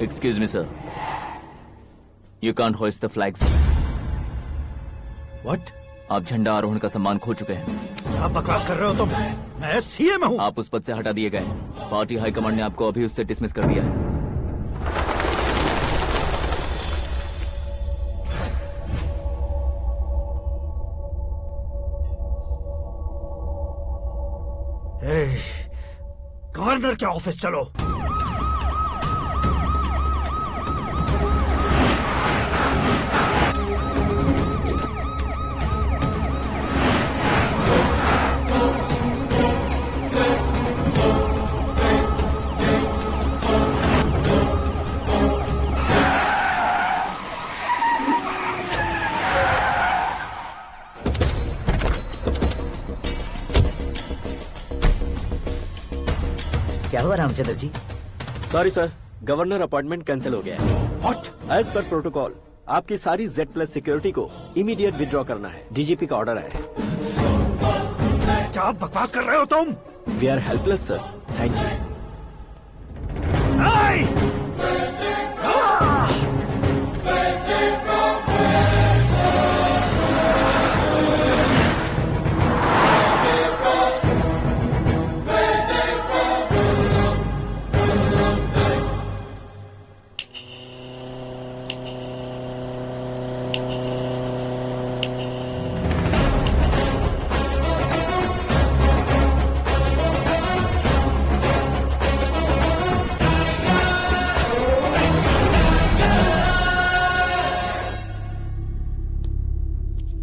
Excuse me, sir. You can't hoist the flags. What? आप झंडा आरोहण का सम्मान खो चुके हैं। क्या बकवास कर रहे हो तुम? मैं सीएम हूँ। आप उस पद से हटा दिए गए। पार्टी हाईकमांड ने आपको अभी उससे डिसमिस कर दिया है। गवर्नर के ऑफिस चलो। क्या हुआ Ramchandra ji? Sorry sir, governor appointment cancel हो गया है। What? एज पर प्रोटोकॉल आपकी सारी Z+ सिक्योरिटी को इमीडिएट विड्रॉ करना है। डीजीपी का ऑर्डर है। क्या आप बकवास कर रहे हो तुम? We are helpless sir. Thank you.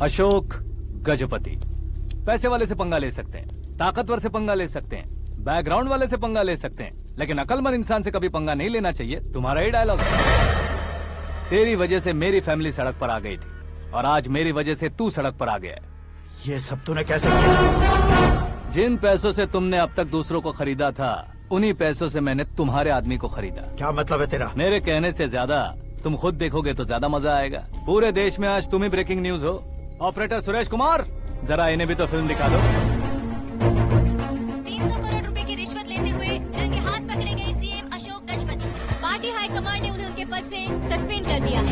Ashok Gajapati पैसे वाले से पंगा ले सकते हैं, ताकतवर से पंगा ले सकते हैं, बैकग्राउंड वाले से पंगा ले सकते हैं, लेकिन अकलमंद इंसान से कभी पंगा नहीं लेना चाहिए। तुम्हारा ही डायलॉग। तेरी वजह से मेरी फैमिली सड़क पर आ गई थी और आज मेरी वजह से तू सड़क पर आ गया है। ये सब तूने कैसे किया? जिन पैसों से तुमने अब तक दूसरों को खरीदा था, उन्हीं पैसों से मैंने तुम्हारे आदमी को खरीदा। क्या मतलब है तेरा? मेरे कहने से ज्यादा तुम खुद देखोगे तो ज्यादा मजा आएगा। पूरे देश में आज तुम ही ब्रेकिंग न्यूज हो। ऑपरेटर सुरेश कुमार, जरा इन्हें भी तो फिल्म दिखा दो। 300 करोड़ रुपए की रिश्वत लेते हुए रंगे हाथ पकड़े गए CM Ashok Gajapati. Party high command ने उन्हें उनके पद से सस्पेंड कर दिया है।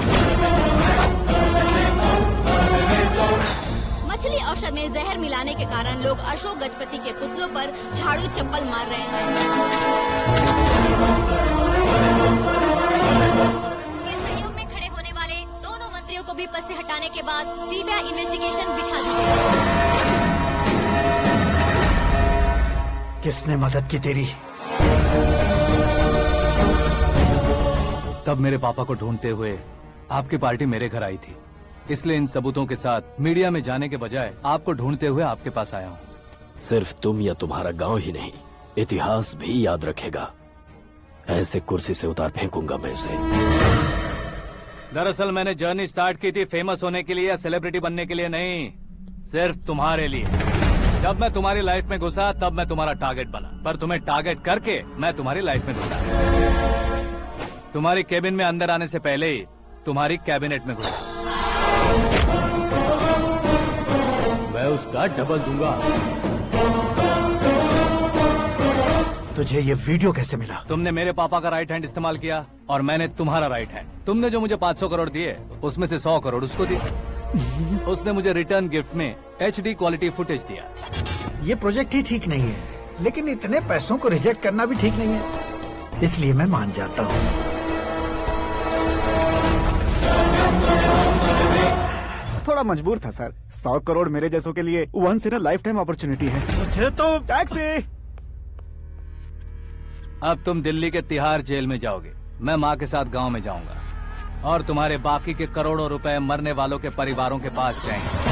मछली औषध में जहर मिलाने के कारण लोग अशोक गजपति के पुतलों पर झाड़ू चप्पल मार रहे हैं। उनके सहयोग में खड़े होने वाले दोनों मंत्रियों को भी पद से हटाने के बाद सीबीआई इन्वेस्टिगेशन बिठा दी गई। किसने मदद की तेरी? तब मेरे पापा को ढूंढते हुए आपकी पार्टी मेरे घर आई थी, इसलिए इन सबूतों के साथ मीडिया में जाने के बजाय आपको ढूंढते हुए आपके पास आया हूँ। सिर्फ तुम या तुम्हारा गांव ही नहीं, इतिहास भी याद रखेगा। ऐसे कुर्सी से उतार फेंकूंगा मैं उसे। दरअसल मैंने जर्नी स्टार्ट की थी फेमस होने के लिए या सेलिब्रिटी बनने के लिए नहीं, सिर्फ तुम्हारे लिए। जब मैं तुम्हारी लाइफ में घुसा तब मैं तुम्हारा टारगेट बना, पर तुम्हें टारगेट करके मैं तुम्हारी लाइफ में घुसा। तुम्हारी केबिन में अंदर आने से पहले ही तुम्हारी कैबिनेट में घुसा। मैं उसका डबल दूंगा। तुझे ये वीडियो कैसे मिला? तुमने मेरे पापा का राइट हैंड इस्तेमाल किया और मैंने तुम्हारा राइट हैंड। तुमने जो मुझे 500 करोड़ दिए, उसमें से 100 करोड़ उसको दिए। उसने मुझे रिटर्न गिफ्ट में HD क्वालिटी फुटेज दिया। ये प्रोजेक्ट ही ठीक नहीं है, लेकिन इतने पैसों को रिजेक्ट करना भी ठीक नहीं है, इसलिए मैं मान जाता हूँ। थोड़ा मजबूर था सर। 100 करोड़ मेरे जैसों के लिए once in a lifetime opportunity है। मुझे तो टैक्सी। अब तुम दिल्ली के तिहाड़ जेल में जाओगे, मैं माँ के साथ गांव में जाऊंगा और तुम्हारे बाकी के करोड़ों रुपए मरने वालों के परिवारों के पास जाएंगे।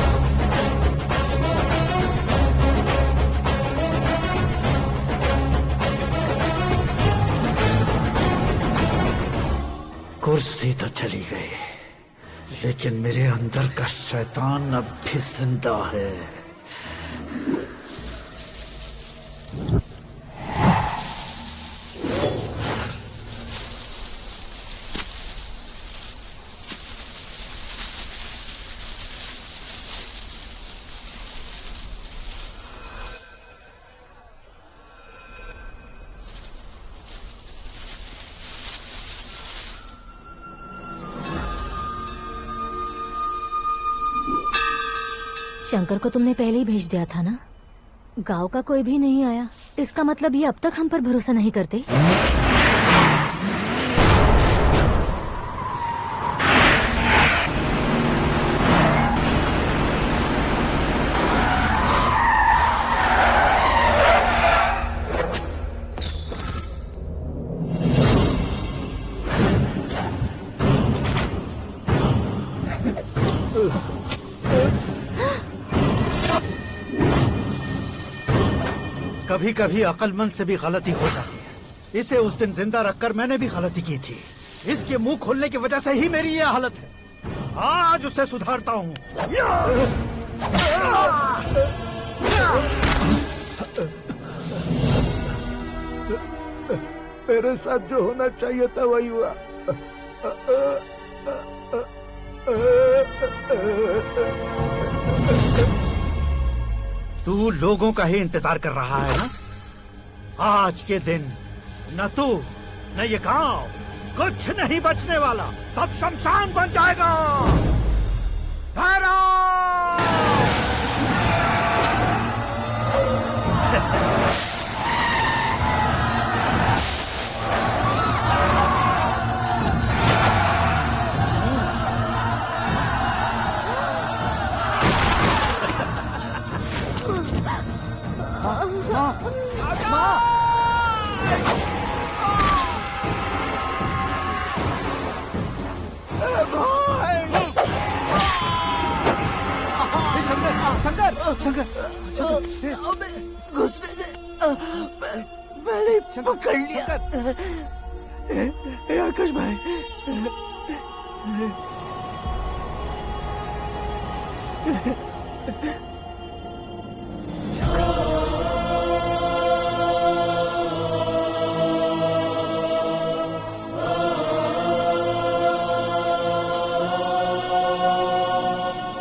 कुर्सी तो चली गई, लेकिन मेरे अंदर का शैतान अब भी जिंदा है। शंकर को तुमने पहले ही भेज दिया था ना? गांव का कोई भी नहीं आया, इसका मतलब ये अब तक हम पर भरोसा नहीं करते। कभी कभी अक्लमंद से भी गलती हो जाती है। इसे उस दिन जिंदा रखकर मैंने भी गलती की थी। इसके मुंह खोलने की वजह से ही मेरी ये हालत है। आज उसे सुधारता हूँ। मेरे साथ जो होना चाहिए था वही हुआ। तू लोगों का ही इंतजार कर रहा है ना? आज के दिन न तू न ये गांव कुछ नहीं बचने वाला, सब शमशान बन जाएगा। घुसने से मैंने पकड़ लिया। आकाश भाई,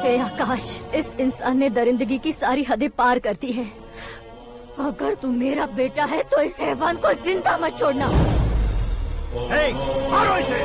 हे आकाश, इस इंसान ने दरिंदगी की सारी हदें पार कर दी है। अगर तू मेरा बेटा है तो इस हैवान को जिंदा मत छोड़ना। मारो इसे।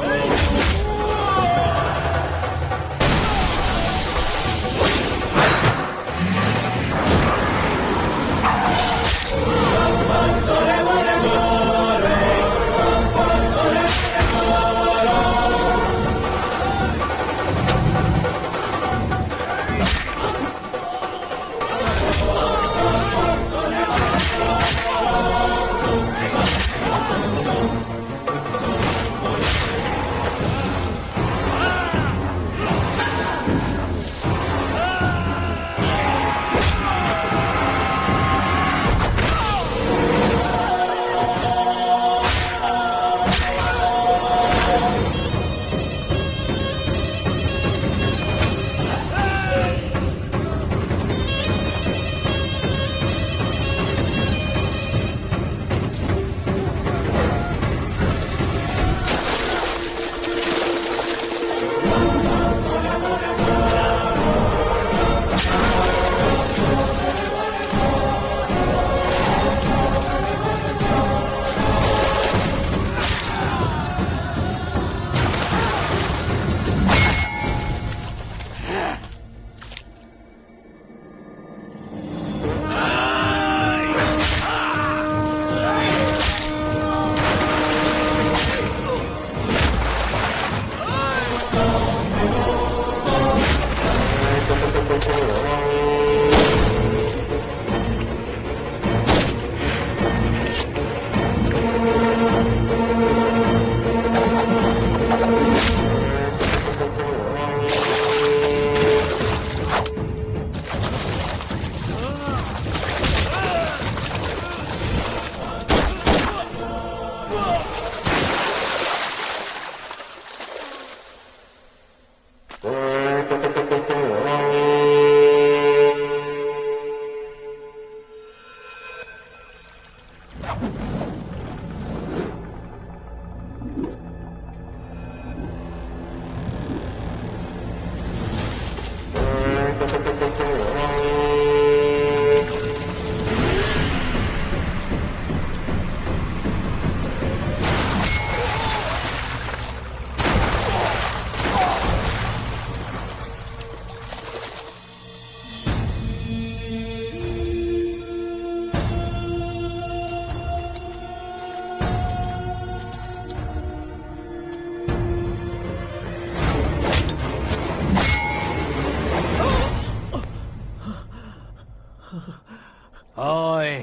ओए,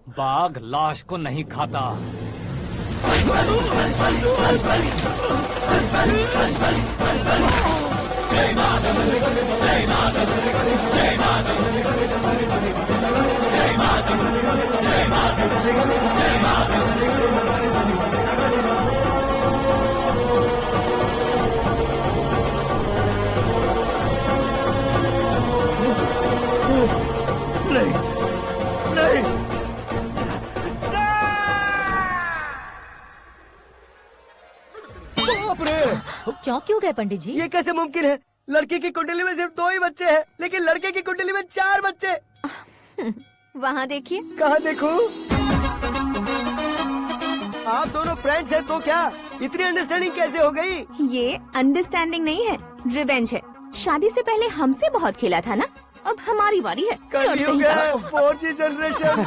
बाघ लाश को नहीं खाता। नहीं, नहीं, चौंक क्यों गए पंडित जी? ये कैसे मुमकिन है? लड़की की कुंडली में सिर्फ 2 ही बच्चे हैं, लेकिन लड़के की कुंडली में 4 बच्चे। वहाँ देखिए। कहाँ देखूं? आप दोनों फ्रेंड्स हैं तो क्या इतनी अंडरस्टैंडिंग कैसे हो गई? ये अंडरस्टैंडिंग नहीं है, रिवेंज है। शादी से पहले हमसे बहुत खेला था ना, अब हमारी बारी है। कल 4G जनरेशन।